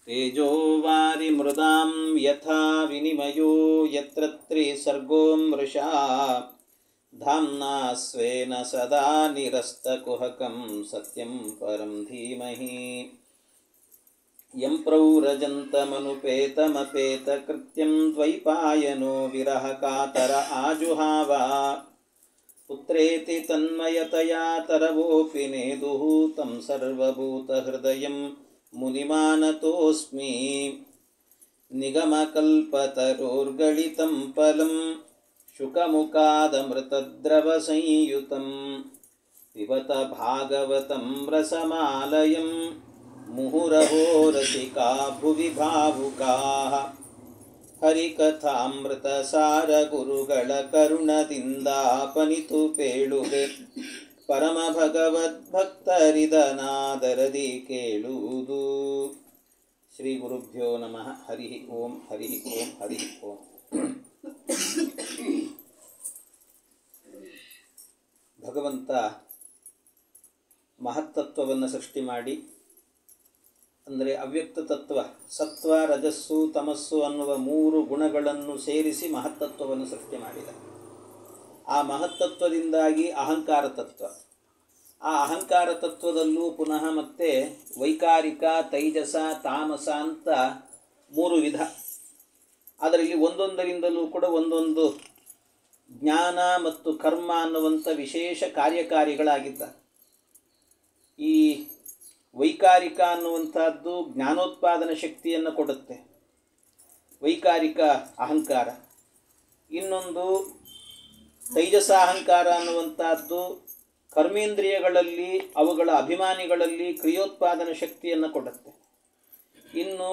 तेजो वारिमृदां यथा विनिमयो यत्र त्रिसर्गो मृषा धाम्ना स्वेन सदा निरस्तकुहकं सत्यं परं धीमहि यं प्रौरजन्तमनुपेतमपेतकृत्यं द्वैपायनो विरहकातर आजुहाव पुत्रेति तन्मयतया तरवोऽपि नेदुः तं सर्वभूतहृदयं मुनिमानतोऽस्मि निगमकल्पतरोर्गलितं फलं शुकमुखादमृतद्रवसंयुतं पिबत भागवतं रसमालयं मुहुरहो रसिका भुवि भावुकाः ಹರಿಕಥಾಮೃತಸಾರ ಗುರುಗಳ ಕರುಣದಿಂದಾಪನಿತು ಪೇಳುವೆ ಪರಮ ಭಗವದ್ಭಕ್ತರಿದನಾದರದಿ ಕೇಳುವುದು. ಶ್ರೀ ಗುರುಭ್ಯೋ ನಮಃ. ಹರಿ ಓಂ ಹರಿ ಓಂ ಹರಿ ಓಂ. ಭಗವಂತ ಮಹತ್ತತ್ವವನ್ನು ಸೃಷ್ಟಿ ಮಾಡಿ, ಅಂದರೆ ಅವ್ಯಕ್ತ ತತ್ವ, ಸತ್ವ, ರಜಸ್ಸು, ತಮಸ್ಸು ಅನ್ನುವ ಮೂರು ಗುಣಗಳನ್ನು ಸೇರಿಸಿ ಮಹತ್ತತ್ವವನ್ನು ಸೃಷ್ಟಿ ಮಾಡಿದ. ಆ ಮಹತ್ತತ್ವದಿಂದಾಗಿ ಅಹಂಕಾರ ತತ್ವ, ಆ ಅಹಂಕಾರ ತತ್ವದಲ್ಲೂ ಪುನಃ ಮತ್ತೆ ವೈಕಾರಿಕ, ತೈಜಸ, ತಾಮಸ ಅಂತ ಮೂರು ವಿಧ. ಅದರಲ್ಲಿ ಒಂದೊಂದರಿಂದಲೂ ಕೂಡ ಒಂದೊಂದು ಜ್ಞಾನ ಮತ್ತು ಕರ್ಮ ಅನ್ನುವಂಥ ವಿಶೇಷ ಕಾರ್ಯಕಾರಿಗಳಾಗಿದ್ದ. ಈ ವೈಕಾರಿಕ ಅನ್ನುವಂಥದ್ದು ಜ್ಞಾನೋತ್ಪಾದನ ಶಕ್ತಿಯನ್ನು ಕೊಡುತ್ತೆ, ವೈಕಾರಿಕ ಅಹಂಕಾರ. ಇನ್ನೊಂದು ತೈಜಸ ಅಹಂಕಾರ ಅನ್ನುವಂಥದ್ದು ಕರ್ಮೇಂದ್ರಿಯಗಳಲ್ಲಿ, ಅವುಗಳ ಅಭಿಮಾನಿಗಳಲ್ಲಿ ಕ್ರಿಯೋತ್ಪಾದನ ಶಕ್ತಿಯನ್ನು ಕೊಡುತ್ತೆ. ಇನ್ನು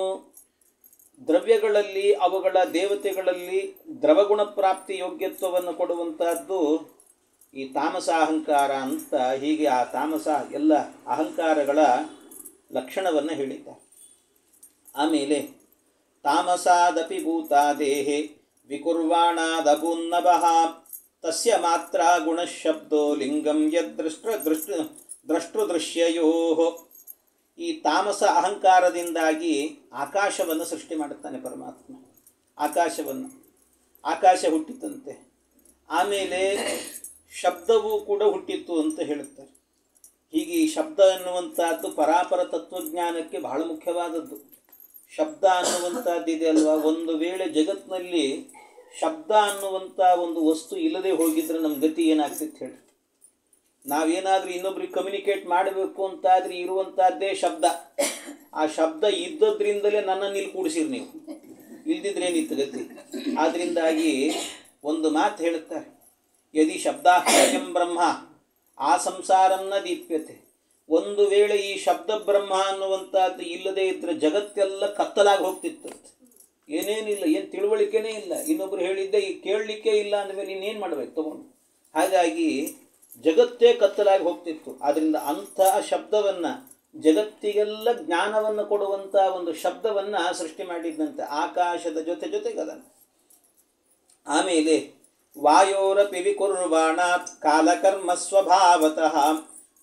ದ್ರವ್ಯಗಳಲ್ಲಿ, ಅವುಗಳ ದೇವತೆಗಳಲ್ಲಿ ದ್ರವಗುಣ ಪ್ರಾಪ್ತಿ ಯೋಗ್ಯತ್ವವನ್ನು ಕೊಡುವಂಥದ್ದು ಈ ತಾಮಸ ಅಹಂಕಾರ ಅಂತ. ಹೀಗೆ ಆ ತಾಮಸ ಎಲ್ಲ ಅಹಂಕಾರಗಳ ಲಕ್ಷಣವನ್ನು ಹೇಳಿದ್ದಾರೆ. ಆಮೇಲೆ ತಾಮಸಾದಪಿ ಭೂತಾದೇಹೆ ವಿಕುರ್ವಾಣಾದಭೂನ್ನಭಃ ತಸ್ಯ ಮಾತ್ರ ಗುಣಶಬ್ದೋ ಲಿಂಗಂ ಯದೃಷ್ಟೃದೃಶ್ಯಯೋ. ಈ ತಾಮಸ ಅಹಂಕಾರದಿಂದಾಗಿ ಆಕಾಶವನ್ನು ಸೃಷ್ಟಿ ಮಾಡುತ್ತಾನೆ ಪರಮಾತ್ಮ. ಆಕಾಶ ಹುಟ್ಟಿತಂತೆ. ಆಮೇಲೆ ಶಬ್ದವೂ ಕೂಡ ಹುಟ್ಟಿತ್ತು ಅಂತ ಹೇಳುತ್ತಾರೆ. ಹೀಗೆ ಈ ಶಬ್ದ ಅನ್ನುವಂಥದ್ದು ಪರಾಪರ ತತ್ವಜ್ಞಾನಕ್ಕೆ ಬಹಳ ಮುಖ್ಯವಾದದ್ದು. ಶಬ್ದ ಅನ್ನುವಂಥದ್ದಿದೆ ಅಲ್ವಾ, ಒಂದು ವೇಳೆ ಜಗತ್ತಿನಲ್ಲಿ ಶಬ್ದ ಅನ್ನುವಂಥ ಒಂದು ವಸ್ತು ಇಲ್ಲದೆ ಹೋಗಿದ್ರೆ ನಮ್ಮ ಗತಿ ಏನಾಗ್ತಿತ್ತು ಹೇಳಿ. ನಾವೇನಾದರೂ ಇನ್ನೊಬ್ರಿಗೆ ಕಮ್ಯುನಿಕೇಟ್ ಮಾಡಬೇಕು ಅಂತಾದರೆ ಇರುವಂಥದ್ದೇ ಶಬ್ದ. ಆ ಶಬ್ದ ಇದ್ದದ್ರಿಂದಲೇ ನನ್ನನ್ನು ಇಲ್ಲಿ ಕೂಡಿಸಿರಿ, ನೀವು ಇಲ್ದಿದ್ರೇನಿತ್ತು ಗತಿ. ಆದ್ದರಿಂದಾಗಿ ಒಂದು ಮಾತು ಹೇಳುತ್ತಾರೆ, ಯದಿ ಶಬ್ದಾಖ್ಯಂ ಬ್ರಹ್ಮ ಆ ಸಂಸಾರನ್ನ ದೀಪ್ಯತೆ. ಒಂದು ವೇಳೆ ಈ ಶಬ್ದ ಬ್ರಹ್ಮ ಅನ್ನುವಂಥದ್ದು ಇಲ್ಲದೇ ಇದ್ದರೆ ಜಗತ್ತೆಲ್ಲ ಕತ್ತಲಾಗಿ ಹೋಗ್ತಿತ್ತು. ಏನೇನಿಲ್ಲ, ಏನು ತಿಳುವಳಿಕೆನೇ ಇಲ್ಲ. ಇನ್ನೊಬ್ರು ಹೇಳಿದ್ದೆ ಈ ಕೇಳಲಿಕ್ಕೆ ಇಲ್ಲ ಅಂದಮೇಲೆ ಇನ್ನೇನು ಮಾಡಬೇಕು ತಗೊಂಡು. ಹಾಗಾಗಿ ಜಗತ್ತೇ ಕತ್ತಲಾಗಿ ಹೋಗ್ತಿತ್ತು. ಆದ್ದರಿಂದ ಅಂತಹ ಶಬ್ದವನ್ನು, ಜಗತ್ತಿಗೆಲ್ಲ ಜ್ಞಾನವನ್ನು ಕೊಡುವಂಥ ಒಂದು ಶಬ್ದವನ್ನು ಸೃಷ್ಟಿ ಮಾಡಿದ್ದಂತೆ ಆಕಾಶದ ಜೊತೆಗದನ್ನು. ಆಮೇಲೆ ವಾಯೋರಪಿ ವಿಕುರ್ವಾಣಾತ್ ಕಾಲಕರ್ಮ ಸ್ವಭಾವತಃ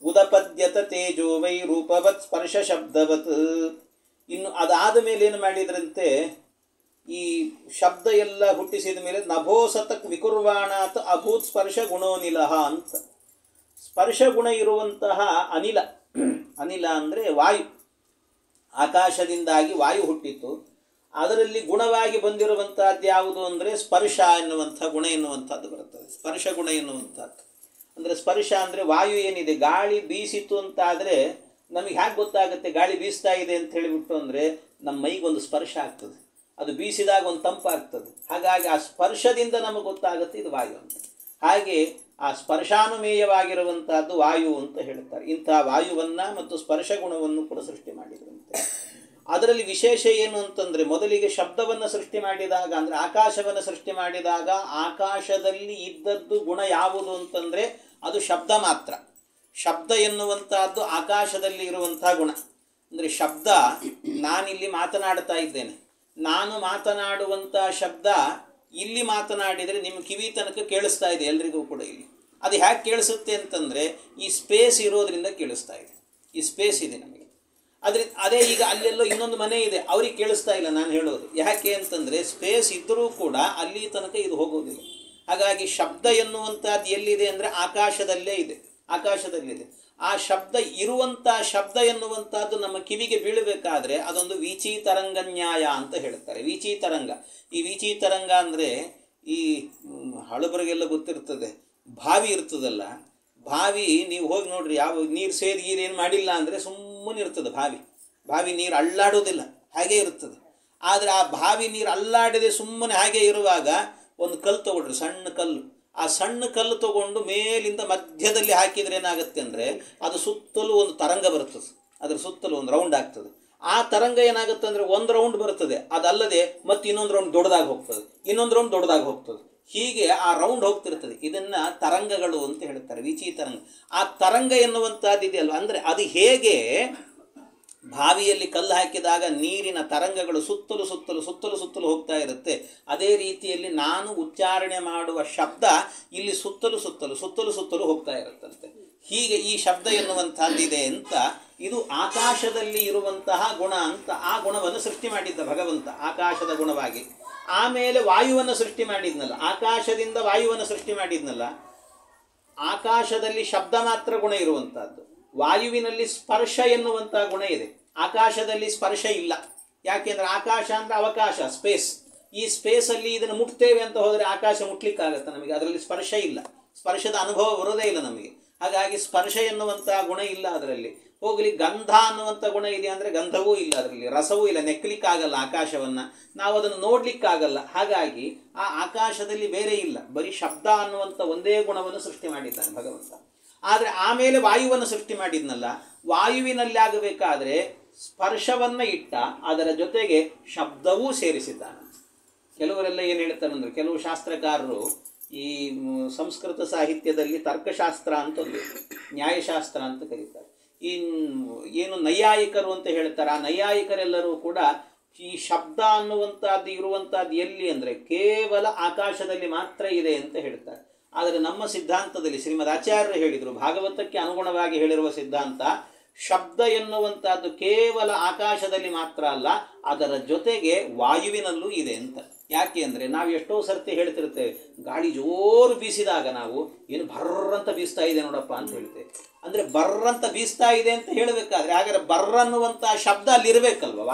ಉದಪದ್ಯತ ತೇಜೋ ವೈ ರೂಪವತ್ ಸ್ಪರ್ಶ ಶಬ್ದವತ್. ಇನ್ನು ಅದಾದ ಮೇಲೆ ಏನು ಮಾಡಿದ್ರಂತೆ, ಈ ಶಬ್ದ ಎಲ್ಲ ಹುಟ್ಟಿಸಿದ ಮೇಲೆ ನಭೋಸತಕ್ ವಿಕುರ್ವಾಣಾತ್ ಅಭೂತ್ ಸ್ಪರ್ಶ ಗುಣೋನಿಲಹ ಅಂತ. ಸ್ಪರ್ಶ ಗುಣ ಇರುವಂತಹ ಅನಿಲ ಅಂದರೆ ವಾಯು. ಆಕಾಶದಿಂದಾಗಿ ವಾಯು ಹುಟ್ಟಿತ್ತು. ಅದರಲ್ಲಿ ಗುಣವಾಗಿ ಬಂದಿರುವಂಥದ್ದು ಯಾವುದು ಅಂದರೆ ಸ್ಪರ್ಶ ಎನ್ನುವಂಥ ಗುಣ ಎನ್ನುವಂಥದ್ದು ಬರುತ್ತದೆ. ಸ್ಪರ್ಶ ಗುಣ ಎನ್ನುವಂಥದ್ದು ಅಂದರೆ, ಸ್ಪರ್ಶ ಅಂದರೆ ವಾಯು ಏನಿದೆ, ಗಾಳಿ ಬೀಸಿತು ಅಂತಾದರೆ ನಮಗೆ ಹೇಗೆ ಗೊತ್ತಾಗುತ್ತೆ ಗಾಳಿ ಬೀಸ್ತಾ ಇದೆ ಅಂತ ಹೇಳಿಬಿಟ್ಟು ಅಂದರೆ, ನಮ್ಮ ಮೈಗೊಂದು ಸ್ಪರ್ಶ ಆಗ್ತದೆ, ಅದು ಬೀಸಿದಾಗ ಒಂದು ತಂಪಾಗ್ತದೆ. ಹಾಗಾಗಿ ಆ ಸ್ಪರ್ಶದಿಂದ ನಮಗೆ ಗೊತ್ತಾಗುತ್ತೆ ಇದು ವಾಯು ಅಂತ. ಹಾಗೆ ಆ ಸ್ಪರ್ಶಾನುಮೇಯವಾಗಿರುವಂತಹದ್ದು ವಾಯು ಅಂತ ಹೇಳ್ತಾರೆ. ಇಂತಹ ವಾಯುವನ್ನು ಮತ್ತು ಸ್ಪರ್ಶ ಗುಣವನ್ನು ಕೂಡ ಸೃಷ್ಟಿ ಮಾಡಿದ್ರಂತೆ. ಅದರಲ್ಲಿ ವಿಶೇಷ ಏನು ಅಂತಂದರೆ, ಮೊದಲಿಗೆ ಶಬ್ದವನ್ನು ಸೃಷ್ಟಿ ಮಾಡಿದಾಗ, ಅಂದರೆ ಆಕಾಶವನ್ನು ಸೃಷ್ಟಿ ಮಾಡಿದಾಗ, ಆಕಾಶದಲ್ಲಿ ಇದ್ದದ್ದು ಗುಣ ಯಾವುದು ಅಂತಂದರೆ ಅದು ಶಬ್ದ ಮಾತ್ರ. ಶಬ್ದ ಎನ್ನುವಂತಹದ್ದು ಆಕಾಶದಲ್ಲಿ ಇರುವಂತಹ ಗುಣ. ಅಂದರೆ ಶಬ್ದ, ನಾನಿಲ್ಲಿ ಮಾತನಾಡ್ತಾ ಇದ್ದೇನೆ, ನಾನು ಮಾತನಾಡುವಂಥ ಶಬ್ದ ಇಲ್ಲಿ ಮಾತನಾಡಿದರೆ ನಿಮ್ಮ ಕಿವಿ ತನಕ ಕೇಳಿಸ್ತಾ ಇದೆ ಎಲ್ರಿಗೂ ಕೂಡ. ಇಲ್ಲಿ ಅದು ಹೇಗೆ ಕೇಳಿಸುತ್ತೆ ಅಂತಂದರೆ, ಈ ಸ್ಪೇಸ್ ಇರೋದರಿಂದ ಕೇಳಿಸ್ತಾ ಇದೆ. ಈ ಸ್ಪೇಸ್ ಇದೆ ನಮಗೆ. ಅದೇ ಈಗ ಅಲ್ಲೆಲ್ಲೋ ಇನ್ನೊಂದು ಮನೆ ಇದೆ, ಅವ್ರಿಗೆ ಕೇಳಿಸ್ತಾ ಇಲ್ಲ ನಾನು ಹೇಳೋದು. ಯಾಕೆ ಅಂತಂದರೆ ಸ್ಪೇಸ್ ಇದ್ದರೂ ಕೂಡ ಅಲ್ಲಿ ತನಕ ಇದು ಹೋಗೋದಿಲ್ಲ. ಹಾಗಾಗಿ ಶಬ್ದ ಎನ್ನುವಂಥದ್ದು ಎಲ್ಲಿದೆ ಅಂದರೆ ಆಕಾಶದಲ್ಲೇ ಇದೆ, ಆಕಾಶದಲ್ಲಿದೆ. ಆ ಶಬ್ದ ಇರುವಂಥ ಶಬ್ದ ಎನ್ನುವಂಥದ್ದು ನಮ್ಮ ಕಿವಿಗೆ ಬೀಳಬೇಕಾದ್ರೆ ಅದೊಂದು ವೀಚಿ ತರಂಗ ನ್ಯಾಯ ಅಂತ ಹೇಳ್ತಾರೆ. ವೀಚಿ ತರಂಗ, ಈ ವೀಚಿ ತರಂಗ ಅಂದರೆ ಈ ಹಳಬರಿಗೆಲ್ಲ ಗೊತ್ತಿರ್ತದೆ, ಬಾವಿ ಇರ್ತದಲ್ಲ, ಬಾವಿ ನೀವು ಹೋಗಿ ನೋಡ್ರಿ, ಯಾವ ನೀರು ಸೇರಿ ಏನು ಮಾಡಿಲ್ಲ ಅಂದರೆ ಸುಮ್ಮನೆ ಇರ್ತದೆ ಬಾವಿ ನೀರು ಅಲ್ಲಾಡೋದಿಲ್ಲ, ಹಾಗೇ ಇರ್ತದೆ. ಆದರೆ ಆ ಬಾವಿ ನೀರು ಅಲ್ಲಾಡದೆ ಸುಮ್ಮನೆ ಹಾಗೆ ಇರುವಾಗ ಒಂದು ಕಲ್ಲು ತೊಗೊಳ್ರಿ, ಸಣ್ಣ ಕಲ್ಲು, ಆ ಸಣ್ಣ ಕಲ್ಲು ತಗೊಂಡು ಮೇಲಿಂದ ಮಧ್ಯದಲ್ಲಿ ಹಾಕಿದರೆ ಏನಾಗುತ್ತೆ ಅಂದರೆ ಅದು ಸುತ್ತಲೂ ಒಂದು ತರಂಗ ಬರ್ತದೆ, ಅದರ ಸುತ್ತಲೂ ಒಂದು ರೌಂಡ್ ಆಗ್ತದೆ. ಆ ತರಂಗ ಏನಾಗುತ್ತೆ ಅಂದರೆ ಒಂದು ರೌಂಡ್ ಬರ್ತದೆ, ಅದಲ್ಲದೆ ಮತ್ತು ಇನ್ನೊಂದು ರೌಂಡ್ ದೊಡ್ಡದಾಗಿ ಹೋಗ್ತದೆ, ಇನ್ನೊಂದು ರೌಂಡ್ ದೊಡ್ಡದಾಗಿ ಹೋಗ್ತದೆ, ಹೀಗೆ ಆ ರೌಂಡ್ ಹೋಗ್ತಿರ್ತದೆ. ಇದನ್ನು ತರಂಗಗಳು ಅಂತ ಹೇಳ್ತಾರೆ, ವೀಚಿ ತರಂಗ. ಆ ತರಂಗ ಎನ್ನುವಂಥದ್ದು ಇದೆಯಲ್ವ, ಅಂದರೆ ಅದು ಹೇಗೆ ಬಾವಿಯಲ್ಲಿ ಕಲ್ಲು ಹಾಕಿದಾಗ ನೀರಿನ ತರಂಗಗಳು ಸುತ್ತಲೂ ಸುತ್ತಲೂ ಸುತ್ತಲೂ ಸುತ್ತಲೂ ಹೋಗ್ತಾ ಇರುತ್ತೆ, ಅದೇ ರೀತಿಯಲ್ಲಿ ನಾನು ಉಚ್ಚಾರಣೆ ಮಾಡುವ ಶಬ್ದ ಇಲ್ಲಿ ಸುತ್ತಲೂ ಸುತ್ತಲೂ ಸುತ್ತಲೂ ಸುತ್ತಲೂ ಹೋಗ್ತಾ ಇರುತ್ತಂತೆ. ಹೀಗೆ ಈ ಶಬ್ದ ಎನ್ನುವಂಥದ್ದಿದೆ ಅಂತ, ಇದು ಆಕಾಶದಲ್ಲಿ ಇರುವಂತಹ ಗುಣ ಅಂತ. ಆ ಗುಣವನ್ನು ಸೃಷ್ಟಿ ಮಾಡಿದ್ದ ಭಗವಂತ ಆಕಾಶದ ಗುಣವಾಗಿ. ಆಮೇಲೆ ವಾಯುವನ್ನು ಸೃಷ್ಟಿ ಮಾಡಿದ್ನಲ್ಲ, ಆಕಾಶದಿಂದ ವಾಯುವನ್ನು ಸೃಷ್ಟಿ ಮಾಡಿದ್ನಲ್ಲ. ಆಕಾಶದಲ್ಲಿ ಶಬ್ದ ಮಾತ್ರ ಗುಣ ಇರುವಂತಹದ್ದು, ವಾಯುವಿನಲ್ಲಿ ಸ್ಪರ್ಶ ಎನ್ನುವಂಥ ಗುಣ ಇದೆ, ಆಕಾಶದಲ್ಲಿ ಸ್ಪರ್ಶ ಇಲ್ಲ. ಯಾಕೆಂದ್ರೆ ಆಕಾಶ ಅಂದರೆ ಅವಕಾಶ, ಸ್ಪೇಸ್. ಈ ಸ್ಪೇಸಲ್ಲಿ ಇದನ್ನು ಮುಟ್ತೇವೆ ಅಂತ ಹೋದರೆ ಆಕಾಶ ಮುಟ್ಲಿಕ್ಕಾಗತ್ತೆ ನಮಗೆ, ಅದರಲ್ಲಿ ಸ್ಪರ್ಶ ಇಲ್ಲ, ಸ್ಪರ್ಶದ ಅನುಭವ ಬರೋದೇ ಇಲ್ಲ ನಮಗೆ. ಹಾಗಾಗಿ ಸ್ಪರ್ಶ ಎನ್ನುವಂಥ ಗುಣ ಇಲ್ಲ ಅದರಲ್ಲಿ. ಹೋಗಲಿ ಗಂಧ ಅನ್ನುವಂಥ ಗುಣ ಇದೆ ಅಂದರೆ ಗಂಧವೂ ಇಲ್ಲ ಅದರಲ್ಲಿ, ರಸವೂ ಇಲ್ಲ, ನೆಕ್ಕಲಿಕ್ಕಾಗಲ್ಲ ಆಕಾಶವನ್ನು, ನಾವು ಅದನ್ನು ನೋಡಲಿಕ್ಕಾಗಲ್ಲ. ಹಾಗಾಗಿ ಆ ಆಕಾಶದಲ್ಲಿ ಬೇರೆ ಇಲ್ಲ, ಬರೀ ಶಬ್ದ ಅನ್ನುವಂಥ ಒಂದೇ ಗುಣವನ್ನು ಸೃಷ್ಟಿ ಮಾಡಿದ್ದಾನೆ ಭಗವಂತ. ಆದರೆ ಆಮೇಲೆ ವಾಯುವನ್ನು ಸೃಷ್ಟಿ ಮಾಡಿದ್ನಲ್ಲ, ವಾಯುವಿನಲ್ಲಿ ಆಗಬೇಕಾದ್ರೆ ಸ್ಪರ್ಶವನ್ನು ಇಟ್ಟ, ಅದರ ಜೊತೆಗೆ ಶಬ್ದವೂ ಸೇರಿಸಿದ್ದಾನೆ. ಕೆಲವರೆಲ್ಲ ಏನು ಹೇಳ್ತಾರೆ ಅಂದರೆ, ಕೆಲವು ಶಾಸ್ತ್ರಕಾರರು ಈ ಸಂಸ್ಕೃತ ಸಾಹಿತ್ಯದಲ್ಲಿ ತರ್ಕಶಾಸ್ತ್ರ ಅಂತ ಒಂದು, ನ್ಯಾಯಶಾಸ್ತ್ರ ಅಂತ ಕರೀತಾರೆ. ಈ ಏನು ನೈಯಾಯಿಕರು ಅಂತ ಹೇಳ್ತಾರೆ, ಆ ನೈಯಾಯಿಕರೆಲ್ಲರೂ ಕೂಡ ಈ ಶಬ್ದ ಅನ್ನುವಂಥದ್ದು ಇರುವಂಥದ್ದು ಎಲ್ಲಿ ಅಂದರೆ ಕೇವಲ ಆಕಾಶದಲ್ಲಿ ಮಾತ್ರ ಇದೆ ಅಂತ ಹೇಳ್ತಾರೆ. ಆದರೆ ನಮ್ಮ ಸಿದ್ಧಾಂತದಲ್ಲಿ ಶ್ರೀಮದ್ ಆಚಾರ್ಯರು ಹೇಳಿದರು, ಭಾಗವತಕ್ಕೆ ಅನುಗುಣವಾಗಿ ಹೇಳಿರುವ ಸಿದ್ಧಾಂತ, ಶಬ್ದ ಎನ್ನುವಂಥದ್ದು ಕೇವಲ ಆಕಾಶದಲ್ಲಿ ಮಾತ್ರ ಅಲ್ಲ, ಅದರ ಜೊತೆಗೆ ವಾಯುವಿನಲ್ಲೂ ಇದೆ ಅಂತ. ಯಾಕೆ ಅಂದರೆ ನಾವು ಎಷ್ಟೋ ಸರ್ತಿ ಹೇಳ್ತಿರ್ತೇವೆ, ಗಾಳಿ ಜೋರು ಬೀಸಿದಾಗ ನಾವು ಏನು ಬರ್ರಂತ ಬೀಸ್ತಾ ಇದೆ ನೋಡಪ್ಪ ಅಂತ ಹೇಳ್ತೇವೆ. ಅಂದರೆ ಬರ್ರಂತ ಬೀಸ್ತಾ ಇದೆ ಅಂತ ಹೇಳಬೇಕಾದ್ರೆ ಹಾಗಾದ್ರೆ ಬರ್ರನ್ನುವಂಥ ಶಬ್ದ ಅಲ್ಲಿರಬೇಕಲ್ವ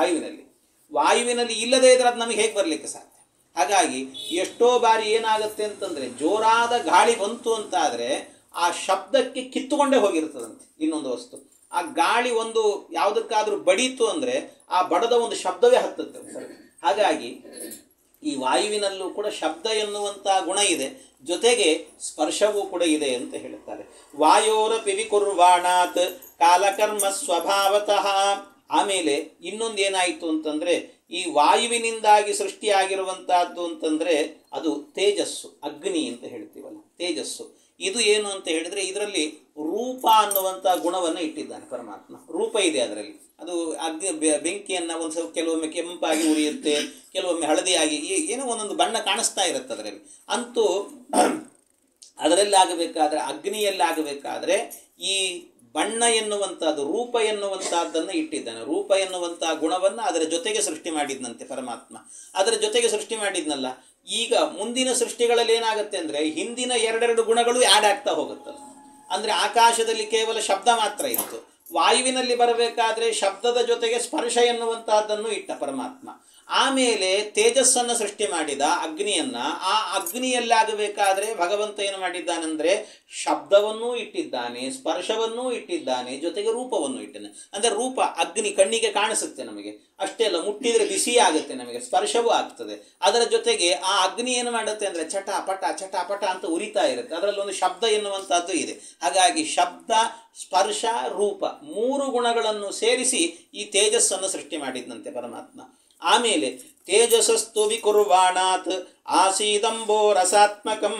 ವಾಯುವಿನಲ್ಲಿ ಇಲ್ಲದೇ ಇದ್ರೆ ಅದು ನಮಗೆ ಹೇಗೆ ಬರಲಿಕ್ಕೆ ಸಾಧ್ಯ? ಹಾಗಾಗಿ ಎಷ್ಟೋ ಬಾರಿ ಏನಾಗುತ್ತೆ ಅಂತಂದರೆ, ಜೋರಾದ ಗಾಳಿ ಬಂತು ಅಂತಾದರೆ ಆ ಶಬ್ದಕ್ಕೆ ಕಿತ್ತುಕೊಂಡೇ ಹೋಗಿರ್ತದಂತೆ ಇನ್ನೊಂದು ವಸ್ತು. ಆ ಗಾಳಿ ಒಂದು ಯಾವುದಕ್ಕಾದ್ರೂ ಬಡೀತು ಅಂದರೆ ಆ ಬಡದ ಒಂದು ಶಬ್ದವೇ ಹತ್ತುತ್ತೆ. ಹಾಗಾಗಿ ಈ ವಾಯುವಿನಲ್ಲೂ ಕೂಡ ಶಬ್ದ ಎನ್ನುವಂಥ ಗುಣ ಇದೆ, ಜೊತೆಗೆ ಸ್ಪರ್ಶವೂ ಕೂಡ ಇದೆ ಅಂತ ಹೇಳುತ್ತಾರೆ. ವಾಯೋರಪಿ ವಿಕುರ್ವಾಣಾತ್ ಕಾಲಕರ್ಮ ಸ್ವಭಾವತಃ. ಆಮೇಲೆ ಇನ್ನೊಂದು ಏನಾಯಿತು ಅಂತಂದರೆ, ಈ ವಾಯುವಿನಿಂದಾಗಿ ಸೃಷ್ಟಿಯಾಗಿರುವಂತಹದ್ದು ಅಂತಂದರೆ ಅದು ತೇಜಸ್ಸು, ಅಗ್ನಿ ಅಂತ ಹೇಳ್ತೀವಲ್ಲ, ತೇಜಸ್ಸು. ಇದು ಏನು ಅಂತ ಹೇಳಿದರೆ, ಇದರಲ್ಲಿ ರೂಪ ಅನ್ನುವಂಥ ಗುಣವನ್ನು ಇಟ್ಟಿದ್ದಾನೆ ಪರಮಾತ್ಮ. ರೂಪ ಇದೆ ಅದರಲ್ಲಿ. ಅದು ಬೆಂಕಿಯನ್ನು ಒಂದು ಸ್ವಲ್ಪ ಕೆಲವೊಮ್ಮೆ ಕೆಂಪಾಗಿ ಉರಿಯುತ್ತೆ, ಕೆಲವೊಮ್ಮೆ ಹಳದಿಯಾಗಿ, ಏನೋ ಒಂದೊಂದು ಬಣ್ಣ ಕಾಣಿಸ್ತಾ ಇರುತ್ತೆ ಅದರಲ್ಲಿ. ಅಂತೂ ಅದರಲ್ಲಿ ಆಗಬೇಕಾದ್ರೆ, ಅಗ್ನಿಯಲ್ಲಿ ಆಗಬೇಕಾದ್ರೆ ಈ ಬಣ್ಣ ಎನ್ನುವಂಥದ್ದು, ರೂಪ ಎನ್ನುವಂಥದ್ದನ್ನು ಇಟ್ಟಿದ್ದಾನೆ. ರೂಪ ಎನ್ನುವಂಥ ಗುಣವನ್ನು ಅದರ ಜೊತೆಗೆ ಸೃಷ್ಟಿ ಮಾಡಿದ್ನಂತೆ ಪರಮಾತ್ಮ. ಅದರ ಜೊತೆಗೆ ಸೃಷ್ಟಿ ಮಾಡಿದ್ನಲ್ಲ, ಈಗ ಮುಂದಿನ ಸೃಷ್ಟಿಗಳಲ್ಲಿ ಏನಾಗುತ್ತೆ ಅಂದರೆ ಹಿಂದಿನ ಎರಡೆರಡು ಗುಣಗಳು ಆ್ಯಡ್ ಆಗ್ತಾ ಹೋಗುತ್ತೆ. ಅಂದರೆ ಆಕಾಶದಲ್ಲಿ ಕೇವಲ ಶಬ್ದ ಮಾತ್ರ ಇತ್ತು, ವಾಯುವಿನಲ್ಲಿ ಬರಬೇಕಾದ್ರೆ ಶಬ್ದದ ಜೊತೆಗೆ ಸ್ಪರ್ಶ ಎನ್ನುವಂತಹದ್ದನ್ನು ಇಟ್ಟ ಪರಮಾತ್ಮ. ಆಮೇಲೆ ತೇಜಸ್ಸನ್ನು ಸೃಷ್ಟಿ ಮಾಡಿದ, ಅಗ್ನಿಯನ್ನು. ಆ ಅಗ್ನಿಯಲ್ಲಾಗಬೇಕಾದ್ರೆ ಭಗವಂತ ಏನು ಮಾಡಿದ್ದಾನೆಂದರೆ ಶಬ್ದವನ್ನೂ ಇಟ್ಟಿದ್ದಾನೆ, ಸ್ಪರ್ಶವನ್ನೂ ಇಟ್ಟಿದ್ದಾನೆ, ಜೊತೆಗೆ ರೂಪವನ್ನು ಇಟ್ಟಿದ್ದಾನೆ. ಅಂದರೆ ರೂಪ ಅಗ್ನಿ ಕಣ್ಣಿಗೆ ಕಾಣಿಸುತ್ತೆ ನಮಗೆ, ಅಷ್ಟೇ ಅಲ್ಲ, ಮುಟ್ಟಿದರೆ ಬಿಸಿ ಆಗುತ್ತೆ ನಮಗೆ, ಸ್ಪರ್ಶವೂ ಆಗ್ತದೆ. ಅದರ ಜೊತೆಗೆ ಆ ಅಗ್ನಿ ಏನು ಮಾಡುತ್ತೆ ಅಂದರೆ ಚಟಾಪಟ ಚಟಾಪಟ ಅಂತ ಉರಿತಾ ಇರುತ್ತೆ, ಅದರಲ್ಲಿ ಒಂದು ಶಬ್ದ ಎನ್ನುವಂಥದ್ದು ಇದೆ. ಹಾಗಾಗಿ ಶಬ್ದ, ಸ್ಪರ್ಶ, ರೂಪ ಮೂರು ಗುಣಗಳನ್ನು ಸೇರಿಸಿ ಈ ತೇಜಸ್ಸನ್ನು ಸೃಷ್ಟಿ ಮಾಡಿದ್ದಂತೆ ಪರಮಾತ್ಮ. ಆಮೇಲೆ ತೇಜಸಸ್ತು ವಿಕುರ್ವಾಣಾತ್ ಆಸೀದಂಬೋ ರಸಾತ್ಮಕಂ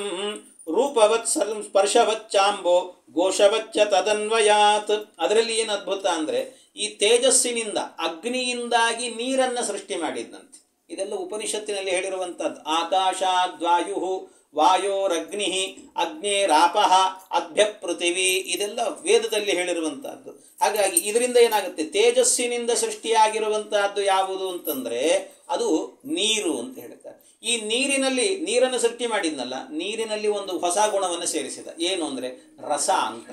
ರೂಪವತ್ ಸ್ಪರ್ಶವಚ್ಚಾಂಬೋ ಘೋಷವಚ್ಚ ತದನ್ವಯಾತ್. ಅದರಲ್ಲಿ ಏನು ಅದ್ಭುತ ಅಂದರೆ, ಈ ತೇಜಸ್ಸಿನಿಂದ, ಅಗ್ನಿಯಿಂದಾಗಿ ನೀರನ್ನು ಸೃಷ್ಟಿ ಮಾಡಿದ್ದಂತೆ. ಇದೆಲ್ಲ ಉಪನಿಷತ್ತಿನಲ್ಲಿ ಹೇಳಿರುವಂಥದ್ದು. ಆಕಾಶಾದ್ವಾಯು ವಾಯೋರಗ್ನಿ ಅಗ್ನೇರಾಪಃ ಅಭ್ಯ ಪೃಥಿವಿ, ಇದೆಲ್ಲ ವೇದದಲ್ಲಿ ಹೇಳಿರುವಂತಹದ್ದು. ಹಾಗಾಗಿ ಇದರಿಂದ ಏನಾಗುತ್ತೆ, ತೇಜಸ್ಸಿನಿಂದ ಸೃಷ್ಟಿಯಾಗಿರುವಂತಹದ್ದು ಯಾವುದು ಅಂತಂದ್ರೆ ಅದು ನೀರು ಅಂತ ಹೇಳ್ತಾರೆ. ಈ ನೀರನ್ನು ಸೃಷ್ಟಿ ಮಾಡಿದ್ನಲ್ಲ, ನೀರಿನಲ್ಲಿ ಒಂದು ಹೊಸ ಗುಣವನ್ನು ಸೇರಿಸಿದ. ಏನು ಅಂದರೆ ರಸ ಅಂತ.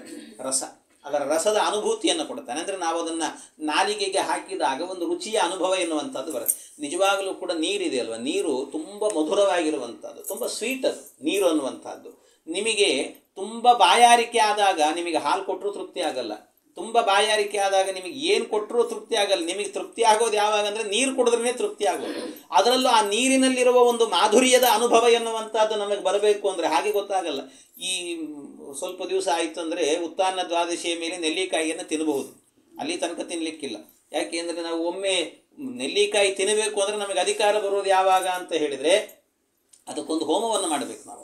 ರಸ, ಅದರ ರಸದ ಅನುಭೂತಿಯನ್ನು ಕೊಡ್ತಾನೆ. ಅಂದರೆ ನಾವು ಅದನ್ನು ನಾಲಿಗೆಗೆ ಹಾಕಿದಾಗ ಒಂದು ರುಚಿಯ ಅನುಭವ ಎನ್ನುವಂಥದ್ದು ಬರುತ್ತೆ. ನಿಜವಾಗಲೂ ಕೂಡ ನೀರಿದೆ ಅಲ್ವ, ನೀರು ತುಂಬ ಮಧುರವಾಗಿರುವಂಥದ್ದು, ತುಂಬ ಸ್ವೀಟ್ ಅದು ನೀರು ಅನ್ನುವಂಥದ್ದು. ನಿಮಗೆ ತುಂಬ ಬಾಯಾರಿಕೆ ಆದಾಗ ನಿಮಗೆ ಹಾಲು ಕೊಟ್ಟರೂ ತೃಪ್ತಿ ಆಗಲ್ಲ, ತುಂಬ ಬಾಯಾರಿಕೆ ಆದಾಗ ನಿಮಗೆ ಏನು ಕೊಟ್ಟರೂ ತೃಪ್ತಿ ಆಗಲ್ಲ. ನಿಮಗೆ ತೃಪ್ತಿ ಆಗೋದು ಯಾವಾಗ ಅಂದರೆ ನೀರು ಕುಡಿದ್ರೇ ತೃಪ್ತಿ ಆಗೋದು. ಅದರಲ್ಲೂ ಆ ನೀರಿನಲ್ಲಿರುವ ಒಂದು ಮಾಧುರ್ಯದ ಅನುಭವ ಎನ್ನುವಂಥದ್ದು ನಮಗೆ ಬರಬೇಕು ಅಂದರೆ ಹಾಗೆ ಗೊತ್ತಾಗಲ್ಲ. ಈ ಸ್ವಲ್ಪ ದಿವಸ ಆಯಿತು ಅಂದರೆ ಉತ್ಥಾನ ದ್ವಾದಶಿಯ ಮೇಲೆ ನೆಲ್ಲಿಕಾಯಿಯನ್ನು ತಿನ್ನಬಹುದು, ಅಲ್ಲಿ ತನಕ ತಿನ್ನಲಿಕ್ಕಿಲ್ಲ. ಯಾಕೆ ಅಂದರೆ ನಾವು ಒಮ್ಮೆ ನೆಲ್ಲಿಕಾಯಿ ತಿನ್ನಬೇಕು ಅಂದರೆ ನಮಗೆ ಅಧಿಕಾರ ಬರೋದು ಯಾವಾಗ ಅಂತ ಹೇಳಿದರೆ ಅದಕ್ಕೊಂದು ಹೋಮವನ್ನು ಮಾಡಬೇಕು ನಾವು.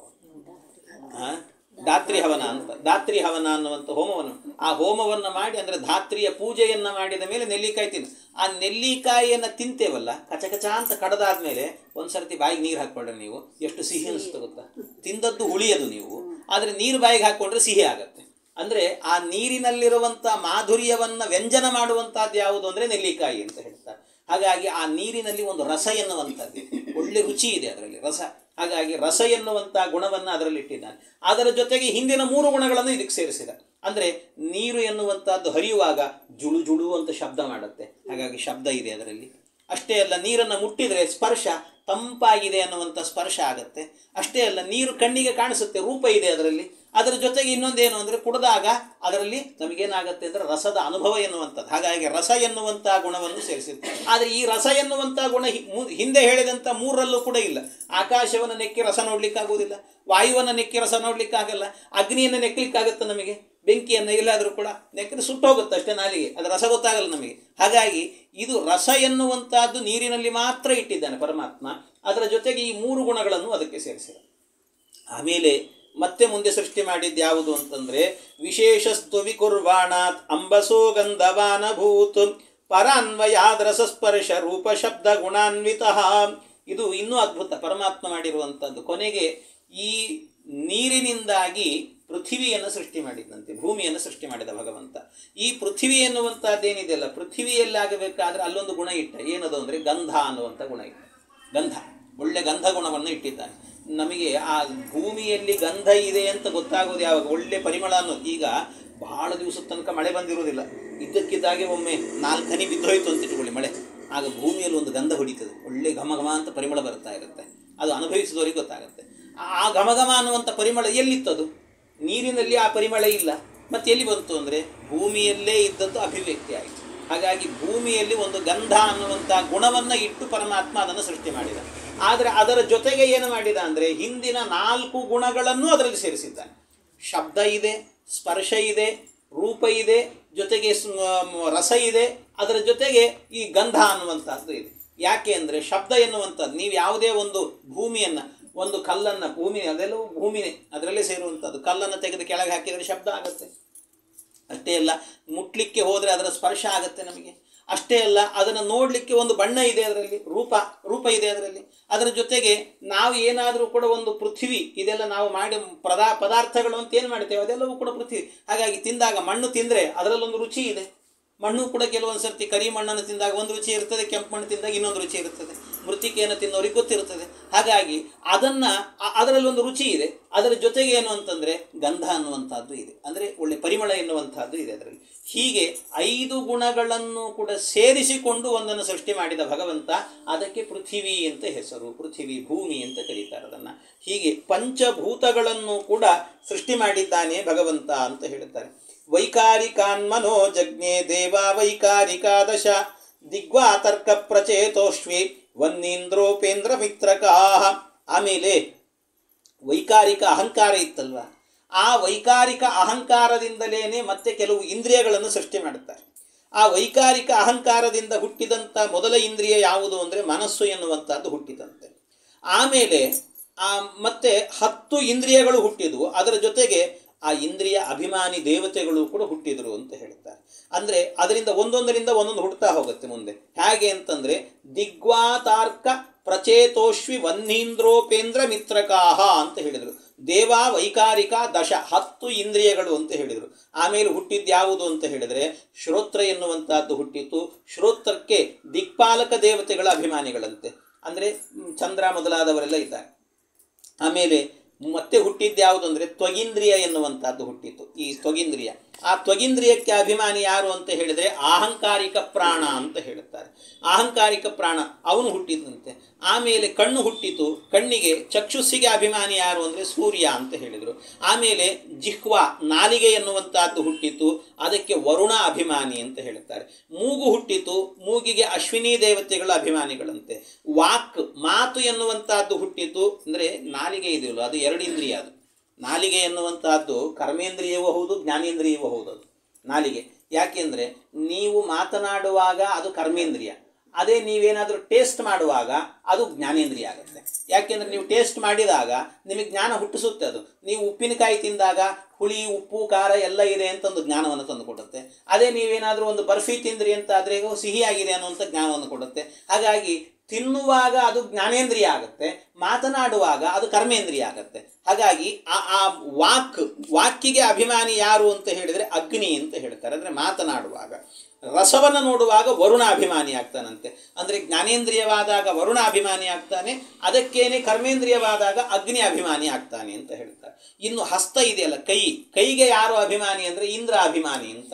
ಧಾತ್ರಿ ಹವನ ಅಂತ, ಧಾತ್ರಿ ಹವನ ಅನ್ನುವಂಥ ಹೋಮವನ್ನು, ಆ ಹೋಮವನ್ನು ಮಾಡಿ ಅಂದರೆ ಧಾತ್ರಿಯ ಪೂಜೆಯನ್ನು ಮಾಡಿದ ಮೇಲೆ ನೆಲ್ಲಿಕಾಯಿ ತಿನ್ನು. ಆ ನೆಲ್ಲಿಕಾಯಿಯನ್ನು ತಿಂತೇವಲ್ಲ, ಕಚಕಚ ಅಂತ ಕಡದಾದ್ಮೇಲೆ ಒಂದು ಸರ್ತಿ ಬಾಯಿಗೆ ನೀರು ಹಾಕ್ಕೊಂಡ್ರೆ ನೀವು ಎಷ್ಟು ಸಿಹಿ ಅನಿಸುತ್ತೆ ಗೊತ್ತಾ. ತಿಂದದ್ದು ಹುಳಿಯದು ನೀವು, ಆದರೆ ನೀರು ಬಾಯಿಗೆ ಹಾಕ್ಕೊಂಡ್ರೆ ಸಿಹಿ ಆಗತ್ತೆ. ಅಂದರೆ ಆ ನೀರಿನಲ್ಲಿರುವಂಥ ಮಾಧುರ್ಯವನ್ನು ವ್ಯಂಜನ ಮಾಡುವಂಥದ್ದು ಯಾವುದು ಅಂದರೆ ನೆಲ್ಲಿಕಾಯಿ ಅಂತ ಹೇಳ್ತಾರೆ. ಹಾಗಾಗಿ ಆ ನೀರಿನಲ್ಲಿ ಒಂದು ರಸ ಎನ್ನುವಂಥದ್ದು, ಒಳ್ಳೆ ರುಚಿ ಇದೆ ಅದರಲ್ಲಿ ರಸ. ಹಾಗಾಗಿ ರಸ ಎನ್ನುವಂಥ ಗುಣವನ್ನು ಅದರಲ್ಲಿ ಇಟ್ಟಿದ್ದಾನೆ. ಅದರ ಜೊತೆಗೆ ಹಿಂದಿನ 3 ಗುಣಗಳನ್ನು ಇದಕ್ಕೆ ಸೇರಿಸಿದ. ಅಂದರೆ ನೀರು ಎನ್ನುವಂಥದ್ದು ಹರಿಯುವಾಗ ಜುಳು ಜುಳು ಅಂತ ಶಬ್ದ ಮಾಡುತ್ತೆ, ಹಾಗಾಗಿ ಶಬ್ದ ಇದೆ ಅದರಲ್ಲಿ. ಅಷ್ಟೇ ಅಲ್ಲ, ನೀರನ್ನು ಮುಟ್ಟಿದರೆ ಸ್ಪರ್ಶ ತಂಪಾಗಿದೆ ಅನ್ನುವಂಥ ಸ್ಪರ್ಶ ಆಗುತ್ತೆ. ಅಷ್ಟೇ ಅಲ್ಲ, ನೀರು ಕಣ್ಣಿಗೆ ಕಾಣಿಸುತ್ತೆ, ರೂಪ ಇದೆ ಅದರಲ್ಲಿ. ಅದರ ಜೊತೆಗೆ ಇನ್ನೊಂದೇನು ಅಂದರೆ ಕುಡಿದಾಗ ಅದರಲ್ಲಿ ನಮಗೇನಾಗುತ್ತೆ ಅಂದರೆ ರಸದ ಅನುಭವ ಎನ್ನುವಂಥದ್ದು. ಹಾಗಾಗಿ ರಸ ಎನ್ನುವಂಥ ಗುಣವನ್ನು ಸೇರಿಸಿದೆ. ಆದರೆ ಈ ರಸ ಎನ್ನುವಂಥ ಗುಣ ಹಿಂದೆ ಹೇಳಿದಂಥ 3ರಲ್ಲೂ ಕೂಡ ಇಲ್ಲ. ಆಕಾಶವನ್ನು ನೆಕ್ಕಿ ರಸ ನೋಡ್ಲಿಕ್ಕಾಗೋದಿಲ್ಲ, ವಾಯುವನ್ನು ನೆಕ್ಕಿ ರಸ ನೋಡ್ಲಿಕ್ಕಾಗಲ್ಲ, ಅಗ್ನಿಯನ್ನು ನೆಕ್ಕಲಿಕ್ಕಾಗುತ್ತೆ ನಮಗೆ, ಬೆಂಕಿಯನ್ನು ಎಲ್ಲಾದರೂ ಕೂಡ ನೆಕ್ಕಿ ಸುಟ್ಟೋಗುತ್ತೆ ಅಷ್ಟೇ ನಾಲಿಗೆ, ಅದು ರಸ ಗೊತ್ತಾಗಲ್ಲ ನಮಗೆ. ಹಾಗಾಗಿ ಇದು ರಸ ಎನ್ನುವಂಥದ್ದು ನೀರಿನಲ್ಲಿ ಮಾತ್ರ ಇಟ್ಟಿದ್ದಾನೆ ಪರಮಾತ್ಮ. ಅದರ ಜೊತೆಗೆ ಈ 3 ಗುಣಗಳನ್ನು ಅದಕ್ಕೆ ಸೇರಿಸಿದ. ಆಮೇಲೆ ಮತ್ತೆ ಮುಂದೆ ಸೃಷ್ಟಿ ಮಾಡಿದ್ದು ಯಾವುದು ಅಂತಂದರೆ ವಿಶೇಷಸ್ತು ವಿಕುರ್ವಾಣಾತ್ ಅಂಬಸೋ ಗಂಧವಾನಭೂತ್ ಪರಾನ್ವಯಾದ್ರಸಸ್ಪರ್ಶ ರೂಪ ಶಬ್ದ ಗುಣಾನ್ವಿತ. ಇದು ಇನ್ನೂ ಅದ್ಭುತ ಪರಮಾತ್ಮ ಮಾಡಿರುವಂಥದ್ದು. ಕೊನೆಗೆ ಈ ನೀರಿನಿಂದಾಗಿ ಪೃಥ್ವಿಯನ್ನು ಸೃಷ್ಟಿ ಮಾಡಿದಂತೆ, ಭೂಮಿಯನ್ನು ಸೃಷ್ಟಿ ಮಾಡಿದ ಭಗವಂತ. ಈ ಪೃಥ್ವಿ ಎನ್ನುವಂಥದ್ದೇನಿದೆಯಲ್ಲ, ಪೃಥ್ವಿಯಲ್ಲಾಗಬೇಕಾದ್ರೆ ಅಲ್ಲೊಂದು ಗುಣ ಇಟ್ಟ. ಏನದು ಅಂದರೆ ಗಂಧ ಅನ್ನುವಂಥ ಗುಣ ಇಟ್ಟ. ಗಂಧ, ಒಳ್ಳೆ ಗಂಧ ಗುಣವನ್ನು ಇಟ್ಟಿದ್ದಾನೆ. ನಮಗೆ ಆ ಭೂಮಿಯಲ್ಲಿ ಗಂಧ ಇದೆ ಅಂತ ಗೊತ್ತಾಗೋದು ಯಾವಾಗ, ಒಳ್ಳೆ ಪರಿಮಳ ಅನ್ನೋದು. ಈಗ ಬಹಳ ದಿವಸದ ತನಕ ಮಳೆ ಬಂದಿರೋದಿಲ್ಲ, ಇದ್ದಕ್ಕಿದ್ದಾಗೆ ಒಮ್ಮೆ 4 ಹನಿ ಬಿದ್ದೋಯ್ತು ಅಂತ ಇಟ್ಕೊಳ್ಳಿ ಮಳೆ, ಆಗ ಭೂಮಿಯಲ್ಲಿ ಒಂದು ಗಂಧ ಹೊಡಿತದೆ, ಒಳ್ಳೆ ಘಮ ಘಮ ಅಂತ ಪರಿಮಳ ಬರ್ತಾ ಇರುತ್ತೆ. ಅದು ಅನುಭವಿಸಿದವರಿಗೆ ಗೊತ್ತಾಗುತ್ತೆ. ಆ ಘಮಘಮ ಅನ್ನುವಂಥ ಪರಿಮಳ ಎಲ್ಲಿತ್ತದು? ನೀರಿನಲ್ಲಿ ಆ ಪರಿಮಳ ಇಲ್ಲ, ಮತ್ತೆ ಎಲ್ಲಿ ಬಂತು ಅಂದರೆ ಭೂಮಿಯಲ್ಲೇ ಇದ್ದದ್ದು ಅಭಿವ್ಯಕ್ತಿ ಆಯಿತು. ಹಾಗಾಗಿ ಭೂಮಿಯಲ್ಲಿ ಒಂದು ಗಂಧ ಅನ್ನುವಂಥ ಗುಣವನ್ನು ಇಟ್ಟು ಪರಮಾತ್ಮ ಅದನ್ನು ಸೃಷ್ಟಿ ಮಾಡಿದ. ಆದರೆ ಅದರ ಜೊತೆಗೆ ಏನು ಮಾಡಿದ ಅಂದರೆ ಹಿಂದಿನ 4 ಗುಣಗಳನ್ನು ಅದರಲ್ಲಿ ಸೇರಿಸಿದ್ದಾನೆ. ಶಬ್ದ ಇದೆ, ಸ್ಪರ್ಶ ಇದೆ, ರೂಪ ಇದೆ, ಜೊತೆಗೆ ರಸ ಇದೆ, ಅದರ ಜೊತೆಗೆ ಈ ಗಂಧ ಅನ್ನುವಂಥದ್ದು ಇದೆ. ಯಾಕೆ ಅಂದರೆ ಶಬ್ದ ಎನ್ನುವಂಥದ್ದು, ನೀವು ಯಾವುದೇ ಒಂದು ಭೂಮಿಯನ್ನು, ಒಂದು ಕಲ್ಲನ್ನು, ಭೂಮಿ ಅದೆಲ್ಲವೂ ಭೂಮಿನೇ, ಅದರಲ್ಲೇ ಸೇರುವಂಥದ್ದು. ಕಲ್ಲನ್ನು ತೆಗೆದು ಕೆಳಗೆ ಹಾಕಿದರೆ ಶಬ್ದ ಆಗುತ್ತೆ. ಅಷ್ಟೇ ಅಲ್ಲ, ಮುಟ್ಲಿಕ್ಕೆ ಹೋದರೆ ಅದರ ಸ್ಪರ್ಶ ಆಗುತ್ತೆ ನಮಗೆ. ಅಷ್ಟೇ ಅಲ್ಲ, ಅದನ್ನು ನೋಡಲಿಕ್ಕೆ ಒಂದು ಬಣ್ಣ ಇದೆ ಅದರಲ್ಲಿ, ರೂಪ ಇದೆ ಅದರಲ್ಲಿ. ಅದರ ಜೊತೆಗೆ ನಾವು ಏನಾದರೂ ಕೂಡ ಒಂದು ಪೃಥ್ವಿ, ಇದೆಲ್ಲ ನಾವು ಮಾಡಿ ಪದಾರ್ಥಗಳು ಅಂತ ಏನು ಮಾಡ್ತೇವೆ ಅದೆಲ್ಲವೂ ಕೂಡ ಪೃಥ್ವಿ. ಹಾಗಾಗಿ ತಿಂದಾಗ ಮಣ್ಣು ತಿಂದರೆ ಅದರಲ್ಲೊಂದು ರುಚಿ ಇದೆ. ಮಣ್ಣು ಕೂಡ ಕೆಲವೊಂದು ಸರ್ತಿ ಕರಿ ಮಣ್ಣನ್ನು ತಿಂದಾಗ ಒಂದು ರುಚಿ ಇರ್ತದೆ, ಕೆಂಪು ಮಣ್ಣು ತಿಂದಾಗ ಇನ್ನೊಂದು ರುಚಿ ಇರ್ತದೆ, ಮೃತ್ತಿಕೆಯನ್ನು ತಿನ್ನೋರಿಗೆ ಗೊತ್ತಿರ್ತದೆ. ಹಾಗಾಗಿ ಅದರಲ್ಲಿ ಒಂದು ರುಚಿ ಇದೆ. ಅದರ ಜೊತೆಗೆ ಏನು ಅಂತಂದರೆ ಗಂಧ ಅನ್ನುವಂಥದ್ದು ಇದೆ, ಅಂದರೆ ಒಳ್ಳೆ ಪರಿಮಳ ಎನ್ನುವಂಥದ್ದು ಇದೆ ಅದರಲ್ಲಿ. ಹೀಗೆ 5 ಗುಣಗಳನ್ನು ಕೂಡ ಸೇರಿಸಿಕೊಂಡು ಒಂದನ್ನು ಸೃಷ್ಟಿ ಮಾಡಿದ ಭಗವಂತ. ಅದಕ್ಕೆ ಪೃಥ್ವಿ ಅಂತ ಹೆಸರು, ಪೃಥ್ವಿ ಭೂಮಿ ಅಂತ ಕರೀತಾರೆ ಅದನ್ನು. ಹೀಗೆ ಪಂಚಭೂತಗಳನ್ನು ಕೂಡ ಸೃಷ್ಟಿ ಮಾಡಿದ್ದಾನೆ ಭಗವಂತ ಅಂತ ಹೇಳುತ್ತಾರೆ. ವೈಕಾರಿಕಾನ್ಮನೋ ಜಜ್ಞೆ ದೇವ ವೈಕಾರಿಕಾದಶ ದಿಗ್ವಾ ತರ್ಕ ಪ್ರಚೇತೋಷ್ವಿ ವನ್ನೀಂದ್ರೋಪೇಂದ್ರ ಮಿತ್ರಕಾ. ಆಮೇಲೆ ವೈಕಾರಿಕ ಅಹಂಕಾರ ಇತ್ತಲ್ವ, ಆ ವೈಕಾರಿಕ ಅಹಂಕಾರದಿಂದಲೇ ಮತ್ತೆ ಕೆಲವು ಇಂದ್ರಿಯಗಳನ್ನು ಸೃಷ್ಟಿ ಮಾಡುತ್ತಾರೆ. ಆ ವೈಕಾರಿಕ ಅಹಂಕಾರದಿಂದ ಹುಟ್ಟಿದಂಥ ಮೊದಲ ಇಂದ್ರಿಯ ಯಾವುದು ಅಂದರೆ ಮನಸ್ಸು ಎನ್ನುವಂಥದ್ದು ಹುಟ್ಟಿದಂತೆ. ಆಮೇಲೆ ಮತ್ತೆ 10 ಇಂದ್ರಿಯಗಳು ಹುಟ್ಟಿದವು. ಅದರ ಜೊತೆಗೆ ಆ ಇಂದ್ರಿಯ ಅಭಿಮಾನಿ ದೇವತೆಗಳು ಕೂಡ ಹುಟ್ಟಿದರು ಅಂತ ಹೇಳ್ತಾರೆ. ಅಂದರೆ ಅದರಿಂದ ಒಂದೊಂದರಿಂದ ಒಂದೊಂದು ಹುಟ್ಟುತ್ತಾ ಹೋಗುತ್ತೆ ಮುಂದೆ. ಹೇಗೆ ಅಂತಂದರೆ ದಿಗ್ವಾತಾರ್ಕ ಪ್ರಚೇತೋಶ್ವಿ ವನ್ಹೀಂದ್ರೋಪೇಂದ್ರ ಮಿತ್ರಕಾಹ ಅಂತ ಹೇಳಿದರು. ದೇವ ವೈಕಾರಿಕ 10 ಇಂದ್ರಿಯಗಳು ಅಂತ ಹೇಳಿದರು. ಆಮೇಲೆ ಹುಟ್ಟಿದ್ಯಾವುದು ಅಂತ ಹೇಳಿದರೆ ಶ್ರೋತ್ರ ಎನ್ನುವಂತಹದ್ದು ಹುಟ್ಟಿತು. ಶ್ರೋತ್ರಕ್ಕೆ ದಿಕ್ಪಾಲಕ ದೇವತೆಗಳ ಅಭಿಮಾನಿಗಳಂತೆ, ಅಂದರೆ ಚಂದ್ರ ಮೊದಲಾದವರೆಲ್ಲ ಇದ್ದಾರೆ. ಆಮೇಲೆ ಮತ್ತೆ ಹುಟ್ಟಿದ್ಯಾವುದು ಅಂದರೆ ತ್ವಗಿಂದ್ರಿಯ ಎನ್ನುವಂಥದ್ದು ಹುಟ್ಟಿತು. ಈ ತ್ವಗಿಂದ್ರಿಯ, ಆ ತ್ವಗಿಂದ್ರಿಯಕ್ಕೆ ಅಭಿಮಾನಿ ಯಾರು ಅಂತ ಹೇಳಿದರೆ ಅಹಂಕಾರಿಕ ಪ್ರಾಣ ಅಂತ ಹೇಳುತ್ತಾರೆ. ಅಹಂಕಾರಿಕ ಪ್ರಾಣ ಅವನು ಹುಟ್ಟಿದಂತೆ. ಆಮೇಲೆ ಕಣ್ಣು ಹುಟ್ಟಿತು. ಕಣ್ಣಿಗೆ ಚಕ್ಷುಸ್ಸಿಗೆ ಅಭಿಮಾನಿ ಯಾರು ಅಂದರೆ ಸೂರ್ಯ ಅಂತ ಹೇಳಿದರು. ಆಮೇಲೆ ಜಿಹ್ವಾ ನಾಲಿಗೆ ಎನ್ನುವಂತಹದ್ದು ಹುಟ್ಟಿತು. ಅದಕ್ಕೆ ವರುಣ ಅಭಿಮಾನಿ ಅಂತ ಹೇಳುತ್ತಾರೆ. ಮೂಗು ಹುಟ್ಟಿತು. ಮೂಗಿಗೆ ಅಶ್ವಿನಿ ದೇವತೆಗಳ ಅಭಿಮಾನಿಗಳಂತೆ. ವಾಕ್ ಮಾತು ಎನ್ನುವಂತಹದ್ದು ಹುಟ್ಟಿತು. ಅಂದರೆ ನಾಲಿಗೆ ಇದೆಯಲ್ಲ, ಅದು 2 ಇಂದ್ರಿಯ. ಅದು ನಾಲಿಗೆ ಎನ್ನುವಂತಹದ್ದು ಕರ್ಮೇಂದ್ರಿಯವೂ ಹೌದು, ಜ್ಞಾನೇಂದ್ರಿಯವೂ ಹೌದು. ಅದು ನಾಲಿಗೆ ಯಾಕೆಂದರೆ ನೀವು ಮಾತನಾಡುವಾಗ ಅದು ಕರ್ಮೇಂದ್ರಿಯ, ಅದೇ ನೀವೇನಾದರೂ ಟೇಸ್ಟ್ ಮಾಡುವಾಗ ಅದು ಜ್ಞಾನೇಂದ್ರಿಯ ಆಗುತ್ತೆ. ಯಾಕೆಂದರೆ ನೀವು ಟೇಸ್ಟ್ ಮಾಡಿದಾಗ ನಿಮಗೆ ಜ್ಞಾನ ಹುಟ್ಟಿಸುತ್ತೆ. ಅದು ನೀವು ಉಪ್ಪಿನಕಾಯಿ ತಿಂದಾಗ ಹುಳಿ ಉಪ್ಪು ಖಾರ ಎಲ್ಲ ಇದೆ ಅಂತ ಒಂದು ಜ್ಞಾನವನ್ನು ತಂದು ಕೊಡುತ್ತೆ. ಅದೇ ನೀವೇನಾದರೂ ಒಂದು ಬರ್ಫಿ ತಿಂದ್ರಿ ಅಂತ ಆದರೆ ಸಿಹಿಯಾಗಿದೆ ಅನ್ನುವಂಥ ಜ್ಞಾನವನ್ನು ಕೊಡುತ್ತೆ. ಹಾಗಾಗಿ ತಿನ್ನುವಾಗ ಅದು ಜ್ಞಾನೇಂದ್ರಿಯ ಆಗುತ್ತೆ, ಮಾತನಾಡುವಾಗ ಅದು ಕರ್ಮೇಂದ್ರಿಯ ಆಗುತ್ತೆ. ಹಾಗಾಗಿ ಆ ವಾಕ್ಕಿಗೆ ಅಭಿಮಾನಿ ಯಾರು ಅಂತ ಹೇಳಿದರೆ ಅಗ್ನಿ ಅಂತ ಹೇಳ್ತಾರೆ. ಅಂದರೆ ಮಾತನಾಡುವಾಗ. ರಸವನ್ನು ನೋಡುವಾಗ ವರುಣ ಅಭಿಮಾನಿ ಆಗ್ತಾನಂತೆ. ಅಂದರೆ ಜ್ಞಾನೇಂದ್ರಿಯವಾದಾಗ ವರುಣ ಅಭಿಮಾನಿ ಆಗ್ತಾನೆ, ಅದಕ್ಕೇನೆ ಕರ್ಮೇಂದ್ರಿಯವಾದಾಗ ಅಗ್ನಿ ಅಭಿಮಾನಿ ಆಗ್ತಾನೆ ಅಂತ ಹೇಳ್ತಾರೆ. ಇನ್ನು ಹಸ್ತ ಇದೆಯಲ್ಲ, ಕೈಗೆ ಯಾರು ಅಭಿಮಾನಿ ಅಂದರೆ ಇಂದ್ರ ಅಭಿಮಾನಿ ಅಂತ.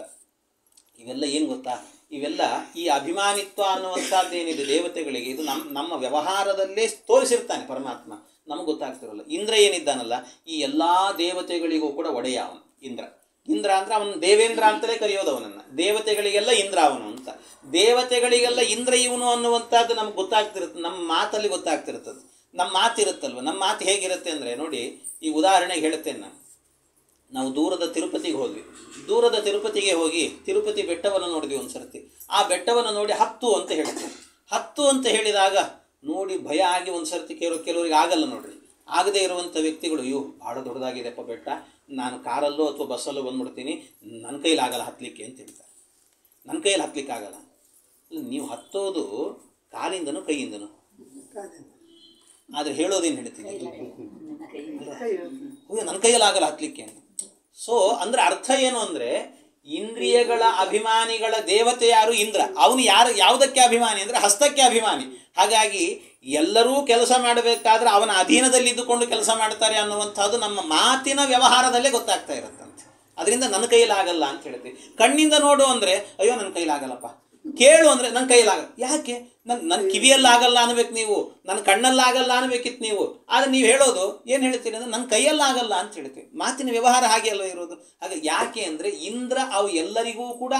ಇವೆಲ್ಲ ಏನು ಗೊತ್ತಾ, ಇವೆಲ್ಲ ಈ ಅಭಿಮಾನಿತ್ವ ಅನ್ನುವಂಥದ್ದೇನಿದೆ ದೇವತೆಗಳಿಗೆ, ಇದು ನಮ್ಮ ವ್ಯವಹಾರದಲ್ಲೇ ತೋರಿಸಿರ್ತಾನೆ ಪರಮಾತ್ಮ, ನಮಗೆ ಗೊತ್ತಾಗ್ತಿರಲ್ಲ. ಇಂದ್ರ ಏನಿದ್ದಾನಲ್ಲ, ಈ ಎಲ್ಲ ದೇವತೆಗಳಿಗೂ ಕೂಡ ಒಡೆಯ ಅವನು ಇಂದ್ರ. ಇಂದ್ರ ಅಂದರೆ ಅವನು ದೇವೇಂದ್ರ ಅಂತಲೇ ಕರೆಯೋದು ಅವನನ್ನು. ದೇವತೆಗಳಿಗೆಲ್ಲ ಇಂದ್ರ ಅವನು ಅಂತ. ದೇವತೆಗಳಿಗೆಲ್ಲ ಇಂದ್ರ ಇವನು ಅನ್ನುವಂಥದ್ದು ನಮ್ಗೆ ಗೊತ್ತಾಗ್ತಿರುತ್ತೆ, ನಮ್ಮ ಮಾತಲ್ಲಿ ಗೊತ್ತಾಗ್ತಿರ್ತದೆ. ನಮ್ಮ ಮಾತಿರುತ್ತಲ್ವ, ನಮ್ಮ ಮಾತು ಹೇಗಿರುತ್ತೆ ಅಂದರೆ ನೋಡಿ, ಈ ಉದಾಹರಣೆಗೆ ಹೇಳ್ತೇನೆ ನಾವು ದೂರದ ತಿರುಪತಿಗೆ ಹೋದ್ವಿ. ದೂರದ ತಿರುಪತಿಗೆ ಹೋಗಿ ತಿರುಪತಿ ಬೆಟ್ಟವನ್ನು ನೋಡಿದ್ವಿ ಒಂದು ಸರ್ತಿ. ಆ ಬೆಟ್ಟವನ್ನು ನೋಡಿ 10 ಅಂತ ಹೇಳ್ತೀವಿ. 10 ಅಂತ ಹೇಳಿದಾಗ ನೋಡಿ ಭಯ ಆಗಿ ಒಂದು ಸರ್ತಿ ಕೆಲವರಿಗೆ ಆಗಲ್ಲ ನೋಡ್ರಿ. ಆಗದೇ ಇರುವಂಥ ವ್ಯಕ್ತಿಗಳು, ಅಯ್ಯೋ ಭಾಳ ದೊಡ್ಡದಾಗಿದೆಪ್ಪ ಬೆಟ್ಟ, ನಾನು ಕಾರಲ್ಲೋ ಅಥವಾ ಬಸ್ಸಲ್ಲೋ ಬಂದ್ಬಿಡ್ತೀನಿ, ನನ್ನ ಕೈಲಾಗಲ್ಲ ಹತ್ತಲಿಕ್ಕೆ ಅಂತ ಹೇಳ್ತಾರೆ. ನನ್ನ ಕೈಯಲ್ಲಿ ಹತ್ತಲಿಕ್ಕೆ ಆಗಲ್ಲ. ನೀವು ಹತ್ತೋದು ಕಾಲಿಂದನೂ ಕೈಯಿಂದನೂ, ಆದರೆ ಹೇಳೋದೇನು ಹೇಳ್ತೀನಿ, ನನ್ನ ಕೈಯಲ್ಲಿ ಆಗಲ್ಲ ಹತ್ತಲಿಕ್ಕೆ ಅಂತ. ಸೊ ಅಂದರೆ ಅರ್ಥ ಏನು ಅಂದರೆ, ಇಂದ್ರಿಯಗಳ ಅಭಿಮಾನಿಗಳ ದೇವತೆ ಯಾರು? ಇಂದ್ರ. ಅವನು ಯಾವುದಕ್ಕೆ ಅಭಿಮಾನಿ ಅಂದರೆ ಹಸ್ತಕ್ಕೆ ಅಭಿಮಾನಿ. ಹಾಗಾಗಿ ಎಲ್ಲರೂ ಕೆಲಸ ಮಾಡಬೇಕಾದ್ರೆ ಅವನ ಅಧೀನದಲ್ಲಿದ್ದುಕೊಂಡು ಕೆಲಸ ಮಾಡ್ತಾರೆ ಅನ್ನುವಂಥದ್ದು ನಮ್ಮ ಮಾತಿನ ವ್ಯವಹಾರದಲ್ಲೇ ಗೊತ್ತಾಗ್ತಾ ಇರುತ್ತಂತೆ. ಅದರಿಂದ ನನ್ನ ಕೈಲಾಗಲ್ಲ ಅಂತ ಹೇಳ್ತೀವಿ. ಕಣ್ಣಿಂದ ನೋಡು ಅಂದರೆ ಅಯ್ಯೋ ನನ್ನ ಕೈಲಾಗಲ್ಲಪ್ಪ, ಕೇಳು ಅಂದರೆ ನನ್ನ ಕೈಲಾಗಲ್ಲ. ಯಾಕೆ? ನನ್ನ ಕಿವಿಯಲ್ಲಾಗಲ್ಲ ಅನ್ಬೇಕು ನೀವು, ನನ್ನ ಕಣ್ಣಲ್ಲಾಗಲ್ಲ ಅನ್ಬೇಕಿತ್ತು ನೀವು. ಆದರೆ ನೀವು ಹೇಳೋದು ಏನು ಹೇಳ್ತೀರಿ ಅಂದರೆ ನನ್ನ ಕೈಯಲ್ಲಾಗಲ್ಲ ಅಂತ ಹೇಳ್ತೀವಿ. ಮಾತಿನ ವ್ಯವಹಾರ ಹಾಗೆ ಅಲ್ಲ ಇರೋದು. ಹಾಗೆ ಯಾಕೆ ಅಂದರೆ ಇಂದ್ರ ಅವು ಎಲ್ಲರಿಗೂ ಕೂಡ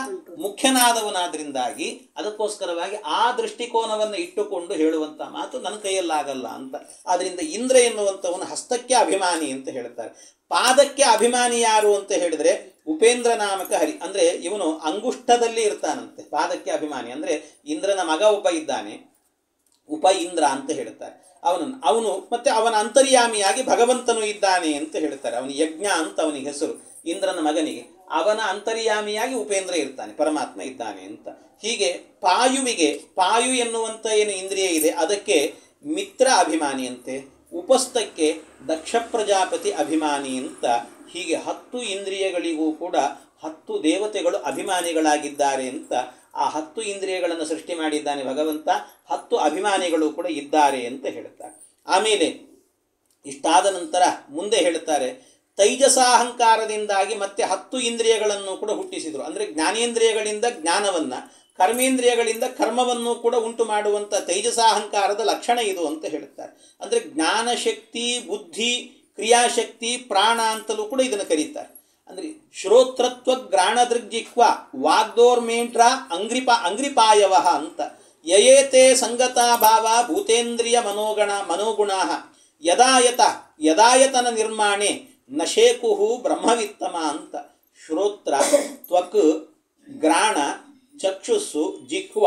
ಮುಖ್ಯನಾದವನಾದ್ರಿಂದಾಗಿ ಅದಕ್ಕೋಸ್ಕರವಾಗಿ ಆ ದೃಷ್ಟಿಕೋನವನ್ನು ಇಟ್ಟುಕೊಂಡು ಹೇಳುವಂಥ ಮಾತು ನನ್ನ ಕೈಯಲ್ಲಾಗಲ್ಲ ಅಂತ. ಆದ್ದರಿಂದ ಇಂದ್ರ ಎನ್ನುವಂಥವನು ಹಸ್ತಕ್ಕೆ ಅಭಿಮಾನಿ ಅಂತ ಹೇಳ್ತಾರೆ. ಪಾದಕ್ಕೆ ಅಭಿಮಾನಿ ಯಾರು ಅಂತ ಹೇಳಿದರೆ ಉಪೇಂದ್ರ ನಾಮಕ ಹರಿ. ಅಂದರೆ ಇವನು ಅಂಗುಷ್ಠದಲ್ಲಿ ಇರ್ತಾನಂತೆ. ಪಾದಕ್ಕೆ ಅಭಿಮಾನಿ ಅಂದರೆ ಇಂದ್ರನ ಮಗ ಒಬ್ಬ ಇದ್ದಾನೆ, ಉಪ ಇಂದ್ರ ಅಂತ ಹೇಳ್ತಾರೆ. ಅವನು ಮತ್ತೆ ಅವನ ಅಂತರ್ಯಾಮಿಯಾಗಿ ಭಗವಂತನು ಇದ್ದಾನೆ ಅಂತ ಹೇಳ್ತಾರೆ. ಅವನ ಯಜ್ಞ ಅಂತ ಅವನಿಗೆ ಹೆಸರು, ಇಂದ್ರನ ಮಗನಿಗೆ. ಅವನ ಅಂತರ್ಯಾಮಿಯಾಗಿ ಉಪೇಂದ್ರ ಇರ್ತಾನೆ, ಪರಮಾತ್ಮ ಇದ್ದಾನೆ ಅಂತ. ಹೀಗೆ ಪಾಯು ಎನ್ನುವಂಥ ಏನು ಇಂದ್ರಿಯ ಇದೆ ಅದಕ್ಕೆ ಮಿತ್ರ ಅಭಿಮಾನಿಯಂತೆ, ಉಪಸ್ಥಕ್ಕೆ ದಕ್ಷ ಪ್ರಜಾಪತಿ ಅಭಿಮಾನಿ ಅಂತ. ಹೀಗೆ 10 ಇಂದ್ರಿಯಗಳಿಗೂ ಕೂಡ 10 ದೇವತೆಗಳು ಅಭಿಮಾನಿಗಳಾಗಿದ್ದಾರೆ ಅಂತ. ಆ 10 ಇಂದ್ರಿಯಗಳನ್ನು ಸೃಷ್ಟಿ ಮಾಡಿದ್ದಾನೆ ಭಗವಂತ, 10 ಅಭಿಮಾನಿಗಳು ಕೂಡ ಇದ್ದಾರೆ ಅಂತ ಹೇಳ್ತಾರೆ. ಆಮೇಲೆ ಇಷ್ಟಾದ ನಂತರ ಮುಂದೆ ಹೇಳ್ತಾರೆ, ತೈಜಸಾಹಂಕಾರದಿಂದಾಗಿ ಮತ್ತೆ 10 ಇಂದ್ರಿಯಗಳನ್ನು ಕೂಡ ಹುಟ್ಟಿಸಿದರು. ಅಂದರೆ ಜ್ಞಾನೇಂದ್ರಿಯಗಳಿಂದ ಜ್ಞಾನವನ್ನು, ಕರ್ಮೇಂದ್ರಿಯಗಳಿಂದ ಕರ್ಮವನ್ನು ಕೂಡ ಉಂಟು ಮಾಡುವಂಥ ತೈಜಸಾಹಂಕಾರದ ಲಕ್ಷಣ ಇದು ಅಂತ ಹೇಳ್ತಾರೆ. ಅಂದರೆ ಜ್ಞಾನಶಕ್ತಿ, ಬುದ್ಧಿ, ಕ್ರಿಯಾಶಕ್ತಿ, ಪ್ರಾಣ ಅಂತಲೂ ಕೂಡ ಇದನ್ನು ಕರೀತಾರೆ. ಅಂದರೆ ಶ್ರೋತ್ರತ್ವ ಗ್ರಾಣದೃಗ್ಜಿಕ್ವ ವಾಗ್ದೋರ್ಮೇಂಟ್ರ ಅಂಗ್ರಿಪಾಯವ ಅಂತ. ಯಯೇತೆ ಸಂಗತಾ ಭಾವ ಭೂತೇಂದ್ರಿಯ ಮನೋಗುಣ ಯದಾಯತನ ನಿರ್ಮಾಣೆ ನಶೇಕುಹು ಬ್ರಹ್ಮವಿತ್ತಮ ಅಂತ. ಶ್ರೋತ್ರ, ತ್ವಕ್, ಗ್ರಾಣ, ಚಕ್ಷುಸ್ಸು, ಜಿಹ್ವ,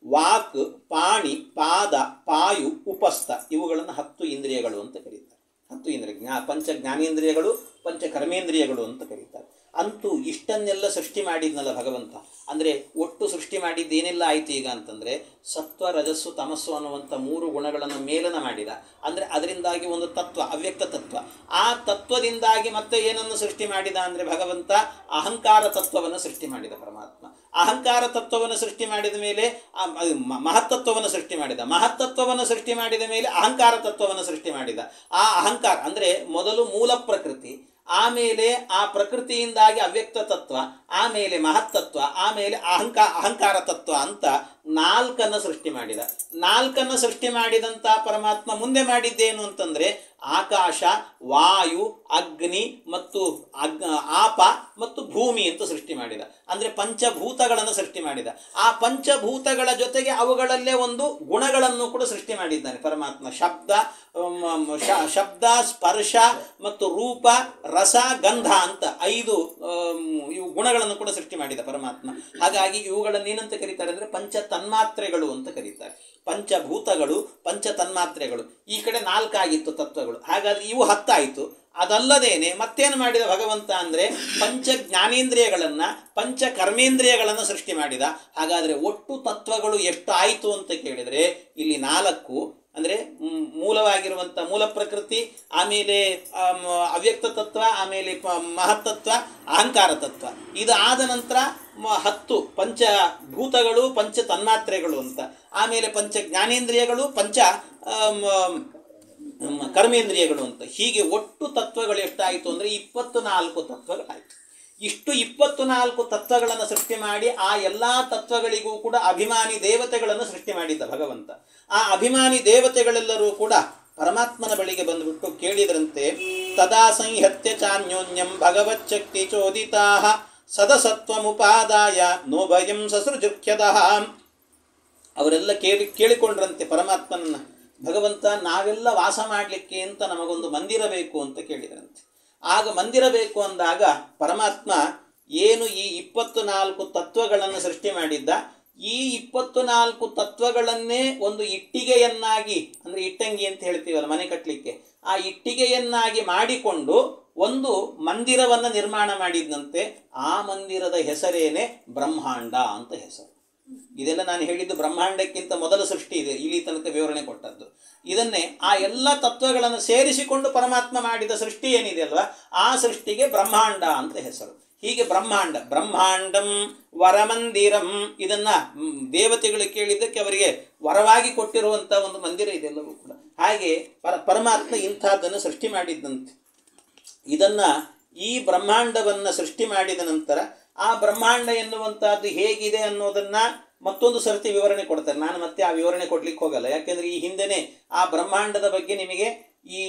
ವಾಕ್, ಪಾಣಿ, ಪಾದ, ಪಾಯು, ಉಪಸ್ಥ ಇವುಗಳನ್ನು 10 ಇಂದ್ರಿಯಗಳು ಅಂತ ಕರೀತಾರೆ. 10 ಇಂದ್ರಿಯ, ಪಂಚ ಜ್ಞಾನೇಂದ್ರಿಯಗಳು, ಪಂಚ ಕರ್ಮೇಂದ್ರಿಯಗಳು ಅಂತ ಕರೀತಾರೆ. ಅಂತೂ ಇಷ್ಟನ್ನೆಲ್ಲ ಸೃಷ್ಟಿ ಮಾಡಿದ್ನಲ್ಲ ಭಗವಂತ. ಅಂದರೆ ಒಟ್ಟು ಸೃಷ್ಟಿ ಮಾಡಿದ್ದು ಏನೆಲ್ಲ ಆಯಿತು ಈಗ ಅಂತಂದರೆ, ಸತ್ವ ರಜಸ್ಸು ತಮಸ್ಸು ಅನ್ನುವಂಥ 3 ಗುಣಗಳನ್ನು ಮೇಲನ ಮಾಡಿದ. ಅಂದರೆ ಅದರಿಂದಾಗಿ ಒಂದು ತತ್ವ, ಅವ್ಯಕ್ತ ತತ್ವ. ಆ ತತ್ವದಿಂದಾಗಿ ಮತ್ತೆ ಏನನ್ನು ಸೃಷ್ಟಿ ಮಾಡಿದ ಅಂದರೆ ಭಗವಂತ ಅಹಂಕಾರ ತತ್ವವನ್ನು ಸೃಷ್ಟಿ ಮಾಡಿದ ಪರಮಾತ್ಮ. ಅಹಂಕಾರ ತತ್ವವನ್ನು ಸೃಷ್ಟಿ ಮಾಡಿದ ಮೇಲೆ ಮಹತ್ತತ್ವವನ್ನು ಸೃಷ್ಟಿ ಮಾಡಿದ. ಮಹತ್ತತ್ವವನ್ನು ಸೃಷ್ಟಿ ಮಾಡಿದ ಮೇಲೆ ಅಹಂಕಾರ ತತ್ವವನ್ನು ಸೃಷ್ಟಿ ಮಾಡಿದ. ಆ ಅಹಂಕಾರ ಅಂದರೆ ಮೊದಲು ಮೂಲ ಪ್ರಕೃತಿ, ಆಮೇಲೆ ಆ ಪ್ರಕೃತಿಯಿಂದಾಗಿ ಅವ್ಯಕ್ತ ತತ್ವ, ಆಮೇಲೆ ಮಹತ್ತತ್ವ, ಆಮೇಲೆ ಅಹಂಕಾರ ತತ್ವ ಅಂತ 4 ಸೃಷ್ಟಿ ಮಾಡಿದ. 4 ಸೃಷ್ಟಿ ಮಾಡಿದಂಥ ಪರಮಾತ್ಮ ಮುಂದೆ ಮಾಡಿದ್ದೇನು ಅಂತಂದರೆ ಆಕಾಶ, ವಾಯು, ಅಗ್ನಿ ಮತ್ತು ಆಪ ಮತ್ತು ಭೂಮಿ ಅಂತ ಸೃಷ್ಟಿ ಮಾಡಿದ. ಅಂದರೆ ಪಂಚಭೂತಗಳನ್ನು ಸೃಷ್ಟಿ ಮಾಡಿದ. ಆ ಪಂಚಭೂತಗಳ ಜೊತೆಗೆ ಅವುಗಳಲ್ಲೇ ಒಂದು ಗುಣಗಳನ್ನು ಕೂಡ ಸೃಷ್ಟಿ ಮಾಡಿದ್ದಾನೆ ಪರಮಾತ್ಮ. ಶಬ್ದ, ಸ್ಪರ್ಶ ಮತ್ತು ರೂಪ, ರಸ, ಗಂಧ ಅಂತ 5 ಇವು ಗುಣಗಳನ್ನು ಕೂಡ ಸೃಷ್ಟಿ ಮಾಡಿದ ಪರಮಾತ್ಮ. ಹಾಗಾಗಿ ಇವುಗಳನ್ನು ಏನಂತ ಕರೀತಾರೆ ಅಂದರೆ ಪಂಚ ತನ್ಮಾತ್ರೆಗಳು ಅಂತ ಕರೀತಾರೆ. ಪಂಚಭೂತಗಳು, ಪಂಚ ತನ್ಮಾತ್ರೆಗಳು. ಈ ಕಡೆ 4 ಆಗಿತ್ತು ತತ್ವಗಳು, ಹಾಗಾದ್ರೆ ಇವು 10 ಆಯಿತು. ಅದಲ್ಲದೇನೆ ಮತ್ತೇನು ಮಾಡಿದ ಭಗವಂತ ಅಂದರೆ ಪಂಚ ಜ್ಞಾನೇಂದ್ರಿಯಗಳನ್ನು, ಪಂಚ ಕರ್ಮೇಂದ್ರಿಯಗಳನ್ನು ಸೃಷ್ಟಿ ಮಾಡಿದ. ಹಾಗಾದರೆ ಒಟ್ಟು ತತ್ವಗಳು ಎಷ್ಟು ಆಯಿತು ಅಂತ ಕೇಳಿದರೆ ಇಲ್ಲಿ 4 ಅಂದರೆ ಮೂಲವಾಗಿರುವಂಥ ಮೂಲ ಪ್ರಕೃತಿ, ಆಮೇಲೆ ಅವ್ಯಕ್ತ ತತ್ವ, ಆಮೇಲೆ ಮಹತ್ತತ್ವ, ಅಹಂಕಾರ ತತ್ವ. ಇದು ಆದ ನಂತರ 10 ಪಂಚಭೂತಗಳು, ಪಂಚ ತನ್ಮಾತ್ರೆಗಳು ಅಂತ, ಆಮೇಲೆ ಪಂಚ ಜ್ಞಾನೇಂದ್ರಿಯಗಳು, ಪಂಚ ಕರ್ಮೇಂದ್ರಿಯಗಳು ಅಂತ. ಹೀಗೆ ಒಟ್ಟು ತತ್ವಗಳು ಎಷ್ಟಾಯಿತು ಅಂದರೆ 24 ತತ್ವಗಳಾಯಿತು. ಇಷ್ಟು 24 ತತ್ವಗಳನ್ನು ಸೃಷ್ಟಿ ಮಾಡಿ ಆ ಎಲ್ಲ ತತ್ವಗಳಿಗೂ ಕೂಡ ಅಭಿಮಾನಿ ದೇವತೆಗಳನ್ನು ಸೃಷ್ಟಿ ಮಾಡಿದ್ದ ಭಗವಂತ. ಆ ಅಭಿಮಾನಿ ದೇವತೆಗಳೆಲ್ಲರೂ ಕೂಡ ಪರಮಾತ್ಮನ ಬಳಿಗೆ ಬಂದುಬಿಟ್ಟು ಕೇಳಿದ್ರಂತೆ, ತದಾ ಸಂಹತ್ಯ ಚಾನ್ಯೋನ್ಯಂ ಭಗವಚ್ಚಕ್ತಿ ಚೋದಿತಾ ಸದಸತ್ವಮುಪಾದಾಯ ನೋ ಭಯಂ ಸಸೃಜುಖ್ಯದಃ. ಅವರೆಲ್ಲ ಕೇಳಿಕೊಂಡ್ರಂತೆ ಪರಮಾತ್ಮನನ್ನ, ಭಗವಂತ ನಾವೆಲ್ಲ ವಾಸ ಮಾಡಲಿಕ್ಕೆ ಅಂತ ನಮಗೊಂದು ಮಂದಿರ ಬೇಕು ಅಂತ ಕೇಳಿದ್ರಂತೆ. ಆಗ ಮಂದಿರ ಬೇಕು ಅಂದಾಗ ಪರಮಾತ್ಮ ಏನು ಈ 24 ತತ್ವಗಳನ್ನು ಸೃಷ್ಟಿ ಮಾಡಿದ್ದ, ಈ 24 ತತ್ವಗಳನ್ನೇ ಒಂದು ಇಟ್ಟಿಗೆಯನ್ನಾಗಿ, ಅಂದರೆ ಇಟ್ಟಂಗಿ ಅಂತ ಹೇಳ್ತೀವಲ್ಲ ಮನೆ ಕಟ್ಟಲಿಕ್ಕೆ, ಆ ಇಟ್ಟಿಗೆಯನ್ನಾಗಿ ಮಾಡಿಕೊಂಡು ಒಂದು ಮಂದಿರವನ್ನು ನಿರ್ಮಾಣ ಮಾಡಿದ್ದಂತೆ. ಆ ಮಂದಿರದ ಹೆಸರೇನೆ ಬ್ರಹ್ಮಾಂಡ ಅಂತ ಹೆಸರು. ಇದೆಲ್ಲ ನಾನು ಹೇಳಿದ್ದು ಬ್ರಹ್ಮಾಂಡಕ್ಕಿಂತ ಮೊದಲ ಸೃಷ್ಟಿ ಇದೆ, ಇಲ್ಲಿ ತನಕ ವಿವರಣೆ ಕೊಟ್ಟದ್ದು. ಇದನ್ನೇ ಆ ಎಲ್ಲ ತತ್ವಗಳನ್ನು ಸೇರಿಸಿಕೊಂಡು ಪರಮಾತ್ಮ ಮಾಡಿದ ಸೃಷ್ಟಿ ಏನಿದೆ ಅಲ್ವಾ, ಆ ಸೃಷ್ಟಿಗೆ ಬ್ರಹ್ಮಾಂಡ ಅಂತ ಹೆಸರು. ಹೀಗೆ ಬ್ರಹ್ಮಾಂಡಂ ವರಮಂದಿರಂ, ಇದನ್ನ ದೇವತೆಗಳು ಕೇಳಿದ್ದಕ್ಕೆ ಅವರಿಗೆ ವರವಾಗಿ ಕೊಟ್ಟಿರುವಂಥ ಒಂದು ಮಂದಿರ ಇದೆಲ್ಲವೂ ಕೂಡ. ಹಾಗೆ ಪರಮಾತ್ಮ ಇಂಥದ್ದನ್ನು ಸೃಷ್ಟಿ ಮಾಡಿದ್ದಂತೆ. ಇದನ್ನ ಈ ಬ್ರಹ್ಮಾಂಡವನ್ನು ಸೃಷ್ಟಿ ಮಾಡಿದ ನಂತರ ಆ ಬ್ರಹ್ಮಾಂಡ ಎನ್ನುವಂಥದ್ದು ಹೇಗಿದೆ ಅನ್ನೋದನ್ನ ಮತ್ತೊಂದು ಸರ್ತಿ ವಿವರಣೆ ಕೊಡ್ತಾರೆ. ನಾನು ಮತ್ತೆ ಆ ವಿವರಣೆ ಕೊಡ್ಲಿಕ್ಕೆ ಹೋಗಲ್ಲ, ಯಾಕೆಂದ್ರೆ ಈ ಹಿಂದೆನೆ ಆ ಬ್ರಹ್ಮಾಂಡದ ಬಗ್ಗೆ ನಿಮಗೆ ಈ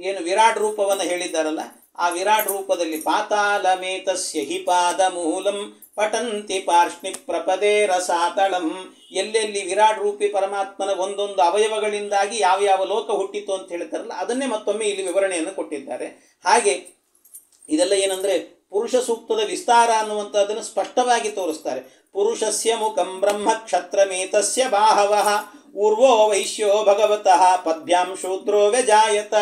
ಏನು ವಿರಾಟ್ ರೂಪವನ್ನು ಹೇಳಿದ್ದಾರಲ್ಲ, ಆ ವಿರಾಟ್ ರೂಪದಲ್ಲಿ ಪಾತಾಲಮೇತಸ್ಯ ಹಿ ಪಾದ ಮೂಲಂ ಪಟಂತಿ ಪಾರ್ಷ್ಣಿ ಪ್ರಪದೇ ರಸಾತಳಂ, ಎಲ್ಲೆಲ್ಲಿ ವಿರಾಟ್ ರೂಪಿ ಪರಮಾತ್ಮನ ಒಂದೊಂದು ಅವಯವಗಳಿಂದಾಗಿ ಯಾವ ಲೋಕ ಹುಟ್ಟಿತು ಅಂತ ಹೇಳ್ತಾರಲ್ಲ, ಅದನ್ನೇ ಮತ್ತೊಮ್ಮೆ ಇಲ್ಲಿ ವಿವರಣೆಯನ್ನು ಕೊಟ್ಟಿದ್ದಾರೆ. ಹಾಗೆ ಇದೆಲ್ಲ ಏನಂದ್ರೆ ಪುರುಷ ಸೂಕ್ತದ ವಿಸ್ತಾರ ಅನ್ನುವಂಥದ್ದನ್ನು ಸ್ಪಷ್ಟವಾಗಿ ತೋರಿಸ್ತಾರೆ. ಪುರುಷಸ್ಯ ಮುಖಂ ಬ್ರಹ್ಮ ಕ್ಷತ್ರಮೇತಸ್ಯ ಬಾಹವಃ ಊರ್ವೋ ವೈಶ್ಯೋ ಭಗವತಃ ಪದ್ಭ್ಯಾಂ ಶೂದ್ರೋ ವ್ಯಜಾಯತ,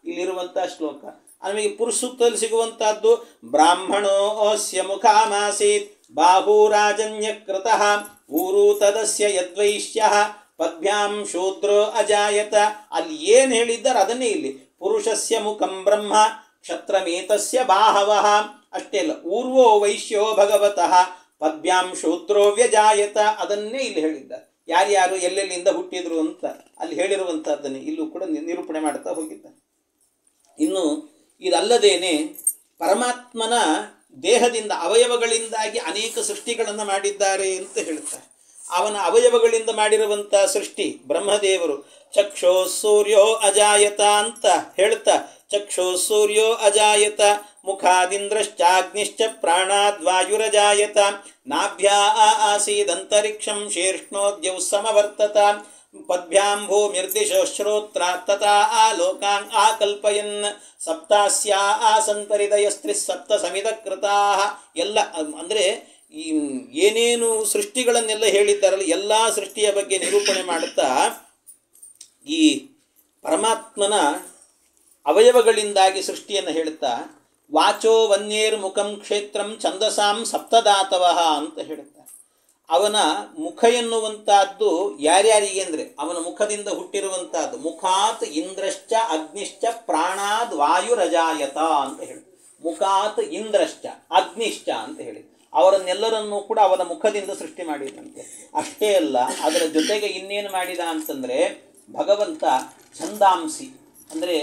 ಇಲ್ಲಿರುವಂಥ ಶ್ಲೋಕ. ನಮಗೆ ಪುರುಷ ಸೂಕ್ತದಲ್ಲಿ ಸಿಗುವಂತಹದ್ದು ಬ್ರಾಹ್ಮಣೋಸ್ಯ ಮುಖಾಮಾಸೀತ್ ಬಾಹೂರಾಜನ್ಯಕೃತಃ ಊರು ತದಸ್ಯ ಯದ್ವೈಶ್ಯಃ ಪದ್ಭ್ಯಾಂ ಶೂದ್ರೋ ಅಜಾಯತ. ಅಲ್ಲಿ ಏನು ಹೇಳಿದ್ದಾರೆ ಅದನ್ನೇ ಇಲ್ಲಿ ಪುರುಷಸ್ಯ ಮುಖಂ ಬ್ರಹ್ಮ ಕ್ಷತ್ರಮೇತಸ್ಯ ಬಾಹವಃ, ಅಷ್ಟೇ ಅಲ್ಲ, ಊರ್ವೋ ವೈಶ್ಯೋ ಭಗವತಃ ಪದ್ಭ್ಯಾಂ ಶೂದ್ರೋ ವ್ಯಜಾಯತ, ಅದನ್ನೇ ಇಲ್ಲಿ ಹೇಳಿದ್ದಾರೆ. ಯಾರ್ಯಾರು ಎಲ್ಲೆಲ್ಲಿಂದ ಹುಟ್ಟಿದ್ರು ಅಂತ ಅಲ್ಲಿ ಹೇಳಿರುವಂಥದ್ದನ್ನೇ ಇಲ್ಲೂ ಕೂಡ ನಿರೂಪಣೆ ಮಾಡ್ತಾ ಹೋಗಿದ್ದಾರೆ. ಇನ್ನು ಇದಲ್ಲದೇನೆ ಪರಮಾತ್ಮನ ದೇಹದಿಂದ ಅವಯವಗಳಿಂದಾಗಿ ಅನೇಕ ಸೃಷ್ಟಿಗಳನ್ನು ಮಾಡಿದ್ದಾರೆ ಅಂತ ಹೇಳ್ತಾರೆ. ಅವನ ಅವಯವಗಳಿಂದ ಮಾಡಿರುವಂಥ ಸೃಷ್ಟಿ ಬ್ರಹ್ಮದೇವರು ಚಕ್ಷೋ ಸೂರ್ಯೋ ಅಜಾಯತ ಅಂತ ಹೇಳ್ತಾ, ಚಕ್ಷೋ ಸೂರ್ಯೋ ಅಜಾಯತ ಮುಖಾದಿಂದ್ರಶ್ಚಾಗ್ನಿಶ್ಚ ಪ್ರಾಣಾದ್ವಾಯುರಜಾಯತ ನಾಭ್ಯಾ ಆಸೀದಂತರಿಕ್ಷಂ ಶೀರ್ಷ್ಣೋದ್ಯೌ ಸಮವರ್ತತ ಪದ್ಭ್ಯಾಂ ಭೂಮಿರ್ದಿಶೋ ಶ್ರೋತ್ರ ತಥಾ ಆಲೋಕಾನ್ ಆಕಲ್ಪಯನ್ ಸಪ್ತಾಸ್ಯಾ ಆಸಂತರಿದಯಸ್ತ್ರಿಸ್ ಸಪ್ತ ಸಮಿದ ಕೃತಾಃ. ಎಲ್ಲ ಅಂದರೆ ಈ ಏನೇನು ಸೃಷ್ಟಿಗಳನ್ನೆಲ್ಲ ಹೇಳಿದ್ದಾರಲ್ಲ, ಎಲ್ಲ ಸೃಷ್ಟಿಯ ಬಗ್ಗೆ ನಿರೂಪಣೆ ಮಾಡುತ್ತಾ ಈ ಪರಮಾತ್ಮನ ಅವಯವಗಳಿಂದಾಗಿ ಸೃಷ್ಟಿಯನ್ನು ಹೇಳುತ್ತಾ ವಾಚೋ ವನ್ಯೇರ್ ಮುಖಂ ಕ್ಷೇತ್ರಂ ಛಂದಸಾಂ ಸಪ್ತದಾತವಃ ಅಂತ ಹೇಳುತ್ತಾರೆ. ಅವನ ಮುಖ ಎನ್ನುವಂತಹದ್ದು ಯಾರ್ಯಾರಿಗೆ ಅಂದರೆ ಅವನ ಮುಖದಿಂದ ಹುಟ್ಟಿರುವಂತಹದ್ದು ಮುಖಾತ್ ಇಂದ್ರಶ್ಚ ಅಗ್ನಿಶ್ಚ ಪ್ರಾಣಾದ್ ವಾಯುರಜಾಯತ ಅಂತ ಹೇಳಿ, ಮುಖಾತ್ ಇಂದ್ರಶ್ಚ ಅಗ್ನಿಶ್ಚ ಅಂತ ಹೇಳಿ ಅವರನ್ನೆಲ್ಲರನ್ನೂ ಕೂಡ ಅವನ ಮುಖದಿಂದ ಸೃಷ್ಟಿ ಮಾಡಿದಂತೆ. ಅಷ್ಟೇ ಅಲ್ಲ, ಅದರ ಜೊತೆಗೆ ಇನ್ನೇನು ಮಾಡಿದ ಅಂತಂದರೆ ಭಗವಂತ ಛಂದಾಂಸಿ ಅಂದರೆ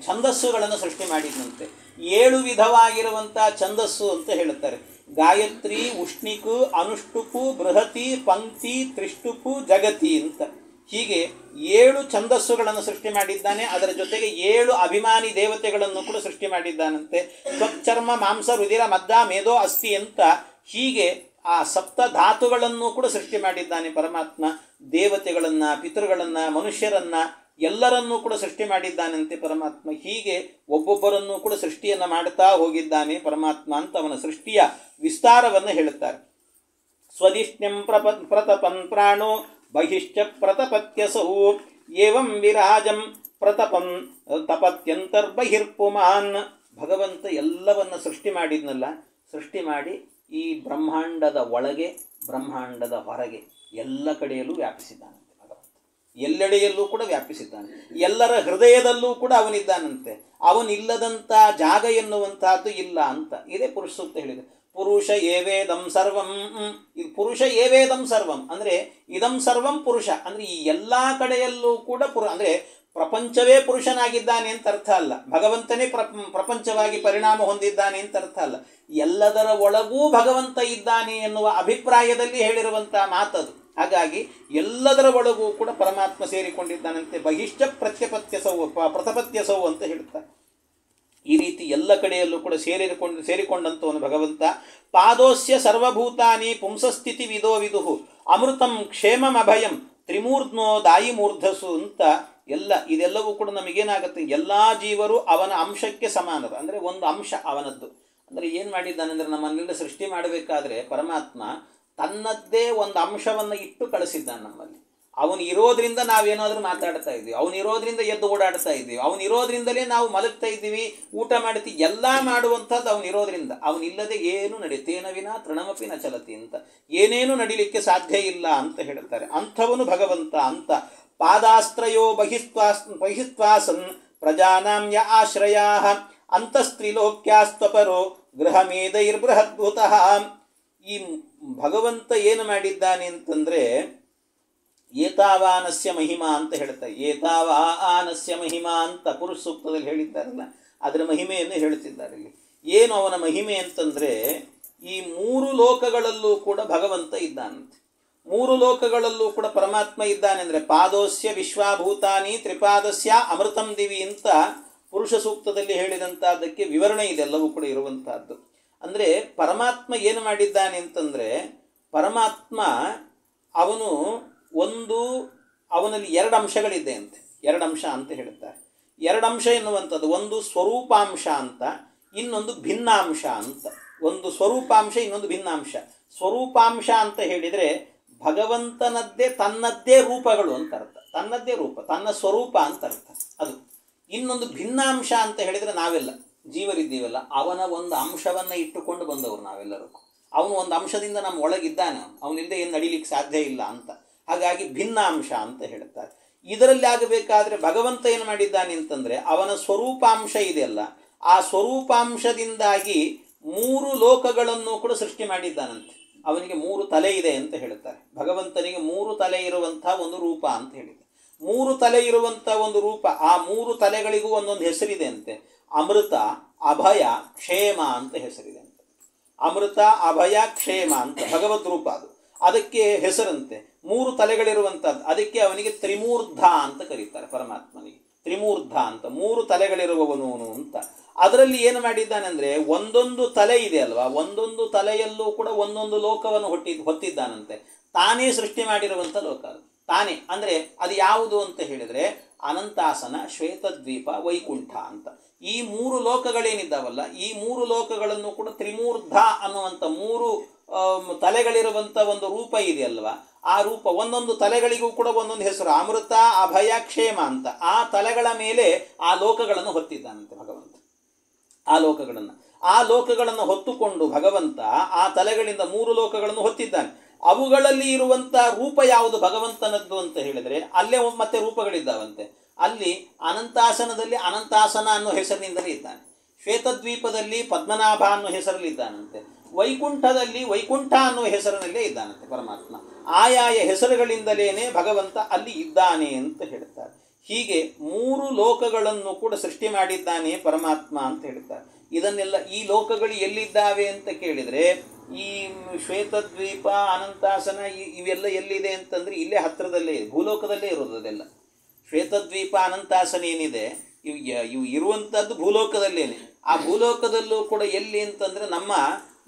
ಛಂದಸ್ಸುಗಳನ್ನು ಸೃಷ್ಟಿ ಮಾಡಿದಂತೆ. 7 ವಿಧವಾಗಿರುವಂಥ ಛಂದಸ್ಸು ಅಂತ ಹೇಳುತ್ತಾರೆ. ಗಾಯತ್ರಿ, ಉಷ್ಣಿಕು, ಅನುಷ್ಟುಪು, ಬೃಹತಿ, ಪಂಕ್ತಿ, ತ್ರಿಷ್ಟುಪು, ಜಗತಿ ಅಂತ ಹೀಗೆ 7 ಛಂದಸ್ಸುಗಳನ್ನು ಸೃಷ್ಟಿ ಮಾಡಿದ್ದಾನೆ. ಅದರ ಜೊತೆಗೆ 7 ಅಭಿಮಾನಿ ದೇವತೆಗಳನ್ನು ಕೂಡ ಸೃಷ್ಟಿ ಮಾಡಿದ್ದಾನಂತೆ. ತ್ವಚ್ಚರ್ಮ ಮಾಂಸ ರುಧಿರ ಮದ್ದ ಮೇಧೋ ಅಸ್ಥಿ ಅಂತ ಹೀಗೆ ಆ ಸಪ್ತ ಧಾತುಗಳನ್ನು ಕೂಡ ಸೃಷ್ಟಿ ಮಾಡಿದ್ದಾನೆ ಪರಮಾತ್ಮ. ದೇವತೆಗಳನ್ನು, ಪಿತೃಗಳನ್ನು, ಮನುಷ್ಯರನ್ನು ಎಲ್ಲರನ್ನೂ ಕೂಡ ಸೃಷ್ಟಿ ಮಾಡಿದ್ದಾನಂತೆ ಪರಮಾತ್ಮ. ಹೀಗೆ ಒಬ್ಬೊಬ್ಬರನ್ನೂ ಕೂಡ ಸೃಷ್ಟಿಯನ್ನು ಮಾಡುತ್ತಾ ಹೋಗಿದ್ದಾನೆ ಪರಮಾತ್ಮ ಅಂತ ಅವನ ಸೃಷ್ಟಿಯ ವಿಸ್ತಾರವನ್ನು ಹೇಳುತ್ತಾರೆ. ಸ್ವದಿಷ್ಣ್ಯಂ ಪ್ರತಪನ್ ಪ್ರಾಣೋ ಬಹಿಶ್ಚ ಪ್ರತಪತ್ಯಸೌ ಏವಂ ವಿರಾಜಂ ಪ್ರತಪನ್ ತಪತ್ಯಂತರ್ಬಹಿರ್ಪುಮಾನ್. ಭಗವಂತ ಎಲ್ಲವನ್ನ ಸೃಷ್ಟಿ ಮಾಡಿದ್ನಲ್ಲ, ಸೃಷ್ಟಿ ಮಾಡಿ ಈ ಬ್ರಹ್ಮಾಂಡದ ಒಳಗೆ ಬ್ರಹ್ಮಾಂಡದ ಹೊರಗೆ ಎಲ್ಲ ಕಡೆಯಲ್ಲೂ ವ್ಯಾಪಿಸಿದ್ದಾನಂತೆ ಭಗವಂತ. ಎಲ್ಲೆಡೆಯಲ್ಲೂ ಕೂಡ ವ್ಯಾಪಿಸಿದ್ದಾನೆ. ಎಲ್ಲರ ಹೃದಯದಲ್ಲೂ ಕೂಡ ಅವನಿದ್ದಾನಂತೆ. ಅವನಿಲ್ಲದಂಥ ಜಾಗ ಎನ್ನುವಂತಹದ್ದು ಇಲ್ಲ ಅಂತ ಇದೇ ಪುರುಷ ಸೂಕ್ತ ಹೇಳಿದೆ. ಪುರುಷ ಏವೇದಂ ಸರ್ವಂ, ಇದು ಪುರುಷ ಏವೇದಂ ಸರ್ವಂ ಅಂದರೆ ಇದಂ ಸರ್ವಂ ಪುರುಷ ಅಂದರೆ ಈ ಎಲ್ಲ ಕಡೆಯಲ್ಲೂ ಕೂಡ ಅಂದರೆ ಪ್ರಪಂಚವೇ ಪುರುಷನಾಗಿದ್ದಾನೆ ಅಂತ ಅರ್ಥ ಅಲ್ಲ. ಭಗವಂತನೇ ಪ್ರಪಂಚವಾಗಿ ಪರಿಣಾಮ ಹೊಂದಿದ್ದಾನೆ ಅಂತ ಅರ್ಥ ಅಲ್ಲ. ಎಲ್ಲದರ ಒಳಗೂ ಭಗವಂತ ಇದ್ದಾನೆ ಎನ್ನುವ ಅಭಿಪ್ರಾಯದಲ್ಲಿ ಹೇಳಿರುವಂತಹ ಮಾತದು. ಹಾಗಾಗಿ ಎಲ್ಲದರ ಒಳಗೂ ಕೂಡ ಪರಮಾತ್ಮ ಸೇರಿಕೊಂಡಿದ್ದಾನಂತೆ. ಬಹಿಶ್ಚ ಪ್ರತಪತ್ಯಸೌ ಅಂತ ಹೇಳ್ತಾರೆ. ಈ ರೀತಿ ಎಲ್ಲ ಕಡೆಯಲ್ಲೂ ಕೂಡ ಸೇರಿಕೊಂಡಂತವನು ಭಗವಂತ. ಪಾದೋಸ್ಯ ಸರ್ವಭೂತಾನಿ ಪುಂಸಸ್ಥಿತಿ ವಿದೋ ವಿದುಹು ಅಮೃತಂ ಕ್ಷೇಮಂ ಅಭಯಂ ತ್ರಿಮೂರ್ಧ್ನೋ ದಾಯಿ ಮೂರ್ಧಸು ಅಂತ ಇದೆಲ್ಲವೂ ಕೂಡ ನಮಗೇನಾಗುತ್ತೆ, ಎಲ್ಲ ಜೀವರು ಅವನ ಅಂಶಕ್ಕೆ ಸಮಾನರು. ಅಂದರೆ ಒಂದು ಅಂಶ ಅವನದ್ದು. ಅಂದರೆ ಏನು ಮಾಡಿದ್ದಾನೆಂದರೆ ನಮ್ಮನ್ನೆಲ್ಲ ಸೃಷ್ಟಿ ಮಾಡಬೇಕಾದ್ರೆ ಪರಮಾತ್ಮ ತನ್ನದ್ದೇ ಒಂದು ಅಂಶವನ್ನು ಇಟ್ಟು ಕಳಿಸಿದ್ದಾನೆ ನಮ್ಮಲ್ಲಿ. ಅವನು ಇರೋದ್ರಿಂದ ನಾವೇನಾದರೂ ಮಾತಾಡ್ತಾ ಇದ್ದೀವಿ, ಅವನು ಇರೋದ್ರಿಂದ ಎದ್ದು ಓಡಾಡ್ತಾ ಇದ್ದೀವಿ, ಅವನು ಇರೋದ್ರಿಂದಲೇ ನಾವು ಮಲಗ್ತಾ ಇದ್ದೀವಿ, ಊಟ ಮಾಡ್ತೀವಿ, ಎಲ್ಲ ಮಾಡುವಂಥದ್ದು ಅವನು ಇರೋದ್ರಿಂದ. ಅವನಿಲ್ಲದೆ ಏನು ತೇನ ವಿನಾ ತೃಣಮಪಿ ನ ಚಲತಿ ಅಂತ ಏನೇನು ನಡಿಲಿಕ್ಕೆ ಸಾಧ್ಯ ಇಲ್ಲ ಅಂತ ಹೇಳ್ತಾರೆ. ಅಂಥವನು ಭಗವಂತ ಅಂತ. ಪಾದಾಸ್ತ್ರಯೋ ಬಹಿಸ್ತ್ವಾಸನ್ ಪ್ರಜಾನಾಂ ಯ ಆಶ್ರಯಾ ಅಂತಸ್ತ್ರಿಲೋಕ್ಯಾಸ್ತ್ವಪರೋ ಗೃಹಮೇಧೈರ್ಬೃಹದ್ಭುತಃ. ಈ ಭಗವಂತ ಏನು ಮಾಡಿದ್ದಾನೆ ಅಂತಂದರೆ ಏತಾವಾನಸ್ಯ ಮಹಿಮಾ ಅಂತ ಹೇಳ್ತಾರೆ. ಏತಾವಾನಸ್ಯ ಮಹಿಮಾ ಅಂತ ಪುರುಷ ಸೂಕ್ತದಲ್ಲಿ ಹೇಳಿದ್ದಾರಲ್ಲ, ಅದರ ಮಹಿಮೆಯನ್ನು ಹೇಳುತ್ತಿದ್ದಾರೆ ಇಲ್ಲಿ. ಏನು ಅವನ ಮಹಿಮೆ ಅಂತಂದರೆ ಈ 3 ಲೋಕಗಳಲ್ಲೂ ಕೂಡ ಭಗವಂತ ಇದ್ದಾನಂತೆ. 3 ಲೋಕಗಳಲ್ಲೂ ಕೂಡ ಪರಮಾತ್ಮ ಇದ್ದಾನೆ. ಅಂದರೆ ಪಾದೋಸ್ಯ ವಿಶ್ವಾಭೂತಾನಿ ತ್ರಿಪಾದಸ್ಯ ಅಮೃತಂ ದಿವಿ ಅಂತ ಪುರುಷ ಸೂಕ್ತದಲ್ಲಿ ಹೇಳಿದಂಥದ್ದಕ್ಕೆ ವಿವರಣೆ ಇದೆಲ್ಲವೂ ಕೂಡ ಇರುವಂತಹದ್ದು. ಅಂದರೆ ಪರಮಾತ್ಮ ಏನು ಮಾಡಿದ್ದಾನೆ ಅಂತಂದರೆ ಪರಮಾತ್ಮ ಅವನಲ್ಲಿ 2 ಅಂಶಗಳಿದೆ ಅಂತೆ. 2 ಅಂಶ ಅಂತ ಹೇಳುತ್ತಾರೆ. 2 ಅಂಶ ಎನ್ನುವಂಥದ್ದು ಒಂದು ಸ್ವರೂಪಾಂಶ ಅಂತ, ಇನ್ನೊಂದು ಭಿನ್ನಾಂಶ ಅಂತ. ಒಂದು ಸ್ವರೂಪಾಂಶ, ಇನ್ನೊಂದು ಭಿನ್ನಾಂಶ. ಸ್ವರೂಪಾಂಶ ಅಂತ ಹೇಳಿದರೆ ಭಗವಂತನದ್ದೇ ತನ್ನದ್ದೇ ರೂಪಗಳು ಅಂತ ಅರ್ಥ. ತನ್ನದ್ದೇ ರೂಪ, ತನ್ನ ಸ್ವರೂಪ ಅಂತ ಅರ್ಥ ಅದು. ಇನ್ನೊಂದು ಭಿನ್ನಾಂಶ ಅಂತ ಹೇಳಿದರೆ ನಾವೆಲ್ಲ ಜೀವರಿದ್ದೀವಲ್ಲ, ಅವನ ಒಂದು ಅಂಶವನ್ನು ಇಟ್ಟುಕೊಂಡು ಬಂದವರು ನಾವೆಲ್ಲರೂ. ಅವನು ಒಂದು ಅಂಶದಿಂದ ನಮ್ಮ ಒಳಗಿದ್ದಾನೆ, ಅವನಿಲ್ಲದೆ ಏನು ನಡೀಲಿಕ್ಕೆ ಸಾಧ್ಯ ಇಲ್ಲ ಅಂತ. ಹಾಗಾಗಿ ಭಿನ್ನಾಂಶ ಅಂತ ಹೇಳ್ತಾರೆ. ಇದರಲ್ಲಿ ಆಗಬೇಕಾದ್ರೆ ಭಗವಂತ ಏನು ಮಾಡಿದ್ದಾನೆ ಅಂತಂದರೆ ಅವನ ಸ್ವರೂಪಾಂಶ ಇದೆಯಲ್ಲ, ಆ ಸ್ವರೂಪಾಂಶದಿಂದಾಗಿ 3 ಲೋಕಗಳನ್ನು ಕೂಡ ಸೃಷ್ಟಿ ಮಾಡಿದ್ದಾನಂತೆ. ಅವನಿಗೆ 3 ತಲೆ ಇದೆ ಅಂತ ಹೇಳ್ತಾರೆ. ಭಗವಂತನಿಗೆ 3 ತಲೆ ಇರುವಂಥ ಒಂದು ರೂಪ ಅಂತ ಹೇಳಿದೆ. 3 ತಲೆ ಇರುವಂಥ ಒಂದು ರೂಪ, ಆ 3 ತಲೆಗಳಿಗೂ ಒಂದೊಂದು ಹೆಸರಿದೆ ಅಂತೆ. ಅಮೃತ, ಅಭಯ, ಕ್ಷೇಮ ಅಂತ ಹೆಸರಿದೆ ಅಂತ. ಅಮೃತ, ಅಭಯ, ಕ್ಷೇಮ ಅಂತ ಭಗವದ್ ರೂಪ ಅದು. ಅದಕ್ಕೆ ಹೆಸರಂತೆ. 3 ತಲೆಗಳಿರುವಂಥದ್ದು. ಅದಕ್ಕೆ ಅವನಿಗೆ ತ್ರಿಮೂರ್ಧ ಅಂತ ಕರೀತಾರೆ ಪರಮಾತ್ಮನಿಗೆ. ತ್ರಿಮೂರ್ಧ ಅಂತ 3 ತಲೆಗಳಿರುವವನು ಅಂತ. ಅದರಲ್ಲಿ ಏನು ಮಾಡಿದ್ದಾನೆ ಅಂದರೆ ಒಂದೊಂದು ತಲೆ ಇದೆ ಅಲ್ವಾ, ಒಂದೊಂದು ತಲೆಯಲ್ಲೂ ಕೂಡ ಒಂದೊಂದು ಲೋಕವನ್ನು ಹೊತ್ತಿದ್ದಾನಂತೆ. ತಾನೇ ಸೃಷ್ಟಿ ಮಾಡಿರುವಂಥ ಲೋಕ ಅದು. ತಾನೇ ಅಂದರೆ ಅದು ಯಾವುದು ಅಂತ ಹೇಳಿದರೆ ಅನಂತಾಸನ, ಶ್ವೇತದ್ವೀಪ, ವೈಕುಂಠ ಅಂತ ಈ 3 ಲೋಕಗಳೇನಿದ್ದಾವಲ್ಲ, ಈ 3 ಲೋಕಗಳನ್ನು ಕೂಡ ತ್ರಿಮೂರ್ಧ ಅನ್ನುವಂಥ 3 ತಲೆಗಳಿರುವಂಥ ಒಂದು ರೂಪ ಇದೆಯಲ್ವಾ, ಆ ರೂಪ ಒಂದೊಂದು ತಲೆಗಳಿಗೂ ಕೂಡ ಒಂದೊಂದು ಹೆಸರು. ಅಮೃತ, ಅಭಯ, ಕ್ಷೇಮ ಅಂತ ಆ ತಲೆಗಳ ಮೇಲೆ ಆ ಲೋಕಗಳನ್ನು ಹೊತ್ತಿದ್ದಾನಂತೆ ಭಗವಂತ. ಆ ಲೋಕಗಳನ್ನು ಹೊತ್ತುಕೊಂಡು ಭಗವಂತ ಆ ತಲೆಗಳಿಂದ 3 ಲೋಕಗಳನ್ನು ಹೊತ್ತಿದ್ದಾನೆ. ಅವುಗಳಲ್ಲಿ ಇರುವಂಥ ರೂಪ ಯಾವುದು ಭಗವಂತನದ್ದು ಅಂತ ಹೇಳಿದರೆ ಅಲ್ಲೇ ಮತ್ತೆ ರೂಪಗಳಿದ್ದಾವಂತೆ. ಅಲ್ಲಿ ಅನಂತಾಸನದಲ್ಲಿ ಅನಂತಾಸನ ಅನ್ನೋ ಹೆಸರಿನಿಂದಲೇ ಇದ್ದಾನೆ, ಶ್ವೇತದ್ವೀಪದಲ್ಲಿ ಪದ್ಮನಾಭ ಅನ್ನೋ ಹೆಸರಲ್ಲಿದ್ದಾನಂತೆ, ವೈಕುಂಠದಲ್ಲಿ ವೈಕುಂಠ ಅನ್ನೋ ಹೆಸರಿನಲ್ಲೇ ಇದ್ದಾನಂತೆ ಪರಮಾತ್ಮ. ಆಯಾಯ ಹೆಸರುಗಳಿಂದಲೇ ಭಗವಂತ ಅಲ್ಲಿ ಇದ್ದಾನೆ ಅಂತ ಹೇಳ್ತಾರೆ. ಹೀಗೆ 3 ಲೋಕಗಳನ್ನು ಕೂಡ ಸೃಷ್ಟಿ ಮಾಡಿದ್ದಾನೆ ಪರಮಾತ್ಮ ಅಂತ ಹೇಳ್ತಾರೆ. ಇದನ್ನೆಲ್ಲ ಈ ಲೋಕಗಳು ಎಲ್ಲಿದ್ದಾವೆ ಅಂತ ಕೇಳಿದರೆ ಈ ಶ್ವೇತದ್ವೀಪ ಅನಂತಾಸನ ಇವೆಲ್ಲ ಎಲ್ಲಿದೆ ಅಂತಂದರೆ ಇಲ್ಲೇ ಹತ್ತಿರದಲ್ಲೇ ಇದೆ, ಭೂಲೋಕದಲ್ಲೇ ಇರೋದು ಅದೆಲ್ಲ. ಶ್ವೇತದ್ವೀಪ ಅನಂತಾಸನ ಏನಿದೆ ಇವು ಇರುವಂಥದ್ದು ಭೂಲೋಕದಲ್ಲೇನೆ. ಆ ಭೂಲೋಕದಲ್ಲೂ ಕೂಡ ಎಲ್ಲಿ ಅಂತಂದರೆ ನಮ್ಮ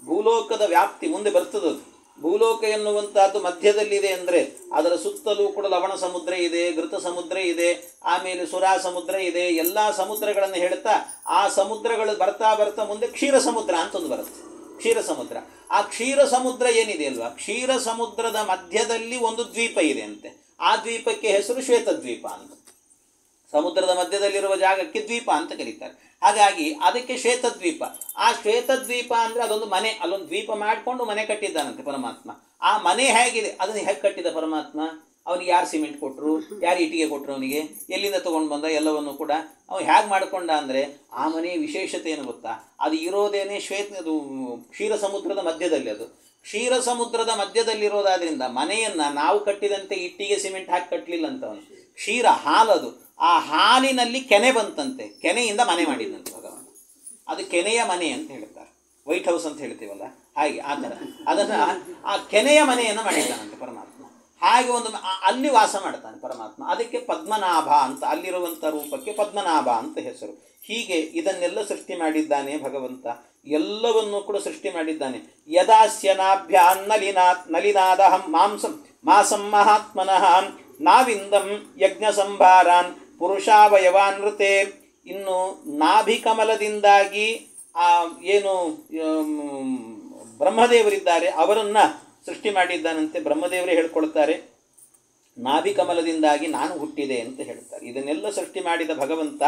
ಭೂಲೋಕದ ವ್ಯಾಪ್ತಿ ಮುಂದೆ ಬರ್ತದದು. ಭೂಲೋಕ ಎನ್ನುವಂಥದ್ದು ಮಧ್ಯದಲ್ಲಿದೆ ಅಂದರೆ ಅದರ ಸುತ್ತಲೂ ಕೂಡ ಲವಣ ಸಮುದ್ರ ಇದೆ, ಘೃತ ಸಮುದ್ರ ಇದೆ, ಆಮೇಲೆ ಸುರಾ ಸಮುದ್ರ ಇದೆ. ಎಲ್ಲ ಸಮುದ್ರಗಳನ್ನು ಹೇಳ್ತಾ ಆ ಸಮುದ್ರಗಳು ಬರ್ತಾ ಬರ್ತಾ ಮುಂದೆ ಕ್ಷೀರ ಸಮುದ್ರ ಅಂತ ಒಂದು ಬರುತ್ತೆ. ಕ್ಷೀರ ಸಮುದ್ರ, ಆ ಕ್ಷೀರ ಸಮುದ್ರ ಏನಿದೆ ಅಲ್ವಾ, ಕ್ಷೀರ ಸಮುದ್ರದ ಮಧ್ಯದಲ್ಲಿ ಒಂದು ದ್ವೀಪ ಇದೆ ಅಂತೆ. ಆ ದ್ವೀಪಕ್ಕೆ ಹೆಸರು ಶ್ವೇತದ್ವೀಪ ಅಂತ. ಸಮುದ್ರದ ಮಧ್ಯದಲ್ಲಿರುವ ಜಾಗಕ್ಕೆ ದ್ವೀಪ ಅಂತ ಕರೀತಾರೆ. ಹಾಗಾಗಿ ಅದಕ್ಕೆ ಶ್ವೇತದ್ವೀಪ. ಆ ಶ್ವೇತದ್ವೀಪ ಅಂದರೆ ಅದೊಂದು ಮನೆ, ಅಲ್ಲೊಂದು ದ್ವೀಪ ಮಾಡಿಕೊಂಡು ಮನೆ ಕಟ್ಟಿದ್ದಾನಂತೆ ಪರಮಾತ್ಮ. ಆ ಮನೆ ಹೇಗಿದೆ, ಅದನ್ನು ಹೇಗೆ ಕಟ್ಟಿದ ಪರಮಾತ್ಮ, ಅವನಿಗೆ ಯಾರು ಸಿಮೆಂಟ್ ಕೊಟ್ಟರು, ಯಾರು ಇಟ್ಟಿಗೆ ಕೊಟ್ಟರು, ಅವನಿಗೆ ಎಲ್ಲಿಂದ ತೊಗೊಂಡು ಬಂದ, ಎಲ್ಲವನ್ನು ಕೂಡ ಅವನು ಹೇಗೆ ಮಾಡಿಕೊಂಡ ಅಂದರೆ ಆ ಮನೆಯ ವಿಶೇಷತೆ ಏನು ಗೊತ್ತಾ, ಅದು ಇರೋದೇನೆ ಅದು ಕ್ಷೀರ ಸಮುದ್ರದ ಮಧ್ಯದಲ್ಲಿ. ಅದು ಕ್ಷೀರ ಸಮುದ್ರದ ಮಧ್ಯದಲ್ಲಿರೋದಾದ್ರಿಂದ ಮನೆಯನ್ನು ನಾವು ಕಟ್ಟಿದಂತೆ ಇಟ್ಟಿಗೆ ಸಿಮೆಂಟ್ ಹಾಕಿ ಕಟ್ಟಲಿಲ್ಲ ಅಂತ. ಅವನು ಕ್ಷೀರ ಹಾಲದು, ಆ ಹಾಲಿನಲ್ಲಿ ಕೆನೆ ಬಂತಂತೆ, ಕೆನೆಯಿಂದ ಮನೆ ಮಾಡಿದಂತೆ ಭಗವಂತ. ಅದು ಕೆನೆಯ ಮನೆ ಅಂತ ಹೇಳ್ತಾರೆ, ವೈಟ್ ಹೌಸ್ ಅಂತ ಹೇಳ್ತೀವಲ್ಲ ಹಾಗೆ ಆ ಥರ ಅದನ್ನು ಆ ಕೆನೆಯ ಮನೆಯನ್ನು ಮಾಡಿದ್ದಾನಂತೆ ಪರಮಾತ್ಮ. ಹಾಗೆ ಒಂದು ಅಲ್ಲಿ ವಾಸ ಮಾಡ್ತಾನೆ ಪರಮಾತ್ಮ. ಅದಕ್ಕೆ ಪದ್ಮನಾಭ ಅಂತ, ಅಲ್ಲಿರುವಂಥ ರೂಪಕ್ಕೆ ಪದ್ಮನಾಭ ಅಂತ ಹೆಸರು. ಹೀಗೆ ಇದನ್ನೆಲ್ಲ ಸೃಷ್ಟಿ ಮಾಡಿದ್ದಾನೆ ಭಗವಂತ, ಎಲ್ಲವನ್ನೂ ಕೂಡ ಸೃಷ್ಟಿ ಮಾಡಿದ್ದಾನೆ. ಯದಾಸ್ಯನಾಭ್ಯಾನ್ ನಲಿನಾದಹಂ ಮಾಸಂ ಮಹಾತ್ಮನಃ ನಾವಿಂದಂ ಯಜ್ಞ ಸಂಭಾರಾನ್ ಪುರುಷಾವಯವಾನೃತೆ. ಇನ್ನು ನಾಭಿಕಮಲದಿಂದಾಗಿ ಏನು ಬ್ರಹ್ಮದೇವರಿದ್ದಾರೆ ಅವರನ್ನು ಸೃಷ್ಟಿ ಮಾಡಿದ್ದಾನಂತೆ. ಬ್ರಹ್ಮದೇವರೇ ಹೇಳ್ಕೊಳ್ತಾರೆ, ನಾಭಿಕಮಲದಿಂದಾಗಿ ನಾನು ಹುಟ್ಟಿದೆ ಅಂತ ಹೇಳ್ತಾರೆ. ಇದನ್ನೆಲ್ಲ ಸೃಷ್ಟಿ ಮಾಡಿದ ಭಗವಂತ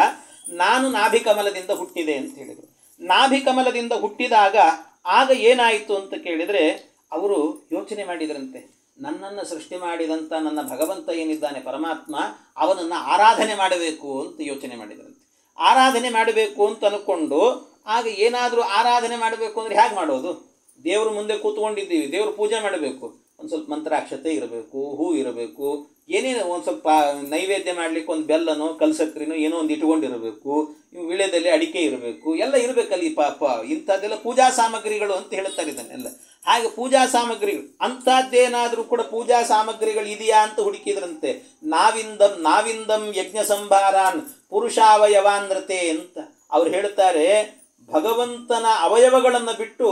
ನಾನು ನಾಭಿಕಮಲದಿಂದ ಹುಟ್ಟಿದೆ ಅಂತ ಹೇಳಿದರು. ನಾಭಿಕಮಲದಿಂದ ಹುಟ್ಟಿದಾಗ ಆಗ ಏನಾಯಿತು ಅಂತ ಕೇಳಿದರೆ ಅವರು ಯೋಚನೆ ಮಾಡಿದರಂತೆ, ನನ್ನನ್ನು ಸೃಷ್ಟಿ ಮಾಡಿದಂಥ ನನ್ನ ಭಗವಂತ ಏನಿದ್ದಾನೆ ಪರಮಾತ್ಮ, ಅವನನ್ನು ಆರಾಧನೆ ಮಾಡಬೇಕು ಅಂತ ಯೋಚನೆ ಮಾಡಿದರಂತೆ. ಆರಾಧನೆ ಮಾಡಬೇಕು ಅಂತ ಅಂದ್ಕೊಂಡು ಆಗ ಏನಾದರೂ ಆರಾಧನೆ ಮಾಡಬೇಕು ಅಂದರೆ ಹೇಗೆ ಮಾಡೋದು, ದೇವರು ಮುಂದೆ ಕೂತ್ಕೊಂಡಿದ್ದೀವಿ, ದೇವರು ಪೂಜೆ ಮಾಡಬೇಕು, ಒಂದು ಸ್ವಲ್ಪ ಮಂತ್ರಾಕ್ಷತೆ ಇರಬೇಕು, ಹೂ ಇರಬೇಕು, ಏನೇನು ಒಂದು ಸ್ವಲ್ಪ ನೈವೇದ್ಯ ಮಾಡಲಿಕ್ಕೆ ಒಂದು ಬೆಲ್ಲನೋ ಕಲ್ಸಕ್ರಿನೋ ಏನೋ ಒಂದು ಇಟ್ಕೊಂಡಿರಬೇಕು, ವಿಳೆದಲ್ಲಿ ಅಡಿಕೆ ಇರಬೇಕು, ಎಲ್ಲ ಇರಬೇಕಲ್ಲಿ. ಪಾಪ ಇಂಥದ್ದೆಲ್ಲ ಪೂಜಾ ಸಾಮಗ್ರಿಗಳು ಅಂತ ಹೇಳ್ತಾರೆ ಇದನ್ನೆಲ್ಲ. ಹಾಗೆ ಪೂಜಾ ಸಾಮಗ್ರಿಗಳು ಅಂಥದ್ದೇನಾದರೂ ಕೂಡ ಪೂಜಾ ಸಾಮಗ್ರಿಗಳು ಇದೆಯಾ ಅಂತ ಹುಡುಕಿದ್ರಂತೆ. ನಾವಿಂದಂ ಯಜ್ಞ ಸಂಭಾರಾನ್ ಪುರುಷಾವಯವಾನೃತೆ ಅಂತ ಅವ್ರು ಹೇಳ್ತಾರೆ. ಭಗವಂತನ ಅವಯವಗಳನ್ನು ಬಿಟ್ಟು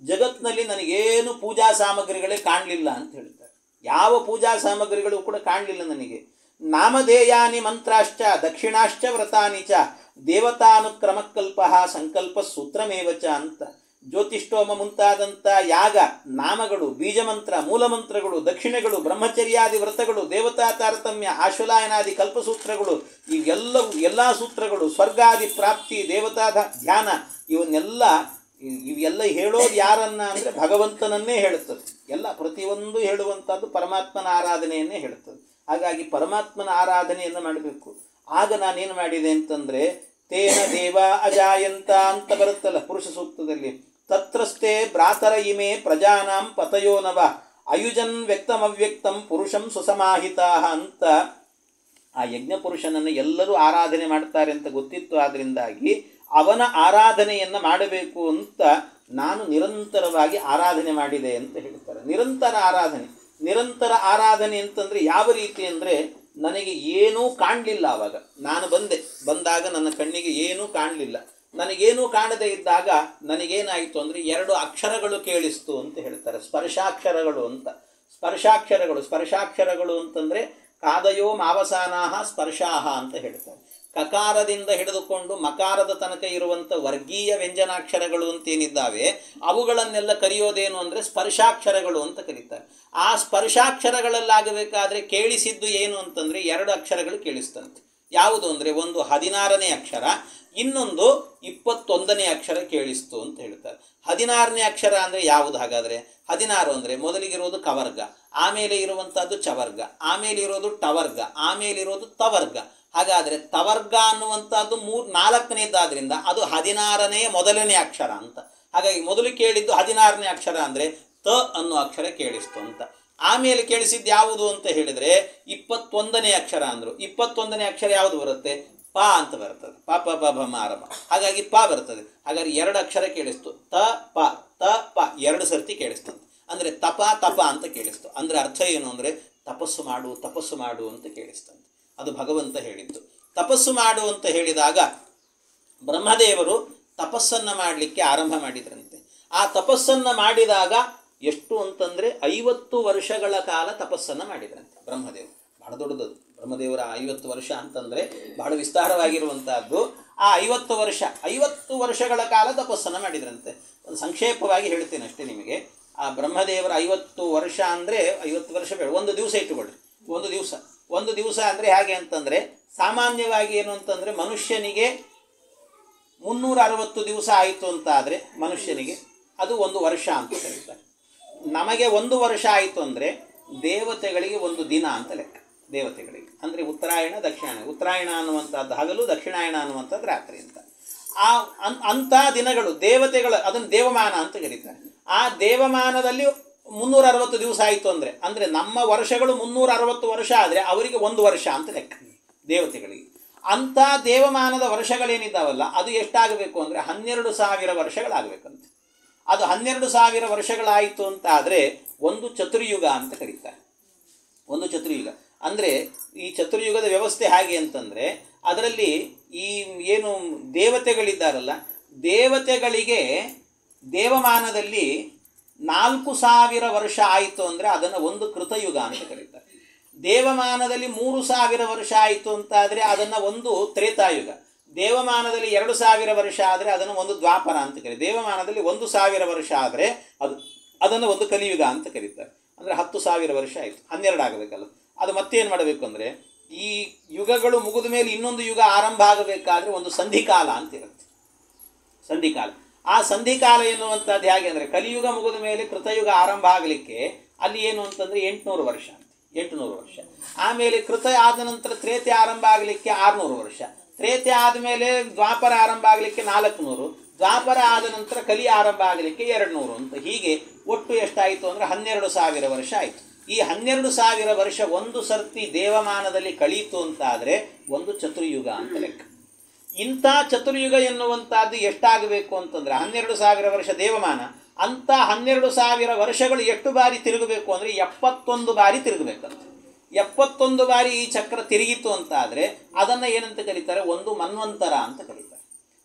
ಜಗತ್ತಿನಲ್ಲಿ ನನಗೇನು ಪೂಜಾ ಸಾಮಗ್ರಿಗಳೇ ಕಾಣಲಿಲ್ಲ ಅಂತ ಹೇಳ್ತಾರೆ. ಯಾವ ಪೂಜಾ ಸಾಮಗ್ರಿಗಳು ಕೂಡ ಕಾಣಲಿಲ್ಲ ನನಗೆ. ನಾಮಧೇಯಾನಿ ಮಂತ್ರಾಶ್ಚ ದಕ್ಷಿಣಾಶ್ಚ ವ್ರತಾನಿ ಚ ದೇವತಾನುಕ್ರಮಕಲ್ಪ ಸಂಕಲ್ಪ ಸೂತ್ರಮೇವಚ ಅಂತ. ಜ್ಯೋತಿಷ್ಠೋಮ ಮುಂತಾದಂಥ ಯಾಗ ನಾಮಗಳು, ಬೀಜಮಂತ್ರ, ಮೂಲಮಂತ್ರಗಳು, ದಕ್ಷಿಣೆಗಳು, ಬ್ರಹ್ಮಚರ್ಯಾದಿ ವ್ರತಗಳು, ದೇವತಾ ತಾರತಮ್ಯ, ಆಶ್ವಲಾಯನಾದಿ ಕಲ್ಪಸೂತ್ರಗಳು, ಎಲ್ಲ ಸೂತ್ರಗಳು, ಸ್ವರ್ಗಾದಿ ಪ್ರಾಪ್ತಿ, ದೇವತಾ ಧ್ಯಾನ, ಇವೆಲ್ಲ ಹೇಳೋದು ಯಾರನ್ನ ಅಂದರೆ ಭಗವಂತನನ್ನೇ ಹೇಳುತ್ತದೆ. ಎಲ್ಲ ಪ್ರತಿಯೊಂದು ಹೇಳುವಂಥದ್ದು ಪರಮಾತ್ಮನ ಆರಾಧನೆಯನ್ನೇ ಹೇಳುತ್ತದೆ. ಹಾಗಾಗಿ ಪರಮಾತ್ಮನ ಆರಾಧನೆಯನ್ನು ಮಾಡಬೇಕು. ಆಗ ನಾನೇನು ಮಾಡಿದೆ ಅಂತಂದರೆ ತೇನ ದೇವ ಅಜಾಯಂತ ಅಂತ ಬರುತ್ತಲ್ಲ ಪುರುಷ ಸೂಕ್ತದಲ್ಲಿ, ತತ್ರಸ್ಥೆ ಭ್ರಾತರ ಇಮೆ ಪ್ರಜಾನಾಂ ಪತಯೋ ನವ ಅಯುಜನ್ ವ್ಯಕ್ತಮವ್ಯಕ್ತಂ ಪುರುಷಂ ಸುಸಮಾಹಿತಾ ಅಂತ. ಆ ಯಜ್ಞ ಪುರುಷನನ್ನು ಎಲ್ಲರೂ ಆರಾಧನೆ ಮಾಡ್ತಾರೆ ಅಂತ ಗೊತ್ತಿತ್ತು. ಆದ್ದರಿಂದಾಗಿ ಅವನ ಆರಾಧನೆಯನ್ನು ಮಾಡಬೇಕು ಅಂತ ನಾನು ನಿರಂತರವಾಗಿ ಆರಾಧನೆ ಮಾಡಿದೆ ಅಂತ ಹೇಳ್ತಾರೆ. ನಿರಂತರ ಆರಾಧನೆ ಅಂತಂದರೆ ಯಾವ ರೀತಿ ಅಂದರೆ, ನನಗೆ ಏನೂ ಕಾಣಲಿಲ್ಲ. ಆವಾಗ ನಾನು ಬಂದಾಗ ನನ್ನ ಕಣ್ಣಿಗೆ ಏನೂ ಕಾಣಲಿಲ್ಲ. ನನಗೇನೂ ಕಾಣದೇ ಇದ್ದಾಗ ನನಗೇನಾಯಿತು ಅಂದರೆ 2 ಅಕ್ಷರಗಳು ಕೇಳಿಸ್ತು ಅಂತ ಹೇಳ್ತಾರೆ, ಸ್ಪರ್ಶಾಕ್ಷರಗಳು ಅಂತ. ಸ್ಪರ್ಶಾಕ್ಷರಗಳು ಅಂತಂದರೆ ಕಾದಯೋ ಮಾವಸಾನಾಹ ಸ್ಪರ್ಶಾಹ ಅಂತ ಹೇಳ್ತಾರೆ. ಕಕಾರದಿಂದ ಹಿಡಿದುಕೊಂಡು ಮಕಾರದ ತನಕ ಇರುವಂಥ ವರ್ಗೀಯ ವ್ಯಂಜನಾಕ್ಷರಗಳು ಅಂತೇನಿದ್ದಾವೆ ಅವುಗಳನ್ನೆಲ್ಲ ಕರೆಯೋದೇನು ಅಂದರೆ ಸ್ಪರ್ಶಾಕ್ಷರಗಳು ಅಂತ ಕರೀತಾರೆ. ಆ ಸ್ಪರ್ಶಾಕ್ಷರಗಳಲ್ಲಾಗಬೇಕಾದ್ರೆ ಕೇಳಿಸಿದ್ದು ಏನು ಅಂತಂದರೆ 2 ಅಕ್ಷರಗಳು ಕೇಳಿಸ್ತಂತೆ. ಯಾವುದು ಅಂದರೆ ಒಂದು 16ನೇ ಅಕ್ಷರ, ಇನ್ನೊಂದು 21ನೇ ಅಕ್ಷರ ಕೇಳಿಸ್ತು ಅಂತ ಹೇಳ್ತಾರೆ. 16ನೇ ಅಕ್ಷರ ಅಂದರೆ ಯಾವುದು ಹಾಗಾದರೆ? 16 ಅಂದರೆ ಮೊದಲಿಗಿರೋದು ಕವರ್ಗ, ಆಮೇಲೆ ಇರುವಂಥದ್ದು ಚವರ್ಗ, ಆಮೇಲೆ ಇರೋದು ಟವರ್ಗ, ಆಮೇಲೆ ಇರೋದು ತವರ್ಗ. ಹಾಗಾದರೆ ತವರ್ಗ ಅನ್ನುವಂಥದ್ದು 4ನೇದಾದ್ರಿಂದ ಅದು 16ನೇ ಮೊದಲನೇ ಅಕ್ಷರ ಅಂತ. ಹಾಗಾಗಿ ಮೊದಲು ಕೇಳಿದ್ದು 16ನೇ ಅಕ್ಷರ ಅಂದರೆ ತ ಅನ್ನೋ ಅಕ್ಷರ ಕೇಳಿಸ್ತು ಅಂತ. ಆಮೇಲೆ ಕೇಳಿಸಿದ್ದು ಯಾವುದು ಅಂತ ಹೇಳಿದರೆ 21ನೇ ಅಕ್ಷರ ಅಂದರು. 21ನೇ ಅಕ್ಷರ ಯಾವುದು ಬರುತ್ತೆ? ಪ ಅಂತ ಬರ್ತದೆ. ಪ ಪ ಪ ಭ ಮ ರ ಮ. ಹಾಗಾಗಿ ಪ ಬರ್ತದೆ. ಹಾಗಾಗಿ 2 ಅಕ್ಷರ ಕೇಳಿಸ್ತು. ತ ಪ 2 ಸರ್ತಿ ಕೇಳಿಸ್ತಂತೆ. ಅಂದರೆ ತಪ ತಪ ಅಂತ ಕೇಳಿಸ್ತು. ಅಂದರೆ ಅರ್ಥ ಏನು ಅಂದರೆ ತಪಸ್ಸು ಮಾಡು ತಪಸ್ಸು ಮಾಡು ಅಂತ ಕೇಳಿಸ್ತಂತೆ. ಅದು ಭಗವಂತ ಹೇಳಿದ್ದು. ತಪಸ್ಸು ಮಾಡು ಅಂತ ಹೇಳಿದಾಗ ಬ್ರಹ್ಮದೇವರು ತಪಸ್ಸನ್ನು ಮಾಡಲಿಕ್ಕೆ ಆರಂಭ ಮಾಡಿದ್ರಂತೆ. ಆ ತಪಸ್ಸನ್ನು ಮಾಡಿದಾಗ ಎಷ್ಟು ಅಂತಂದರೆ 50 ವರ್ಷಗಳ ಕಾಲ ತಪಸ್ಸನ್ನು ಮಾಡಿದ್ರಂತೆ ಬ್ರಹ್ಮದೇವರು. ಬಹಳ ದೊಡ್ಡದು ಬ್ರಹ್ಮದೇವರ 50 ವರ್ಷ ಅಂತಂದರೆ ಬಹಳ ವಿಸ್ತಾರವಾಗಿರುವಂಥದ್ದು. ಆ 50 ವರ್ಷಗಳ ಕಾಲ ತಪಸ್ಸನ್ನು ಮಾಡಿದ್ರಂತೆ. ಒಂದು ಸಂಕ್ಷೇಪವಾಗಿ ಹೇಳ್ತೇನೆ ಅಷ್ಟೇ ನಿಮಗೆ. ಆ ಬ್ರಹ್ಮದೇವರ 50 ವರ್ಷ ಅಂದರೆ 50 ವರ್ಷ ಬೇಡ, ಒಂದು ದಿವಸ ಇಟ್ಟುಕೊಳ್ಳಿ. ಒಂದು ದಿವಸ ಅಂದರೆ ಹೇಗೆ ಅಂತಂದರೆ ಸಾಮಾನ್ಯವಾಗಿ ಏನು ಅಂತಂದರೆ ಮನುಷ್ಯನಿಗೆ 360 ದಿವಸ ಆಯಿತು ಅಂತ ಆದರೆ ಮನುಷ್ಯನಿಗೆ ಅದು 1 ವರ್ಷ ಅಂತ ಕರೀತಾರೆ. ನಮಗೆ 1 ವರ್ಷ ಆಯಿತು ಅಂದರೆ ದೇವತೆಗಳಿಗೆ 1 ದಿನ ಅಂತ ಲೆಕ್ಕ. ದೇವತೆಗಳಿಗೆ ಅಂದರೆ ಉತ್ತರಾಯಣ ದಕ್ಷಿಣಾಯಣ, ಉತ್ತರಾಯಣ ಅನ್ನುವಂಥದ್ದು ಹಗಲು, ದಕ್ಷಿಣಾಯಣ ಅನ್ನುವಂಥದ್ದು ರಾತ್ರಿ ಅಂತ. ಅಂಥ ದಿನಗಳು ದೇವತೆಗಳು ಅದನ್ನು ದೇವಮಾನ ಅಂತ ಕರೀತಾರೆ. ಆ ದೇವಮಾನದಲ್ಲಿ 360 ದಿವಸ ಆಯಿತು ಅಂದರೆ ನಮ್ಮ ವರ್ಷಗಳು 360 ವರ್ಷ ಆದರೆ ಅವರಿಗೆ 1 ವರ್ಷ ಅಂತ ಲೆಕ್ಕ ದೇವತೆಗಳಿಗೆ. ಅಂಥ ದೇವಮಾನದ ವರ್ಷಗಳೇನಿದ್ದಾವಲ್ಲ ಅದು ಎಷ್ಟಾಗಬೇಕು ಅಂದರೆ 12,000 ವರ್ಷಗಳಾಗಬೇಕಂತೆ. ಅದು 12,000 ವರ್ಷಗಳಾಯಿತು ಅಂತ ಆದರೆ ಒಂದು ಚತುರ್ಯುಗ ಅಂತ ಕರೀತಾರೆ. ಒಂದು ಚತುರ್ಯುಗ ಅಂದರೆ ಈ ಚತುರ್ಯುಗದ ವ್ಯವಸ್ಥೆ ಹೇಗೆ ಅಂತಂದರೆ ಅದರಲ್ಲಿ ಈ ಏನು ದೇವತೆಗಳಿದ್ದಾರಲ್ಲ, ದೇವತೆಗಳಿಗೆ ದೇವಮಾನದಲ್ಲಿ 4,000 ವರ್ಷ ಆಯಿತು ಅಂದರೆ ಅದನ್ನು ಒಂದು ಕೃತಯುಗ ಅಂತ ಕರೀತಾರೆ. ದೇವಮಾನದಲ್ಲಿ 3,000 ವರ್ಷ ಆಯಿತು ಅಂತಾದರೆ ಅದನ್ನು ಒಂದು ತ್ರೇತಾಯುಗ. ದೇವಮಾನದಲ್ಲಿ 2,000 ವರ್ಷ ಆದರೆ ಅದನ್ನು ಒಂದು ದ್ವಾಪರ ಅಂತ ಕರೀತಾರೆ. ದೇವಮಾನದಲ್ಲಿ 1,000 ವರ್ಷ ಆದರೆ ಅದನ್ನು ಒಂದು ಕಲಿಯುಗ ಅಂತ ಕರೀತಾರೆ. ಅಂದರೆ 10,000 ವರ್ಷ ಆಯಿತು, 12 ಆಗಬೇಕಲ್ಲ. ಅದು ಮತ್ತೇನು ಮಾಡಬೇಕು ಅಂದರೆ ಈ ಯುಗಗಳು ಮುಗಿದ ಮೇಲೆ ಇನ್ನೊಂದು ಯುಗ ಆರಂಭ ಆಗಬೇಕಾದ್ರೆ ಒಂದು ಸಂಧಿಕಾಲ ಅಂತ ಇರುತ್ತೆ. ಸಂಧಿಕಾಲ. ಆ ಸಂಧಿಕಾಲ ಎನ್ನುವಂಥದ್ದು ಹೇಗೆ ಅಂದರೆ ಕಲಿಯುಗ ಮುಗಿದ ಮೇಲೆ ಕೃತಯುಗ ಆರಂಭ ಆಗಲಿಕ್ಕೆ ಅಲ್ಲಿ ಏನು ಅಂತಂದರೆ 800 ವರ್ಷ ಅಂತ. 800 ವರ್ಷ. ಆಮೇಲೆ ಕೃತ ಆದ ನಂತರ ತ್ರೇತೆ ಆರಂಭ ಆಗಲಿಕ್ಕೆ 600 ವರ್ಷ. ತ್ರೇತೆ ಆದಮೇಲೆ ದ್ವಾಪರ ಆರಂಭ ಆಗಲಿಕ್ಕೆ 400, ದ್ವಾಪರ ಆದ ನಂತರ ಕಲಿ ಆರಂಭ ಆಗಲಿಕ್ಕೆ 200 ಅಂತ. ಹೀಗೆ ಒಟ್ಟು ಎಷ್ಟಾಯಿತು ಅಂದರೆ 12,000 ವರ್ಷ ಆಯಿತು. ಈ 12,000 ವರ್ಷ ಒಂದು ಸರ್ತಿ ದೇವಮಾನದಲ್ಲಿ ಕಳೀತು ಅಂತಾದರೆ ಒಂದು ಚತುರ್ಯುಗ ಅಂತ ಲೆಕ್ಕ. ಇಂಥ ಚತುರ್ಯುಗ ಎನ್ನುವಂಥದ್ದು ಎಷ್ಟಾಗಬೇಕು ಅಂತಂದರೆ 12,000 ವರ್ಷ ದೇವಮಾನ. ಅಂಥ 12,000 ವರ್ಷಗಳು ಎಷ್ಟು ಬಾರಿ ತಿರುಗಬೇಕು ಅಂದರೆ 71 ಬಾರಿ ತಿರುಗಬೇಕಂತ. 71 ಬಾರಿ ಈ ಚಕ್ರ ತಿರುಗಿತು ಅಂತಾದರೆ ಅದನ್ನು ಏನಂತ ಕರೀತಾರೆ? ಒಂದು ಮನ್ವಂತರ ಅಂತ ಕರೀತಾರೆ.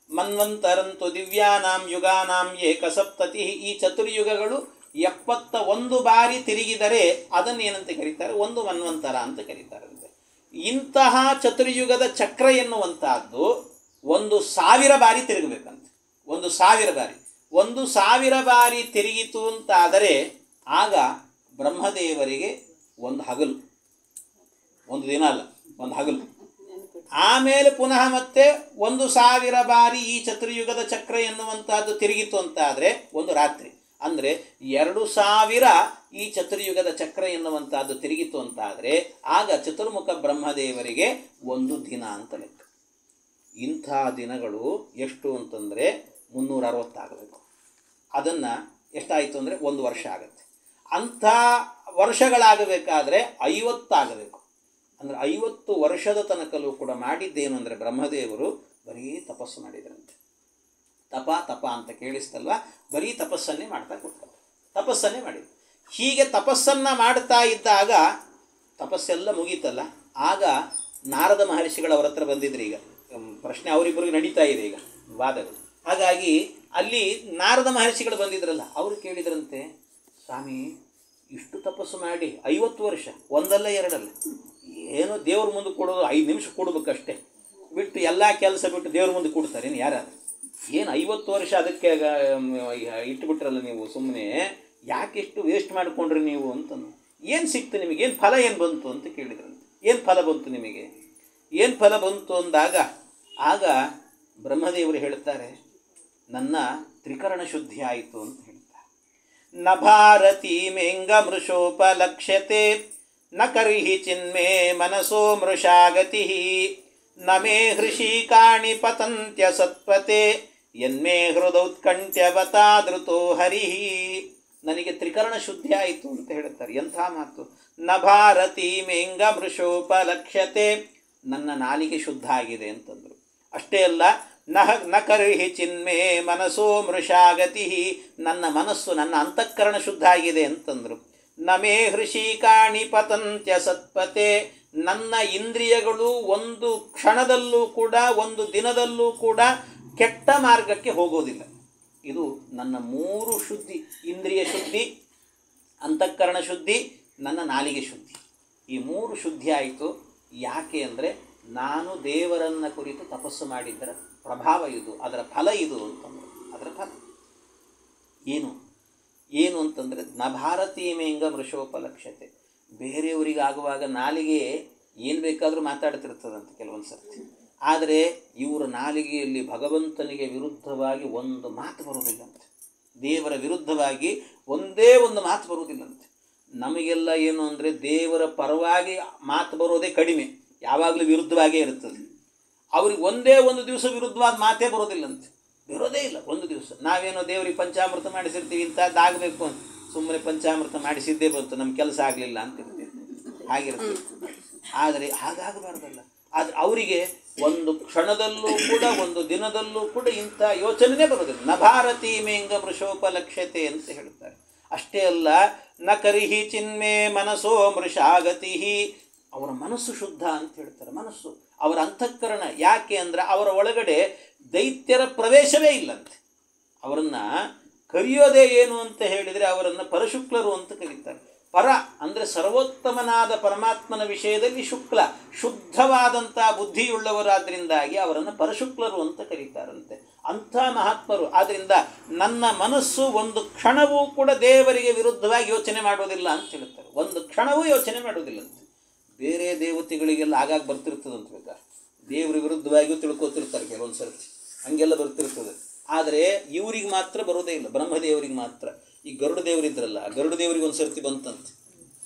ಮನ್ವಂತರಂತು ದಿವ್ಯಾನಾಂ ಯುಗಾನಾಂ ಏಕಸಪ್ತತಿ. ಈ ಚತುರ್ಯುಗಗಳು 71 ಬಾರಿ ತಿರುಗಿದರೆ ಅದನ್ನು ಏನಂತ ಕರೀತಾರೆ? ಒಂದು ಮನ್ವಂತರ ಅಂತ ಕರೀತಾರೆ. ಇಂತಹ ಚತುರ್ಯುಗದ ಚಕ್ರ ಎನ್ನುವಂತಹದ್ದು 1,000 ಬಾರಿ ತಿರುಗಬೇಕಂತೆ. 1,000 ಬಾರಿ. 1,000 ಬಾರಿ ತಿರುಗಿತು ಅಂತಾದರೆ ಆಗ ಬ್ರಹ್ಮದೇವರಿಗೆ ಒಂದು ಹಗಲು, ಒಂದು ದಿನ ಅಲ್ಲ, ಒಂದು ಹಗಲು. ಆಮೇಲೆ ಪುನಃ ಮತ್ತೆ 1,000 ಬಾರಿ ಈ ಚತುರ್ಯುಗದ ಚಕ್ರ ಎನ್ನುವಂತಹದ್ದು ತಿರುಗಿತು ಅಂತಾದರೆ ಒಂದು ರಾತ್ರಿ. ಅಂದರೆ 2,000 ಈ ಚತುರ್ಯುಗದ ಚಕ್ರ ಎನ್ನುವಂತಹದ್ದು ತಿರುಗಿತು ಅಂತಾದರೆ ಆಗ ಚತುರ್ಮುಖ ಬ್ರಹ್ಮದೇವರಿಗೆ ಒಂದು ದಿನ ಅಂತ ಲೆಕ್ಕ. ಇಂಥ ದಿನಗಳು ಎಷ್ಟು ಅಂತಂದರೆ 360 ಆಗಬೇಕು. ಅದನ್ನು ಎಷ್ಟಾಯಿತು ಅಂದರೆ 1 ವರ್ಷ ಆಗುತ್ತೆ. ಅಂಥ ವರ್ಷಗಳಾಗಬೇಕಾದ್ರೆ 50 ಆಗಬೇಕು. ಅಂದರೆ 50 ವರ್ಷದ ತನಕಲೂ ಕೂಡ ಮಾಡಿದ್ದೇನು ಅಂದರೆ ಬ್ರಹ್ಮದೇವರು ಬರೀ ತಪಸ್ಸು ಮಾಡಿದ್ರಂತೆ. ತಪ ಅಂತ ಕೇಳಿಸ್ತಲ್ವ, ಬರೀ ತಪಸ್ಸನ್ನೇ ಮಾಡ್ತಾ ಕೂತ್ಕೊಂಡು ತಪಸ್ಸನ್ನೇ ಮಾಡಿದ್ರು. ಹೀಗೆ ತಪಸ್ಸನ್ನು ಮಾಡ್ತಾ ಇದ್ದಾಗ ತಪಸ್ಸೆಲ್ಲ ಮುಗೀತಲ್ಲ, ಆಗ ನಾರದ ಮಹರ್ಷಿಗಳವರ ಹತ್ರ ಬಂದಿದ್ರು. ಈಗ ಪ್ರಶ್ನೆ ಅವರಿಬ್ಬರಿಗೆ ನಡೀತಾ ಇದೆ ಈಗ ವಾದಗಳು. ಹಾಗಾಗಿ ಅಲ್ಲಿ ನಾರದ ಮಹರ್ಷಿಗಳು ಬಂದಿದ್ರಲ್ಲ, ಅವರು ಕೇಳಿದ್ರಂತೆ, ಸ್ವಾಮಿ ಇಷ್ಟು ತಪಸ್ಸು ಮಾಡಿ 50 ವರ್ಷ, ಒಂದಲ್ಲ ಎರಡಲ್ಲ, ಏನೋ ದೇವ್ರ ಮುಂದೆ ಕೊಡೋದು 5 ನಿಮಿಷ ಕೊಡ್ಬೇಕಷ್ಟೇ, ಬಿಟ್ಟು ಎಲ್ಲ ಕೆಲಸ ಬಿಟ್ಟು ದೇವ್ರ ಮುಂದೆ ಕೊಡ್ತಾರೆ ಏನು ಯಾರಾದ್ರು? ಏನು 50 ವರ್ಷ ಅದಕ್ಕೆ ಇಟ್ಟುಬಿಟ್ರಲ್ಲ ನೀವು, ಸುಮ್ಮನೆ ಯಾಕೆ ಇಷ್ಟು ವೇಸ್ಟ್ ಮಾಡಿಕೊಂಡ್ರಿ ನೀವು ಅಂತ. ಏನು ಸಿಕ್ತು ನಿಮಗೆ? ಏನು ಫಲ ಏನು ಬಂತು ಅಂತ ಕೇಳಿದ್ರಂತೆ. ಏನು ಫಲ ಬಂತು ನಿಮಗೆ? ಏನು ಫಲ ಬಂತು ಅಂದಾಗ ಆಗ ಬ್ರಹ್ಮದೇವರು ಹೇಳ್ತಾರೆ, ನನ್ನ ತ್ರಿಕರಣ ಶುದ್ಧಿ ಆಯಿತು ಅಂತ ಹೇಳ್ತಾರೆ. ನ ಭಾರತೀ ಮೇಂಗ ಮೃಷೋಪಲಕ್ಷ್ಯತೆ ನ ಕರ್ಹಿ ಚಿನ್ಮೇ ಮನಸೋ ಮೃಷಾಗತಿ ನ ಮೇ ಹೃಷಿಕಾಣಿ ಪತಂತ್ಯ ಸತ್ಪತೆ ಯನ್ಮೇ ಹೃದೌತ್ಕಂಠ್ಯವತಾದೃತೋ ಹರಿ. ನನಗೆ ತ್ರಿಕರಣ ಶುದ್ಧಿ ಆಯಿತು ಅಂತ ಹೇಳ್ತಾರೆ. ಎಂಥ ಮಾತು! ನ ಭಾರತೀ ಮೇಂಗ ಮೃಷೋಪಲಕ್ಷ್ಯತೆ, ನನ್ನ ನಾಲಿಗೆ ಶುದ್ಧ ಆಗಿದೆ ಅಂತಂದರು. ಅಷ್ಟೇ ಅಲ್ಲ, ನ ಕರ್ಹಿ ಚಿನ್ಮೇ ಮನಸೋ ಮೃಷಾಗತಿ, ನನ್ನ ಮನಸ್ಸು ನನ್ನ ಅಂತಃಕರಣ ಶುದ್ಧ ಆಗಿದೆ ಅಂತಂದರು. ನಮೇ ಹೃಷಿಕಾಣಿ ಪತಂತ್ಯ ಸತ್ಪತೆ, ನನ್ನ ಇಂದ್ರಿಯಗಳು ಒಂದು ಕ್ಷಣದಲ್ಲೂ ಕೂಡ ಒಂದು ದಿನದಲ್ಲೂ ಕೂಡ ಕೆಟ್ಟ ಮಾರ್ಗಕ್ಕೆ ಹೋಗೋದಿಲ್ಲ. ಇದು ನನ್ನ 3 ಶುದ್ಧಿ: ಇಂದ್ರಿಯ ಶುದ್ಧಿ, ಅಂತಃಕರಣ ಶುದ್ಧಿ, ನನ್ನ ನಾಲಿಗೆ ಶುದ್ಧಿ. ಈ 3 ಶುದ್ಧಿ ಆಯಿತು. ಯಾಕೆ ಅಂದರೆ ನಾನು ದೇವರನ್ನು ಕುರಿತು ತಪಸ್ಸು ಮಾಡಿದ್ದರ ಪ್ರಭಾವ ಇದು, ಅದರ ಫಲ ಇದು ಅಂತಂದರೆ. ಅದರ ಫಲ ಏನು ಅಂತಂದರೆ ನ ಭಾರತೀಮೇಂಗ ಮೃಷೋಪಲಕ್ಷ್ಯತೆ. ಬೇರೆಯವರಿಗಾಗುವಾಗ ನಾಲಿಗೆ ಏನು ಬೇಕಾದರೂ ಮಾತಾಡ್ತಿರ್ತದಂತೆ ಕೆಲವೊಂದು ಸರ್ತಿ. ಆದರೆ ಇವರ ನಾಲಿಗೆಯಲ್ಲಿ ಭಗವಂತನಿಗೆ ವಿರುದ್ಧವಾಗಿ ಒಂದು ಮಾತು ಬರುವುದಿಲ್ಲಂತೆ. ದೇವರ ವಿರುದ್ಧವಾಗಿ ಒಂದೇ ಒಂದು ಮಾತು ಬರುವುದಿಲ್ಲಂತೆ. ನಮಗೆಲ್ಲ ಏನು ಅಂದರೆ ದೇವರ ಪರವಾಗಿ ಮಾತು ಬರೋದೇ ಕಡಿಮೆ, ಯಾವಾಗಲೂ ವಿರುದ್ಧವಾಗೇ ಇರ್ತದೆ. ಅವ್ರಿಗೆ ಒಂದೇ ಒಂದು ದಿವಸ ವಿರುದ್ಧವಾದ ಮಾತೇ ಬರೋದಿಲ್ಲಂತೆ, ಬರೋದೇ ಇಲ್ಲ ಒಂದು ದಿವಸ. ನಾವೇನೋ ದೇವರಿಗೆ ಪಂಚಾಮೃತ ಮಾಡಿಸಿರ್ತೀವಿ, ಇಂಥದ್ದಾಗಬೇಕು ಅಂತ ಸುಮ್ಮನೆ ಪಂಚಾಮೃತ ಮಾಡಿಸಿದ್ದೇ ಬಂತು, ನಮ್ಮ ಕೆಲಸ ಆಗಲಿಲ್ಲ ಅಂತಿರ್ತೀವಿ, ಹಾಗಿರ್ತೀವಿ. ಆದರೆ ಹಾಗಾಗಬಾರ್ದಲ್ಲ. ಆದರೆ ಅವರಿಗೆ ಒಂದು ಕ್ಷಣದಲ್ಲೂ ಕೂಡ ಒಂದು ದಿನದಲ್ಲೂ ಕೂಡ ಇಂಥ ಯೋಚನೆ ಬರೋದಿಲ್ಲ. ನ ಭಾರತೀ ಮೇಂಗ ಮೃಷೋಪಲಕ್ಷ್ಯತೆ ಅಂತ ಹೇಳ್ತಾರೆ. ಅಷ್ಟೇ ಅಲ್ಲ, ನ ಕರಿಹಿ ಚಿನ್ಮೇ ಮನಸೋ ಮೃಷಾಗತಿ, ಅವರ ಮನಸ್ಸು ಶುದ್ಧ ಅಂತ ಹೇಳ್ತಾರೆ. ಮನಸ್ಸು, ಅವರ ಅಂತಃಕರಣ. ಯಾಕೆ ಅಂದರೆ ಅವರ ಒಳಗಡೆ ದೈತ್ಯರ ಪ್ರವೇಶವೇ ಇಲ್ಲಂತೆ. ಅವರನ್ನು ಕರೆಯೋದೇ ಏನು ಅಂತ ಹೇಳಿದರೆ ಅವರನ್ನು ಪರಶುಕ್ಲರು ಅಂತ ಕರೀತಾರೆ. ಪರ ಅಂದರೆ ಸರ್ವೋತ್ತಮನಾದ ಪರಮಾತ್ಮನ ವಿಷಯದಲ್ಲಿ ಶುಕ್ಲ, ಶುದ್ಧವಾದಂಥ ಬುದ್ಧಿಯುಳ್ಳವರಾದ್ದರಿಂದಾಗಿ ಅವರನ್ನು ಪರಶುಕ್ಲರು ಅಂತ ಕರೀತಾರಂತೆ. ಅಂಥ ಮಹಾತ್ಮರು. ಆದ್ದರಿಂದ ನನ್ನ ಮನಸ್ಸು ಒಂದು ಕ್ಷಣವೂ ಕೂಡ ದೇವರಿಗೆ ವಿರುದ್ಧವಾಗಿ ಯೋಚನೆ ಮಾಡೋದಿಲ್ಲ ಅಂತ ಹೇಳ್ತಾರೆ. ಒಂದು ಕ್ಷಣವೂ ಯೋಚನೆ ಮಾಡೋದಿಲ್ಲಂತೆ. ಬೇರೆ ದೇವತೆಗಳಿಗೆಲ್ಲ ಆಗಾಗ ಬರ್ತಿರ್ತದಂತ ಬೇಕಾದ್ರೆ, ದೇವರ ವಿರುದ್ಧವಾಗಿಯೂ ತಿಳ್ಕೊತಿರ್ತಾರೆ ಕೆಲವೊಂದು ಸರ್ತಿ, ಹಂಗೆಲ್ಲ ಬರ್ತಿರ್ತದೆ. ಆದರೆ ಇವರಿಗೆ ಮಾತ್ರ ಬರೋದೇ ಇಲ್ಲ, ಬ್ರಹ್ಮದೇವರಿಗೆ ಮಾತ್ರ. ಈ ಗರುಡ ದೇವರಿದ್ರಲ್ಲ, ಗರುಡ ದೇವರಿಗೆ ಒಂದು ಸರ್ತಿ ಬಂತಂತೆ.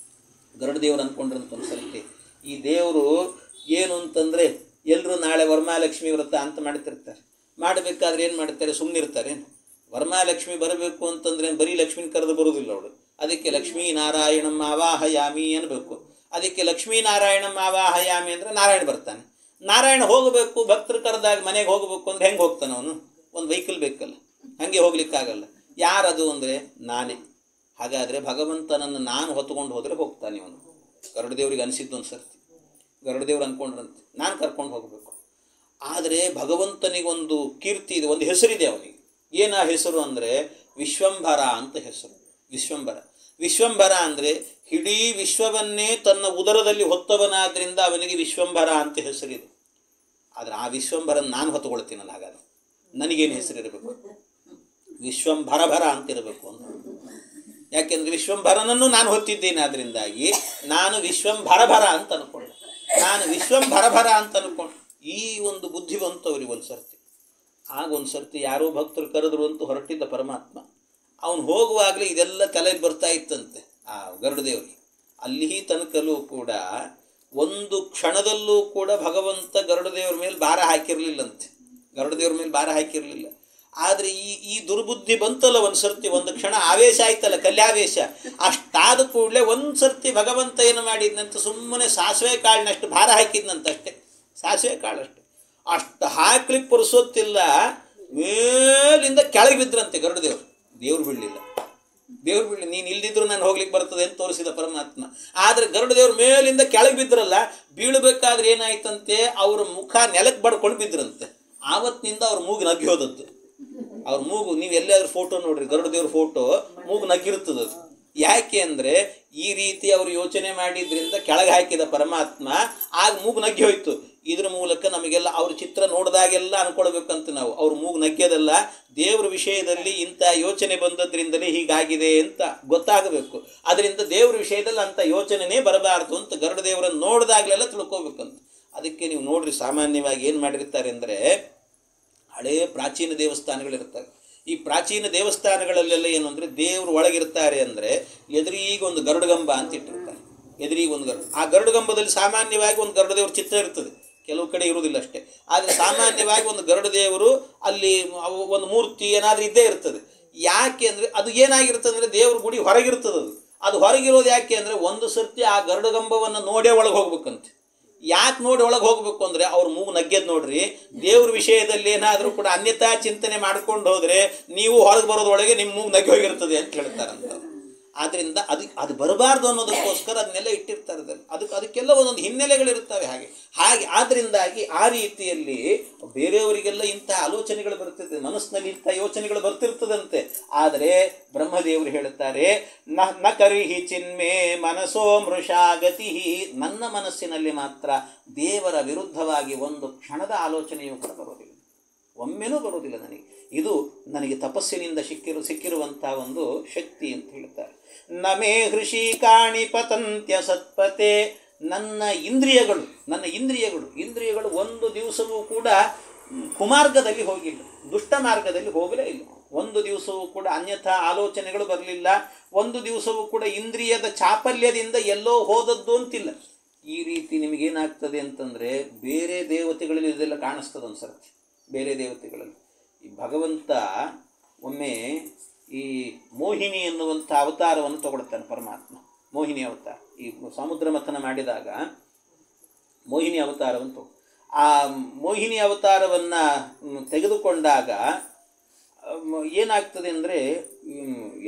ಗರುಡ ದೇವರು ಅಂದ್ಕೊಂಡ್ರಂತ ಒಂದು ಸರ್ತಿ ಈ ದೇವರು ಏನು ಅಂತಂದರೆ, ಎಲ್ಲರೂ ನಾಳೆ ವರಮಹಾಲಕ್ಷ್ಮಿ ವ್ರತ ಅಂತ ಮಾಡ್ತಿರ್ತಾರೆ. ಮಾಡಬೇಕಾದ್ರೆ ಏನು ಮಾಡ್ತಾರೆ, ಸುಮ್ಮನಿರ್ತಾರೆ. ವರಮಹಾಲಕ್ಷ್ಮಿ ಬರಬೇಕು ಅಂತಂದ್ರೆ ಬರೀ ಲಕ್ಷ್ಮೀನ ಕರೆದು ಬರೋದಿಲ್ಲ ಅವಳು. ಅದಕ್ಕೆ ಲಕ್ಷ್ಮೀನಾರಾಯಣಂ ಆವಾಹಯಾಮಿ ಅನ್ನಬೇಕು. ಅದಕ್ಕೆ ಲಕ್ಷ್ಮೀನಾರಾಯಣಂ ಆವಾಹಯಾಮಿ ಅಂದರೆ ನಾರಾಯಣ ಬರ್ತಾನೆ. ನಾರಾಯಣ ಹೋಗಬೇಕು, ಭಕ್ತರು ಕರೆದಾಗ ಮನೆಗೆ ಹೋಗಬೇಕು ಅಂದರೆ ಹೆಂಗೆ ಹೋಗ್ತಾನೆ ಅವನು? ಒಂದು ವೆಹಿಕಲ್ ಬೇಕಲ್ಲ, ಹಾಗೆ ಹೋಗ್ಲಿಕ್ಕಾಗಲ್ಲ. ಯಾರದು ಅಂದರೆ ನಾನೇ. ಹಾಗಾದರೆ ಭಗವಂತನನ್ನು ನಾನು ಹೊತ್ಕೊಂಡು ಹೋದರೆ ಹೋಗ್ತಾನೆ ಅವನು. ಗರುಡದೇವ್ರಿಗೆ ಅನಿಸಿದ್ದು ಒಂದು ಸರ್ತಿ, ಗರುಡದೇವ್ರು ಅಂದ್ಕೊಂಡ್ರಂತೆ ನಾನು ಕರ್ಕೊಂಡು ಹೋಗಬೇಕು. ಆದರೆ ಭಗವಂತನಿಗೊಂದು ಕೀರ್ತಿ ಇದೆ, ಒಂದು ಹೆಸರಿದೆ ಅವನಿಗೆ. ಏನು ಆ ಹೆಸರು ಅಂದರೆ ವಿಶ್ವಂಭರ ಅಂತ ಹೆಸರು. ವಿಶ್ವಂಭರ. ವಿಶ್ವಂಭರ ಅಂದರೆ ಇಡೀ ವಿಶ್ವವನ್ನೇ ತನ್ನ ಉದರದಲ್ಲಿ ಹೊತ್ತವನಾದ್ರಿಂದ ಅವನಿಗೆ ವಿಶ್ವಂಭರ ಅಂತ ಹೆಸರಿದೆ. ಆದರೆ ಆ ವಿಶ್ವಂಭರನ ನಾನು ಹೊತ್ತುಕೊಳ್ತೀನಲ್ಲ, ಹಾಗಾದ್ರೆ ನನಗೇನು ಹೆಸರಿರಬೇಕು? ವಿಶ್ವಂಭರಭರ ಅಂತಿರಬೇಕು ಅಂತ. ಯಾಕೆಂದರೆ ವಿಶ್ವಂಭರನನ್ನು ನಾನು ಹೊತ್ತಿದ್ದೇನೆ, ಅದರಿಂದಾಗಿ ನಾನು ವಿಶ್ವಂಭರಭರ ಅಂತ ಅನ್ಕೊಂಡೆ. ನಾನು ವಿಶ್ವಂಭರಭರ ಅಂತ ಅನ್ಕೊಂಡು ಈ ಒಂದು ಬುದ್ಧಿ ಬಂತು ಅವ್ರಿಗೆ ಒಂದು ಸರ್ತಿ. ಆಗ ಒಂದು ಸರ್ತಿ ಯಾರೋ ಭಕ್ತರು ಕರೆದ್ರು ಅಂತ ಹೊರಟಿದ್ದ ಪರಮಾತ್ಮ. ಅವನು ಹೋಗುವಾಗಲೇ ಇದೆಲ್ಲ ತಲೆಗೆ ಬರ್ತಾ ಇತ್ತಂತೆ ಆ ಗರುಡದೇವರಿಗೆ. ಅಲ್ಲಿ ತನಕಲ್ಲೂ ಕೂಡ ಒಂದು ಕ್ಷಣದಲ್ಲೂ ಕೂಡ ಭಗವಂತ ಗರುಡದೇವರ ಮೇಲೆ ಭಾರ ಹಾಕಿರಲಿಲ್ಲಂತೆ. ಗರುಡದೇವ್ರ ಮೇಲೆ ಭಾರ ಹಾಕಿರಲಿಲ್ಲ. ಆದರೆ ಈ ದುರ್ಬುದ್ಧಿ ಬಂತಲ್ಲ ಒಂದು ಸರ್ತಿ, ಒಂದು ಕ್ಷಣ ಆವೇಶ ಆಯ್ತಲ್ಲ, ಕಲ್ಯಾವೇಶ. ಅಷ್ಟಾದ ಕೂಡಲೇ ಒಂದು ಸರ್ತಿ ಭಗವಂತ ಏನು ಮಾಡಿದ್ನಂತ, ಸುಮ್ಮನೆ ಸಾಸಿವೆ ಕಾಳಿನಷ್ಟು ಭಾರ ಹಾಕಿದ್ನಂತಷ್ಟೇ. ಸಾಸಿವೆ ಕಾಳಷ್ಟು ಅಷ್ಟು ಹಾಕ್ಲಿಕ್ಕೆ ಪುರುಸೊತ್ತಿಲ್ಲ, ಮೇಲಿಂದ ಕೆಳಗೆ ಬಿದ್ರಂತೆ ಗರುಡದೇವರು. ದೇವ್ರು ಬೀಳಲಿಲ್ಲ. ದೇವ್ರು ಬೀಳಲಿ, ನೀನು ಇಲ್ದಿದ್ರು ನಾನು ಹೋಗ್ಲಿಕ್ಕೆ ಬರ್ತದೆ ಅಂತ ತೋರಿಸಿದ ಪರಮಾತ್ಮ. ಆದರೆ ಗರುಡದೇವ್ರ ಮೇಲಿಂದ ಕೆಳಗೆ ಬಿದ್ರಲ್ಲ, ಬೀಳಬೇಕಾದ್ರೆ ಏನಾಯ್ತಂತೆ, ಅವ್ರ ಮುಖ ನೆಲಕ್ಕೆ ಬಡ್ಕೊಂಡು ಬಿದ್ರಂತೆ. ಆವತ್ತಿನಿಂದ ಅವ್ರ ಮೂಗು ನಗ್ಗಿ ಹೋದದ್ದು. ಅವ್ರ ಮೂಗು, ನೀವು ಎಲ್ಲಾದ್ರೂ ಫೋಟೋ ನೋಡ್ರಿ, ಗರುಡದೇವ್ರ ಫೋಟೋ, ಮೂಗು ನಗ್ಗಿರ್ತದೆ ಅದು. ಯಾಕೆ ಅಂದರೆ ಈ ರೀತಿ ಅವರು ಯೋಚನೆ ಮಾಡಿದ್ರಿಂದ ಕೆಳಗೆ ಹಾಕಿದ ಪರಮಾತ್ಮ ಆಗ ಮೂಗು ನಗ್ಗಿ ಹೋಯ್ತು. ಇದ್ರ ಮೂಲಕ ನಮಗೆಲ್ಲ ಅವ್ರ ಚಿತ್ರ ನೋಡಿದಾಗೆಲ್ಲ ಅನ್ಕೊಳ್ಬೇಕಂತ ನಾವು, ಅವ್ರ ಮೂಗು ನಗ್ಗ್ಯದಲ್ಲ, ದೇವ್ರ ವಿಷಯದಲ್ಲಿ ಇಂಥ ಯೋಚನೆ ಬಂದದ್ರಿಂದಲೇ ಹೀಗಾಗಿದೆ ಅಂತ ಗೊತ್ತಾಗಬೇಕು. ಅದರಿಂದ ದೇವ್ರ ವಿಷಯದಲ್ಲಿ ಅಂಥ ಯೋಚನೆನೇ ಬರಬಾರ್ದು ಅಂತ ಗರುಡದೇವರನ್ನು ನೋಡಿದಾಗಲೆಲ್ಲ ತಿಳ್ಕೊಬೇಕಂತ. ಅದಕ್ಕೆ ನೀವು ನೋಡ್ರಿ, ಸಾಮಾನ್ಯವಾಗಿ ಏನು ಮಾಡಿರ್ತಾರೆ ಅಂದರೆ, ಹಳೆಯ ಪ್ರಾಚೀನ ದೇವಸ್ಥಾನಗಳಿರ್ತವೆ. ಈ ಪ್ರಾಚೀನ ದೇವಸ್ಥಾನಗಳಲ್ಲೆಲ್ಲ ಏನು ಅಂದರೆ, ದೇವರು ಒಳಗಿರ್ತಾರೆ ಅಂದರೆ ಎದುರಿಗೆ ಒಂದು ಗರುಡಗಂಬ ಅಂತ ಇಟ್ಟಿರ್ತಾರೆ. ಎದುರಿಗೆ ಒಂದು ಗರುಡ, ಆ ಗರುಡಗಂಬದಲ್ಲಿ ಸಾಮಾನ್ಯವಾಗಿ ಒಂದು ಗರುಡ ದೇವ್ರ ಚಿತ್ರ ಇರ್ತದೆ, ಕೆಲವು ಕಡೆ ಇರುವುದಿಲ್ಲ ಅಷ್ಟೇ. ಆದರೆ ಸಾಮಾನ್ಯವಾಗಿ ಒಂದು ಗರುಡ ದೇವರು ಅಲ್ಲಿ ಒಂದು ಮೂರ್ತಿ ಏನಾದರೂ ಇದ್ದೇ ಇರ್ತದೆ. ಯಾಕೆ ಅಂದರೆ ಅದು ಏನಾಗಿರ್ತದೆ ಅಂದರೆ, ದೇವ್ರ ಗುಡಿ ಹೊರಗಿರ್ತದೆ. ಅದು ಹೊರಗಿರೋದು ಯಾಕೆ ಅಂದರೆ, ಒಂದು ಸರ್ತಿ ಆ ಗರುಡಗಂಬವನ್ನು ನೋಡೇ ಒಳಗೆ ಹೋಗ್ಬೇಕಂತೆ. ಯಾಕೆ ನೋಡಿ ಒಳಗೆ ಹೋಗ್ಬೇಕು ಅಂದರೆ, ಅವ್ರ ಮೂಗು ನಗ್ಗೆದ್ ನೋಡ್ರಿ. ದೇವ್ರ ವಿಷಯದಲ್ಲಿ ಏನಾದರೂ ಕೂಡ ಅನ್ಯತಾ ಚಿಂತನೆ ಮಾಡ್ಕೊಂಡು ಹೋದರೆ ನೀವು ಹೊರಗೆ ಬರೋದ್ರೊಳಗೆ ನಿಮ್ಮ ಮೂಗು ನಗ್ಗೆ ಹೋಗಿರ್ತದೆ ಅಂತ ಹೇಳ್ತಾರಂತ. ಆದ್ದರಿಂದ ಅದು ಬರಬಾರ್ದು ಅನ್ನೋದಕ್ಕೋಸ್ಕರ ಅದನ್ನೆಲ್ಲ ಇಟ್ಟಿರ್ತಾರೆ. ಅದಕ್ಕೆಲ್ಲ ಒಂದೊಂದು ಹಿನ್ನೆಲೆಗಳಿರ್ತವೆ. ಹಾಗೆ ಆದ್ದರಿಂದಾಗಿ ಆ ರೀತಿಯಲ್ಲಿ ಬೇರೆಯವರಿಗೆಲ್ಲ ಇಂಥ ಆಲೋಚನೆಗಳು ಬರ್ತಿರ್ತದೆ, ಮನಸ್ಸಿನಲ್ಲಿ ಇಂಥ ಯೋಚನೆಗಳು ಬರ್ತಿರ್ತದಂತೆ. ಆದರೆ ಬ್ರಹ್ಮದೇವರು ಹೇಳುತ್ತಾರೆ, ನ ಕರಿಹಿ ಚಿನ್ಮೆ ಮನಸೋ ಮೃಷಾಗತಿ, ನನ್ನ ಮನಸ್ಸಿನಲ್ಲಿ ಮಾತ್ರ ದೇವರ ವಿರುದ್ಧವಾಗಿ ಒಂದು ಕ್ಷಣದ ಆಲೋಚನೆಯೂ ಕೂಡ ಬರೋದಿಲ್ಲ, ಒಮ್ಮೆನೂ ಬರೋದಿಲ್ಲ ನನಗೆ. ಇದು ನನಗೆ ತಪಸ್ಸಿನಿಂದ ಸಿಕ್ಕಿರುವಂಥ ಒಂದು ಶಕ್ತಿ ಅಂತ ಹೇಳ್ತಾರೆ. ನಮೇ ಹೃಷಿ ಕಾಣಿ ಪತಂತ್ಯ ಸತ್ಪತೆ, ನನ್ನ ಇಂದ್ರಿಯಗಳು ಒಂದು ದಿವಸವೂ ಕೂಡ ಕುಮಾರ್ಗದಲ್ಲಿ ಹೋಗಿಲ್ಲ, ದುಷ್ಟ ಮಾರ್ಗದಲ್ಲಿ ಹೋಗಲೇ ಇಲ್ಲ. ಒಂದು ದಿವಸವೂ ಕೂಡ ಅನ್ಯಥಾ ಆಲೋಚನೆಗಳು ಬರಲಿಲ್ಲ. ಒಂದು ದಿವಸವೂ ಕೂಡ ಇಂದ್ರಿಯದ ಚಾಪಲ್ಯದಿಂದ ಎಲ್ಲೋ ಹೋದದ್ದು ಅಂತಿಲ್ಲ. ಈ ರೀತಿ ನಿಮಗೇನಾಗ್ತದೆ ಅಂತಂದರೆ, ಬೇರೆ ದೇವತೆಗಳಲ್ಲಿ ಇದೆಲ್ಲ ಕಾಣಿಸ್ತದೆ ಒಂದು ಸರ್ತಿ. ಬೇರೆ ದೇವತೆಗಳಲ್ಲಿ ಈ ಭಗವಂತ ಒಮ್ಮೆ ಈ ಮೋಹಿನಿ ಎನ್ನುವಂಥ ಅವತಾರವನ್ನು ತಗೊಳ್ತಾನೆ ಪರಮಾತ್ಮ. ಮೋಹಿನಿ ಅವತಾರ, ಈ ಸಮುದ್ರ ಮಥನ ಮಾಡಿದಾಗ ಮೋಹಿನಿ ಅವತಾರವನ್ನು ಆ ಮೋಹಿನಿ ಅವತಾರವನ್ನು ತೆಗೆದುಕೊಂಡಾಗ ಏನಾಗ್ತದೆ ಅಂದರೆ,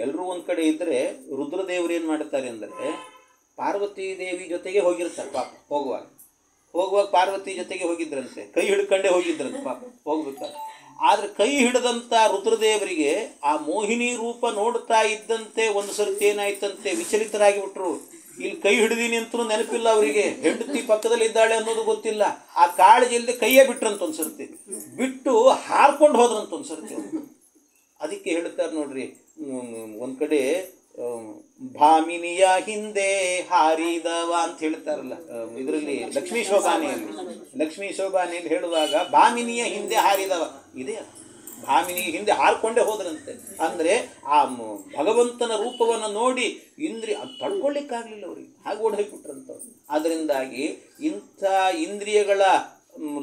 ಎಲ್ಲರೂ ಒಂದು ಕಡೆ ಇದ್ದರೆ ರುದ್ರದೇವರು ಏನು ಮಾಡ್ತಾರೆ ಅಂದರೆ, ಪಾರ್ವತಿ ದೇವಿ ಜೊತೆಗೆ ಹೋಗಿರ್ತಾರೆ ಪಾಪ. ಹೋಗುವಾಗ ಪಾರ್ವತಿ ಜೊತೆಗೆ ಹೋಗಿದ್ರಂತೆ, ಕೈ ಹಿಡ್ಕೊಂಡೇ ಹೋಗಿದ್ರಂತೆ ಪಾಪ ಹೋಗ್ಬೇಕಾದ್ರೆ. ಆದರೆ ಕೈ ಹಿಡಿದಂಥ ರುದ್ರದೇವರಿಗೆ ಆ ಮೋಹಿನಿ ರೂಪ ನೋಡ್ತಾ ಇದ್ದಂತೆ ಒಂದು ಸರ್ತಿ ಏನಾಯ್ತಂತೆ, ವಿಚಲಿತರಾಗಿ ಬಿಟ್ರು. ಇಲ್ಲಿ ಕೈ ಹಿಡಿದೀನಿ ಅಂತಲೂ ನೆನಪಿಲ್ಲ ಅವರಿಗೆ, ಹೆಂಡತಿ ಪಕ್ಕದಲ್ಲಿ ಇದ್ದಾಳೆ ಅನ್ನೋದು ಗೊತ್ತಿಲ್ಲ. ಆ ಕಾಳಜಿಲ್ಲದೆ ಕೈಯೇ ಬಿಟ್ರಂತ ಒಂದು ಸರ್ತಿ, ಬಿಟ್ಟು ಹಾರ್ಕೊಂಡು ಹೋದ್ರಂತ ಒಂದು ಸರ್ತಿ. ಅದಕ್ಕೆ ಹೇಳ್ತಾರೆ ನೋಡ್ರಿ, ಒಂದು ಕಡೆ ಭಾಮಿನಿಯ ಹಿಂದೆ ಹಾರಿದವ ಅಂತ ಹೇಳ್ತಾರಲ್ಲ ಇದರಲ್ಲಿ ಲಕ್ಷ್ಮೀ ಶೋಭಾನೆಯಲ್ಲಿ ಹೇಳುವಾಗ, ಭಾಮಿನಿಯ ಹಿಂದೆ ಹಾರಿದವ ಇದೆ, ಭಾಮಿನಿ ಹಿಂದೆ ಹಾರ್ಕೊಂಡೇ ಹೋದ್ರಂತೆ. ಅಂದರೆ ಆ ಭಗವಂತನ ರೂಪವನ್ನು ನೋಡಿ ಅದು ತಡ್ಕೊಳ್ಳಿಕ್ಕಾಗಲಿಲ್ಲ ಅವ್ರಿಗೆ, ಹಾಗೆ ಓಡಿ ಹೋಗ್ಬಿಟ್ರಂಥವ್ರು. ಅದರಿಂದಾಗಿ ಇಂಥ ಇಂದ್ರಿಯಗಳ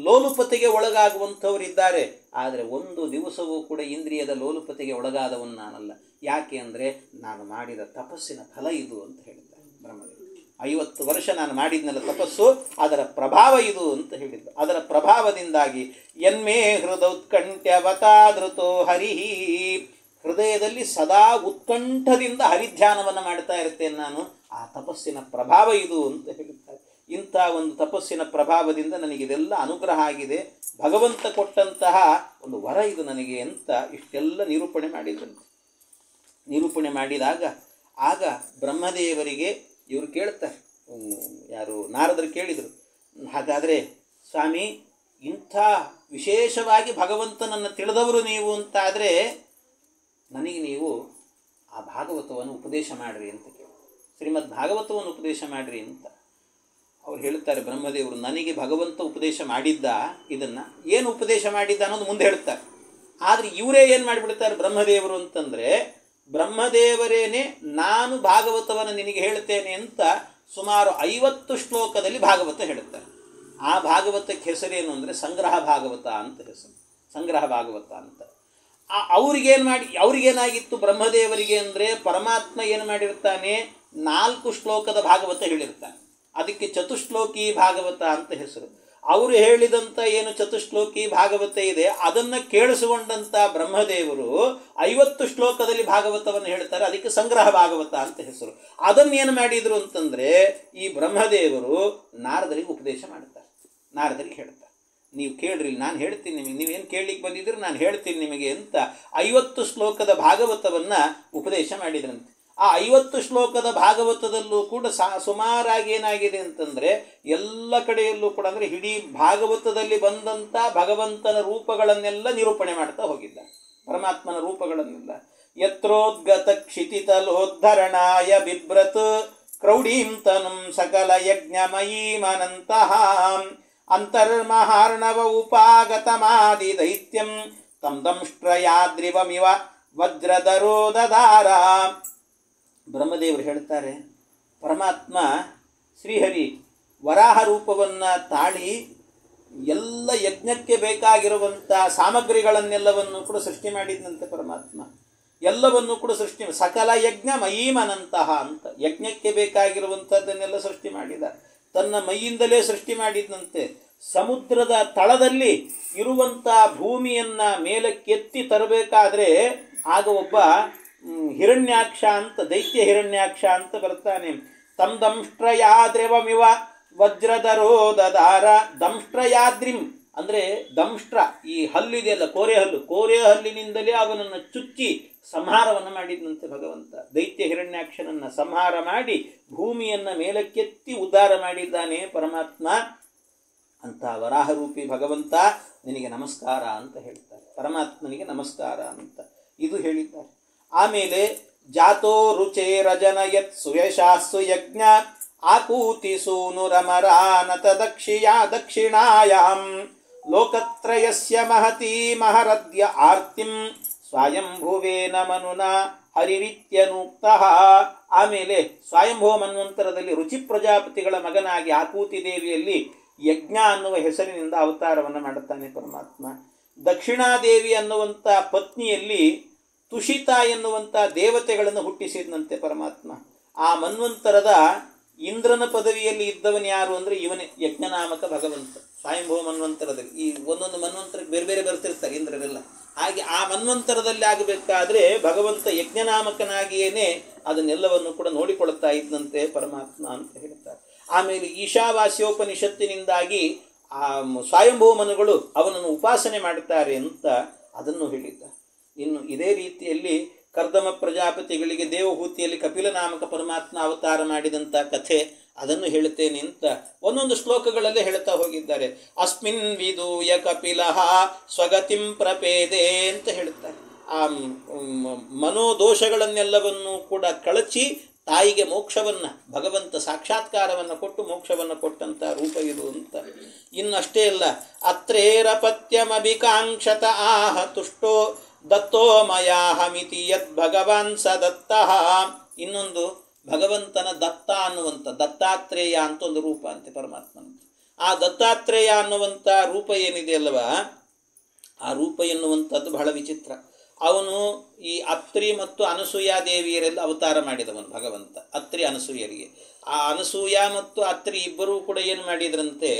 ಲೋಲುಪತೆಗೆ ಒಳಗಾಗುವಂಥವ್ರು ಇದ್ದಾರೆ. ಆದರೆ ಒಂದು ದಿವಸವೂ ಕೂಡ ಇಂದ್ರಿಯದ ಲೋಲುಪತೆಗೆ ಒಳಗಾದವನು ನಾನಲ್ಲ. ಯಾಕೆ ಅಂದರೆ, ನಾನು ಮಾಡಿದ ತಪಸ್ಸಿನ ಫಲ ಇದು ಅಂತ ಹೇಳಿದ್ದಾರೆ ಬ್ರಹ್ಮದೇವರು. 50 ವರ್ಷ ನಾನು ಮಾಡಿದ್ನಲ್ಲ ತಪಸ್ಸು, ಅದರ ಪ್ರಭಾವ ಇದು ಅಂತ ಹೇಳಿದ್ದು. ಅದರ ಪ್ರಭಾವದಿಂದಾಗಿ ಯನ್ಮೇ ಹೃದೌತ್ಕಂಠ್ಯವತಾದೃತೋ ಹರಿಹಿ, ಹೃದಯದಲ್ಲಿ ಸದಾ ಉತ್ಕಂಠದಿಂದ ಹರಿಧ್ಯಾನವನ್ನು ಮಾಡ್ತಾ ಇರ್ತೇನೆ ನಾನು. ಆ ತಪಸ್ಸಿನ ಪ್ರಭಾವ ಇದು ಅಂತ ಹೇಳಿದ್ದಾರೆ. ಇಂಥ ಒಂದು ತಪಸ್ಸಿನ ಪ್ರಭಾವದಿಂದ ನನಗಿದೆಲ್ಲ ಅನುಗ್ರಹ ಆಗಿದೆ, ಭಗವಂತ ಕೊಟ್ಟಂತಹ ಒಂದು ವರ ಇದು ನನಗೆ ಅಂತ ಇಷ್ಟೆಲ್ಲ ನಿರೂಪಣೆ ಮಾಡಿದಾಗ ಆಗ ಬ್ರಹ್ಮದೇವರಿಗೆ ಇವರು ಕೇಳ್ತಾರೆ, ಯಾರು ನಾರದರು ಕೇಳಿದರು, ಹಾಗಾದರೆ ಸ್ವಾಮಿ ಇಂಥ ವಿಶೇಷವಾಗಿ ಭಗವಂತನನ್ನು ತಿಳಿದವರು ನೀವು ಅಂತಾದರೆ ನನಗೆ ನೀವು ಆ ಭಾಗವತವನ್ನು ಉಪದೇಶ ಮಾಡಿರಿ ಅಂತ ಕೇಳಿ, ಶ್ರೀಮದ್ ಭಾಗವತವನ್ನು ಉಪದೇಶ ಮಾಡಿರಿ ಅಂತ ಅವ್ರು ಹೇಳ್ತಾರೆ. ಬ್ರಹ್ಮದೇವರು ನನಗೆ ಭಗವಂತ ಉಪದೇಶ ಮಾಡಿದ್ದ, ಇದನ್ನು ಏನು ಉಪದೇಶ ಮಾಡಿದ್ದ ಅನ್ನೋದು ಮುಂದೆ ಹೇಳ್ತಾರೆ. ಆದರೆ ಇವರೇ ಏನು ಮಾಡಿಬಿಡ್ತಾರೆ ಬ್ರಹ್ಮದೇವರು ಅಂತಂದರೆ, ಬ್ರಹ್ಮದೇವರೇನೆ ನಾನು ಭಾಗವತವನ್ನು ನಿನಗೆ ಹೇಳ್ತೇನೆ ಅಂತ ಸುಮಾರು 50 ಶ್ಲೋಕದಲ್ಲಿ ಭಾಗವತ ಹೇಳುತ್ತಾರೆ. ಆ ಭಾಗವತಕ್ಕೆ ಹೆಸರೇನು ಅಂದರೆ ಸಂಗ್ರಹ ಭಾಗವತ ಅಂತ ಹೆಸರು, ಸಂಗ್ರಹ ಭಾಗವತ ಅಂತ. ಅವ್ರಿಗೇನಾಗಿತ್ತು ಬ್ರಹ್ಮದೇವರಿಗೆ ಅಂದರೆ, ಪರಮಾತ್ಮ ಏನು ಮಾಡಿರ್ತಾನೆ, 4 ಶ್ಲೋಕದ ಭಾಗವತ ಹೇಳಿರ್ತಾನೆ, ಅದಕ್ಕೆ ಚತುಶ್ಲೋಕಿ ಭಾಗವತ ಅಂತ ಹೆಸರು. ಅವರು ಹೇಳಿದಂಥ ಏನು ಚತುಶ್ಲೋಕಿ ಭಾಗವತ ಇದೆ ಅದನ್ನು ಕೇಳಿಸಿಕೊಂಡಂಥ ಬ್ರಹ್ಮದೇವರು 50 ಶ್ಲೋಕದಲ್ಲಿ ಭಾಗವತವನ್ನು ಹೇಳ್ತಾರೆ, ಅದಕ್ಕೆ ಸಂಗ್ರಹ ಭಾಗವತ ಅಂತ ಹೆಸರು. ಅದನ್ನೇನು ಮಾಡಿದರು ಅಂತಂದರೆ, ಈ ಬ್ರಹ್ಮದೇವರು ನಾರದರಿಗೆ ಉಪದೇಶ ಮಾಡ್ತಾರೆ, ನಾರದರಿಗೆ ಹೇಳ್ತಾರೆ, ನೀವು ಕೇಳ್ರಿ, ನಾನು ಹೇಳ್ತೀನಿ ನಿಮಗೆ, ನೀವೇನು ಕೇಳಲಿಕ್ಕೆ ಬಂದಿದ್ದೀರಿ ನಾನು ಹೇಳ್ತೀನಿ ನಿಮಗೆ ಅಂತ 50 ಶ್ಲೋಕದ ಭಾಗವತವನ್ನು ಉಪದೇಶ ಮಾಡಿದ್ರಂತೆ. ಆ 50 ಶ್ಲೋಕದ ಭಾಗವತದಲ್ಲೂ ಕೂಡ ಸುಮಾರಾಗಿ ಏನಾಗಿದೆ ಅಂತಂದರೆ, ಎಲ್ಲ ಕಡೆಯಲ್ಲೂ ಕೂಡ ಅಂದರೆ ಇಡೀ ಭಾಗವತದಲ್ಲಿ ಬಂದಂಥ ಭಗವಂತನ ರೂಪಗಳನ್ನೆಲ್ಲ ನಿರೂಪಣೆ ಮಾಡ್ತಾ ಹೋಗಿದ್ದಾರೆ, ಪರಮಾತ್ಮನ ರೂಪಗಳನ್ನೆಲ್ಲ. ಯತ್ರೋದ್ಗತ ಕ್ಷಿತಿತಲೋದ್ಧರಣಾಯ ಬಿಭ್ರತ್ ಕ್ರೌಡೀಂ ತನುಂ ಸಕಲ ಯಜ್ಞಮಯೀಮನಂತಹ ಅಂತರ್ಮಹಾರ್ಣವ ಉಪಾಗತಮಾದಿ ದೈತ್ಯಂ ತಂ ದಂಷ್ಟ್ರಯಾದ್ರಿವಮಿವ ವಜ್ರಧರೋ ದದಾರ. ಬ್ರಹ್ಮದೇವರು ಹೇಳ್ತಾರೆ, ಪರಮಾತ್ಮ ಶ್ರೀಹರಿ ವರಾಹ ರೂಪವನ್ನು ತಾಳಿ ಎಲ್ಲ ಯಜ್ಞಕ್ಕೆ ಬೇಕಾಗಿರುವಂಥ ಸಾಮಗ್ರಿಗಳನ್ನೆಲ್ಲವನ್ನು ಕೂಡ ಸೃಷ್ಟಿ ಮಾಡಿದಂತೆ ಪರಮಾತ್ಮ. ಎಲ್ಲವನ್ನು ಕೂಡ ಸೃಷ್ಟಿ ಸಕಲ ಯಜ್ಞ ಮಯೀಮನಂತಹ ಅಂತ ಯಜ್ಞಕ್ಕೆ ಬೇಕಾಗಿರುವಂಥದ್ದನ್ನೆಲ್ಲ ಸೃಷ್ಟಿ ಮಾಡಿದ. ತನ್ನ ಮೈಯಿಂದಲೇ ಸೃಷ್ಟಿ ಮಾಡಿದಂತೆ ಸಮುದ್ರದ ತಳದಲ್ಲಿ ಇರುವಂಥ ಭೂಮಿಯನ್ನು ಮೇಲಕ್ಕೆತ್ತಿ ತರಬೇಕಾದ್ರೆ ಆಗ ಒಬ್ಬ ಹಿರಣ್ಯಾಕ್ಷ ಅಂತ ದೈತ್ಯ ಹಿರಣ್ಯಾಕ್ಷ ಅಂತ ಬರ್ತಾನೆ. ತಂ ದಂಷ್ಟ್ರಯಾದ್ರಿವಮಿವ ವಜ್ರಧರೋ ದದಾರ. ದಂಷ್ಟ್ರಯಾದ್ರಿಂ ಅಂದರೆ ದಂಷ್ಟ್ರ ಈ ಹಲ್ಲಿದೆಯಲ್ಲ, ಕೋರೆ ಹಲ್ಲಿನಿಂದಲೇ ಅವನನ್ನು ಚುಚ್ಚಿ ಸಂಹಾರವನ್ನು ಮಾಡಿದಂತೆ ಭಗವಂತ. ದೈತ್ಯ ಹಿರಣ್ಯಾಕ್ಷನನ್ನು ಸಂಹಾರ ಮಾಡಿ ಭೂಮಿಯನ್ನು ಮೇಲಕ್ಕೆತ್ತಿ ಉದ್ಧಾರ ಮಾಡಿದ್ದಾನೆ ಪರಮಾತ್ಮ. ಅಂತ ವರಾಹರೂಪಿ ಭಗವಂತ ನಿನಗೆ ನಮಸ್ಕಾರ ಅಂತ ಹೇಳ್ತಾರೆ. ಪರಮಾತ್ಮನಿಗೆ ನಮಸ್ಕಾರ ಅಂತ ಇದು ಹೇಳಿದ್ದಾರೆ. ಆಮೇಲೆ ಜಾತೋ ರುಚೇರಜನಯತ್ ಸುಯಶಾಸ್ಸು ಯಜ್ಞ ಆಕೂತಿ ಸೂನುರಮರಾನತ ದಕ್ಷಿಣಾಯಾಂ ಲೋಕತ್ರಯಸ್ಯ ಮಹತಿ ಮಹರದ್ಯ ಆರ್ತಿಂ ಸ್ವಯಂಭುವೇನ ಮನುನಾ ಹರಿರಿತ್ಯನೂಕ್ತಃ. ಆಮೇಲೆ ಸ್ವಯಂಭುವ ಮನ್ವಂತರದಲ್ಲಿ ರುಚಿ ಪ್ರಜಾಪತಿಗಳ ಮಗನಾಗಿ ಆಕೂತಿ ದೇವಿಯಲ್ಲಿ ಯಜ್ಞ ಅನ್ನುವ ಹೆಸರಿನಿಂದ ಅವತಾರವನ್ನು ಮಾಡುತ್ತಾನೆ ಪರಮಾತ್ಮ. ದಕ್ಷಿಣಾದೇವಿ ಅನ್ನುವಂಥ ಪತ್ನಿಯಲ್ಲಿ ತುಷಿತ ಎನ್ನುವಂಥ ದೇವತೆಗಳನ್ನು ಹುಟ್ಟಿಸಿದಂತೆ ಪರಮಾತ್ಮ. ಆ ಮನ್ವಂತರದ ಇಂದ್ರನ ಪದವಿಯಲ್ಲಿ ಇದ್ದವನು ಯಾರು ಅಂದರೆ ಇವನೇ ಯಜ್ಞನಾಮಕ ಭಗವಂತ. ಸ್ವಯಂಭವ ಮನ್ವಂತರದಲ್ಲಿ ಈ ಒಂದೊಂದು ಮನ್ವಂತರಕ್ಕೆ ಬೇರೆ ಬೇರೆ ಬರ್ತಿರ್ತಾರೆ ಇಂದ್ರರೆಲ್ಲ. ಹಾಗೆ ಆ ಮನ್ವಂತರದಲ್ಲಿ ಆಗಬೇಕಾದ್ರೆ ಭಗವಂತ ಯಜ್ಞನಾಮಕನಾಗಿಯೇ ಅದನ್ನೆಲ್ಲವನ್ನು ಕೂಡ ನೋಡಿಕೊಳ್ತಾ ಇದ್ದಂತೆ ಪರಮಾತ್ಮ ಅಂತ ಹೇಳ್ತಾರೆ. ಆಮೇಲೆ ಈಶಾವಾಸ್ಯೋಪನಿಷತ್ತಿನಿಂದಾಗಿ ಆ ಸ್ವಯಂಭವ ಮನುಗಳು ಅವನನ್ನು ಉಪಾಸನೆ ಮಾಡುತ್ತಾರೆ ಅಂತ ಅದನ್ನು ಹೇಳಿದ್ದಾರೆ. ಇನ್ನು ಇದೇ ರೀತಿಯಲ್ಲಿ ಕರ್ದಮ ಪ್ರಜಾಪತಿಗಳಿಗೆ ದೇವಹೂತಿಯಲ್ಲಿ ಕಪಿಲ ನಾಮಕ ಪರಮಾತ್ಮ ಅವತಾರ ಮಾಡಿದಂಥ ಕಥೆ ಅದನ್ನು ಹೇಳುತ್ತೇನೆ ಅಂತ ಒಂದೊಂದು ಶ್ಲೋಕಗಳಲ್ಲೇ ಹೇಳ್ತಾ ಹೋಗಿದ್ದಾರೆ. ಅಸ್ಮಿನ್ ವಿದೂಯ ಕಪಿಲಃ ಸ್ವಗತಿಂ ಪ್ರಪೇದೆ ಅಂತ ಹೇಳುತ್ತಾರೆ. ಆ ಮನೋದೋಷಗಳನ್ನೆಲ್ಲವನ್ನು ಕೂಡ ಕಳಚಿ ತಾಯಿಗೆ ಮೋಕ್ಷವನ್ನು ಭಗವಂತ ಸಾಕ್ಷಾತ್ಕಾರವನ್ನು ಕೊಟ್ಟು ಮೋಕ್ಷವನ್ನು ಕೊಟ್ಟಂಥ ರೂಪ ಇದು ಅಂತ. ಇನ್ನಷ್ಟೇ ಅಲ್ಲ, ಅತ್ರೇರಪತ್ಯಮಭಿಕಾಂಕ್ಷತ ಆಹ ತುಷ್ಟೋ ದತ್ತೋ ಮಯಾಹಮಿತಿ ಯದ್ ಭಗವಾನ್ ಸ ದತ್ತಃ. ಇನ್ನೊಂದು ಭಗವಂತನ ದತ್ತ ಅನ್ನುವಂಥ ದತ್ತಾತ್ರೇಯ ಅಂತ ಒಂದು ರೂಪ ಅಂತೆ ಪರಮಾತ್ಮನ. ಆ ದತ್ತಾತ್ರೇಯ ಅನ್ನುವಂಥ ರೂಪ ಏನಿದೆ ಅಲ್ವಾ, ಆ ರೂಪ ಎನ್ನುವಂಥದ್ದು ಬಹಳ ವಿಚಿತ್ರ. ಅವನು ಈ ಅತ್ರಿ ಮತ್ತು ಅನಸೂಯ ದೇವಿಯರೆಲ್ಲ ಅವತಾರ ಮಾಡಿದವನು ಭಗವಂತ. ಅತ್ರಿ ಅನಸೂಯರಿಗೆ ಆ ಅನಸೂಯ ಮತ್ತು ಅತ್ರಿ ಇಬ್ಬರೂ ಕೂಡ ಏನು ಮಾಡಿದ್ರಂತೆ,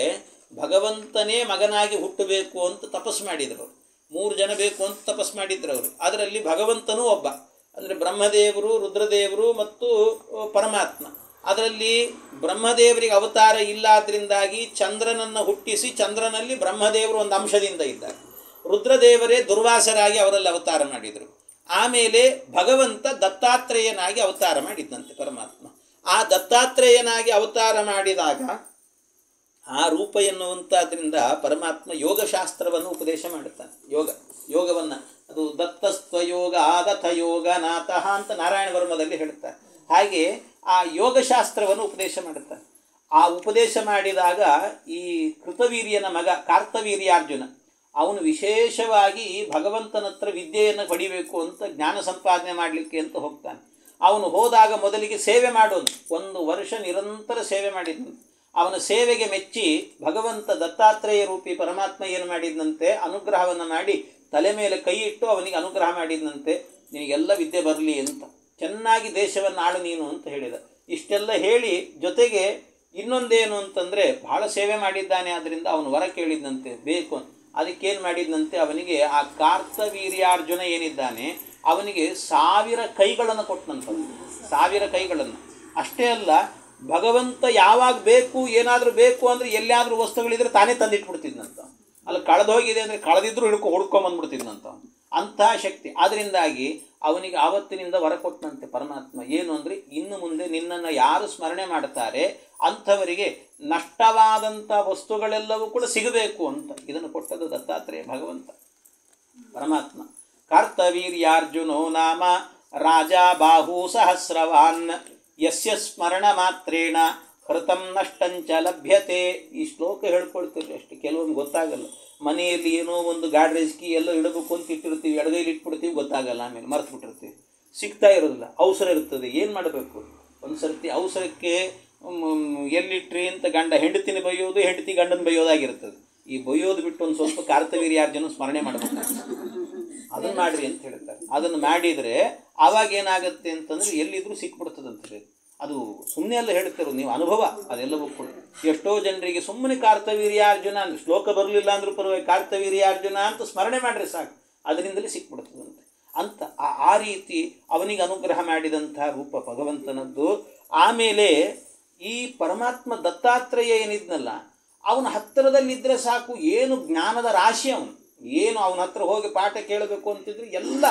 ಭಗವಂತನೇ ಮಗನಾಗಿ ಹುಟ್ಟಬೇಕು ಅಂತ ತಪಸ್ಸು ಮಾಡಿದರು. 3 ಜನ ಬೇಕು ಅಂತ ತಪಸ್ಸು ಮಾಡಿದ್ರು ಅವರು. ಅದರಲ್ಲಿ ಭಗವಂತನೂ ಒಬ್ಬ, ಅಂದರೆ ಬ್ರಹ್ಮದೇವರು, ರುದ್ರದೇವರು ಮತ್ತು ಪರಮಾತ್ಮ. ಅದರಲ್ಲಿ ಬ್ರಹ್ಮದೇವರಿಗೆ ಅವತಾರ ಇಲ್ಲಾದ್ರಿಂದಾಗಿ ಚಂದ್ರನನ್ನು ಹುಟ್ಟಿಸಿ ಚಂದ್ರನಲ್ಲಿ ಬ್ರಹ್ಮದೇವರು ಒಂದು ಅಂಶದಿಂದ ಇದ್ದಾರೆ. ರುದ್ರದೇವರೇ ದುರ್ವಾಸರಾಗಿ ಅವರಲ್ಲಿ ಅವತಾರ ಮಾಡಿದರು. ಆಮೇಲೆ ಭಗವಂತ ದತ್ತಾತ್ರೇಯನಾಗಿ ಅವತಾರ ಮಾಡಿದ್ದಂತೆ ಪರಮಾತ್ಮ. ಆ ದತ್ತಾತ್ರೇಯನಾಗಿ ಅವತಾರ ಮಾಡಿದಾಗ ಆ ರೂಪ ಎನ್ನುವಂಥದ್ರಿಂದ ಪರಮಾತ್ಮ ಯೋಗಶಾಸ್ತ್ರವನ್ನು ಉಪದೇಶ ಮಾಡುತ್ತಾನೆ. ಯೋಗವನ್ನು ಅದು ದತ್ತಸ್ತ್ವಯೋಗ ಆಗಥ ಯೋಗನಾಥಃ ಅಂತ ನಾರಾಯಣ ವರ್ಮದಲ್ಲಿ ಹೇಳ್ತಾರೆ. ಹಾಗೆ ಆ ಯೋಗಶಾಸ್ತ್ರವನ್ನು ಉಪದೇಶ ಮಾಡುತ್ತಾನೆ. ಆ ಉಪದೇಶ ಮಾಡಿದಾಗ ಈ ಕೃತವೀರ್ಯನ ಮಗ ಕಾರ್ತವೀರ್ಯಾರ್ಜುನ ಅವನು ವಿಶೇಷವಾಗಿ ಭಗವಂತನ ಹತ್ರ ವಿದ್ಯೆಯನ್ನು ಪಡಿಬೇಕು ಅಂತ ಜ್ಞಾನ ಸಂಪಾದನೆ ಮಾಡಲಿಕ್ಕೆ ಅಂತ ಹೋಗ್ತಾನೆ. ಅವನು ಹೋದಾಗ ಮೊದಲಿಗೆ ಸೇವೆ ಮಾಡೋದು, 1 ವರ್ಷ ನಿರಂತರ ಸೇವೆ ಮಾಡಿದ್ನು. ಅವನ ಸೇವೆಗೆ ಮೆಚ್ಚಿ ಭಗವಂತ ದತ್ತಾತ್ರೇಯ ರೂಪಿ ಪರಮಾತ್ಮ ಏನು ಮಾಡಿದಂತೆ ಅನುಗ್ರಹವನ್ನು ಮಾಡಿ ತಲೆ ಮೇಲೆ ಕೈ ಇಟ್ಟು ಅವನಿಗೆ ಅನುಗ್ರಹ ಮಾಡಿದಂತೆ, ನಿನಗೆಲ್ಲ ವಿದ್ಯೆ ಬರಲಿ ಅಂತ, ಚೆನ್ನಾಗಿ ದೇಶವನ್ನು ಆಳು ನೀನು ಅಂತ ಹೇಳಿದ. ಇಷ್ಟೆಲ್ಲ ಹೇಳಿ ಜೊತೆಗೆ ಇನ್ನೊಂದೇನು ಅಂತಂದರೆ ಬಹಳ ಸೇವೆ ಮಾಡಿದ್ದಾನೆ, ಆದ್ದರಿಂದ ಅವನು ವರ ಕೇಳಿದಂತೆ ಬೇಕು. ಅದಕ್ಕೇನು ಮಾಡಿದಂತೆ ಅವನಿಗೆ ಆ ಕಾರ್ತವೀರ್ಯಾರ್ಜುನ ಏನಿದ್ದಾನೆ ಅವನಿಗೆ 1000 ಕೈಗಳನ್ನು ಕೊಟ್ಟನಂಥದ್ದು, 1000 ಕೈಗಳನ್ನು. ಅಷ್ಟೇ ಅಲ್ಲ, ಭಗವಂತ ಯಾವಾಗ ಬೇಕು ಏನಾದರೂ ಬೇಕು ಅಂದರೆ ಎಲ್ಲಿಯಾದರೂ ವಸ್ತುಗಳಿದ್ರೆ ತಾನೇ ತಂದಿಟ್ಬಿಡ್ತಿದ್ನಂತ. ಅಲ್ಲಿ ಕಳೆದೋಗಿದೆ ಅಂದರೆ ಕಳೆದಿದ್ರು ಹುಡ್ಕೊಂಬಂದ್ಬಿಡ್ತಿದ್ನಂತ, ಅಂತಹ ಶಕ್ತಿ. ಅದರಿಂದಾಗಿ ಅವನಿಗೆ ಆವತ್ತಿನಿಂದ ವರ ಕೊಟ್ಟನಂತೆ ಪರಮಾತ್ಮ. ಏನು ಅಂದರೆ, ಇನ್ನು ಮುಂದೆ ನಿನ್ನನ್ನು ಯಾರು ಸ್ಮರಣೆ ಮಾಡ್ತಾರೆ ಅಂಥವರಿಗೆ ನಷ್ಟವಾದಂಥ ವಸ್ತುಗಳೆಲ್ಲವೂ ಕೂಡ ಸಿಗಬೇಕು ಅಂತ ಇದನ್ನು ಕೊಟ್ಟದ್ದು ದತ್ತಾತ್ರೇಯ ಭಗವಂತ ಪರಮಾತ್ಮ. ಕಾರ್ತವೀರ್ಯಾರ್ಜುನೋ ನಾಮ ರಾಜ ಬಾಹು ಸಹಸ್ರವಾನ್ ಯಸ್ಯ ಸ್ಮರಣ ಮಾತ್ರೇಣ ಹೃತಂ ನಷ್ಟಂಚ ಲಭ್ಯತೆ. ಈ ಶ್ಲೋಕ ಹೇಳ್ಕೊಳ್ತೀವಿ ಅಷ್ಟೇ, ಕೆಲವೊಮ್ಮೆ ಗೊತ್ತಾಗಲ್ಲ. ಮನೆಯಲ್ಲಿ ಏನೋ ಒಂದು ಗಾಡ್ರೇಜ್ ಕೀ ಎಲ್ಲೋ ಇಡಬೇಕು ಅಂತ ಇಟ್ಟಿರ್ತೀವಿ, ಎಡಗೈಲಿ ಇಟ್ಬಿಡ್ತೀವಿ, ಗೊತ್ತಾಗಲ್ಲ, ಆಮೇಲೆ ಮರ್ತು ಬಿಟ್ಟಿರ್ತೀವಿ, ಸಿಗ್ತಾ ಇರೋದಿಲ್ಲ. ಅವಸರ ಇರ್ತದೆ, ಏನು ಮಾಡಬೇಕು? ಒಂದು ಸರ್ತಿ ಅವಸರಕ್ಕೆ ಎಲ್ಲಿಟ್ರಿ ಅಂತ ಗಂಡ ಹೆಂಡತಿನ ಬೈಯೋದು, ಹೆಂಡತಿ ಗಂಡನ ಬೈಯೋದಾಗಿರ್ತದೆ. ಈ ಬೈಯೋದು ಬಿಟ್ಟು ಒಂದು ಸ್ವಲ್ಪ ಕಾರ್ತವೀರ್ಯಾರ್ಜುನ ಸ್ಮರಣೆ ಮಾಡಬೇಕು, ಅದನ್ನು ಮಾಡಿರಿ ಅಂತ ಹೇಳ್ತಾರೆ. ಅದನ್ನು ಮಾಡಿದರೆ ಆವಾಗ ಏನಾಗುತ್ತೆ ಅಂತಂದರೆ ಎಲ್ಲಿದ್ರೂ ಸಿಕ್ಬಿಡ್ತದಂತ ಹೇಳಿ. ಅದು ಸುಮ್ಮನೆ ಎಲ್ಲ ಹೇಳ್ತಿರೋದು, ನೀವು ಅನುಭವ ಅದೆಲ್ಲವೂ ಕೂಡ. ಎಷ್ಟೋ ಜನರಿಗೆ ಸುಮ್ಮನೆ ಕಾರ್ತವೀರ್ಯಾರ್ಜುನ ಅಂದ್ರೆ ಶ್ಲೋಕ ಬರಲಿಲ್ಲ ಅಂದ್ರೂ ಪರವಾಗಿ ಕಾರ್ತವೀರ್ಯಾರ್ಜುನ ಅಂತ ಸ್ಮರಣೆ ಮಾಡಿದ್ರೆ ಸಾಕು, ಅದರಿಂದಲೇ ಸಿಕ್ಬಿಡ್ತದಂತೆ. ಅಂತ ಆ ರೀತಿ ಅವನಿಗೆ ಅನುಗ್ರಹ ಮಾಡಿದಂಥ ರೂಪ ಭಗವಂತನದ್ದು. ಆಮೇಲೆ ಈ ಪರಮಾತ್ಮ ದತ್ತಾತ್ರೇಯ ಏನಿದ್ನಲ್ಲ, ಅವನ ಹತ್ತಿರದಲ್ಲಿದ್ದರೆ ಸಾಕು, ಏನು ಜ್ಞಾನದ ರಾಶಿ ಅವನು. ಏನು ಅವನ ಹತ್ರ ಹೋಗಿ ಪಾಠ ಕೇಳಬೇಕು ಅಂತಿದ್ರೆ ಎಲ್ಲ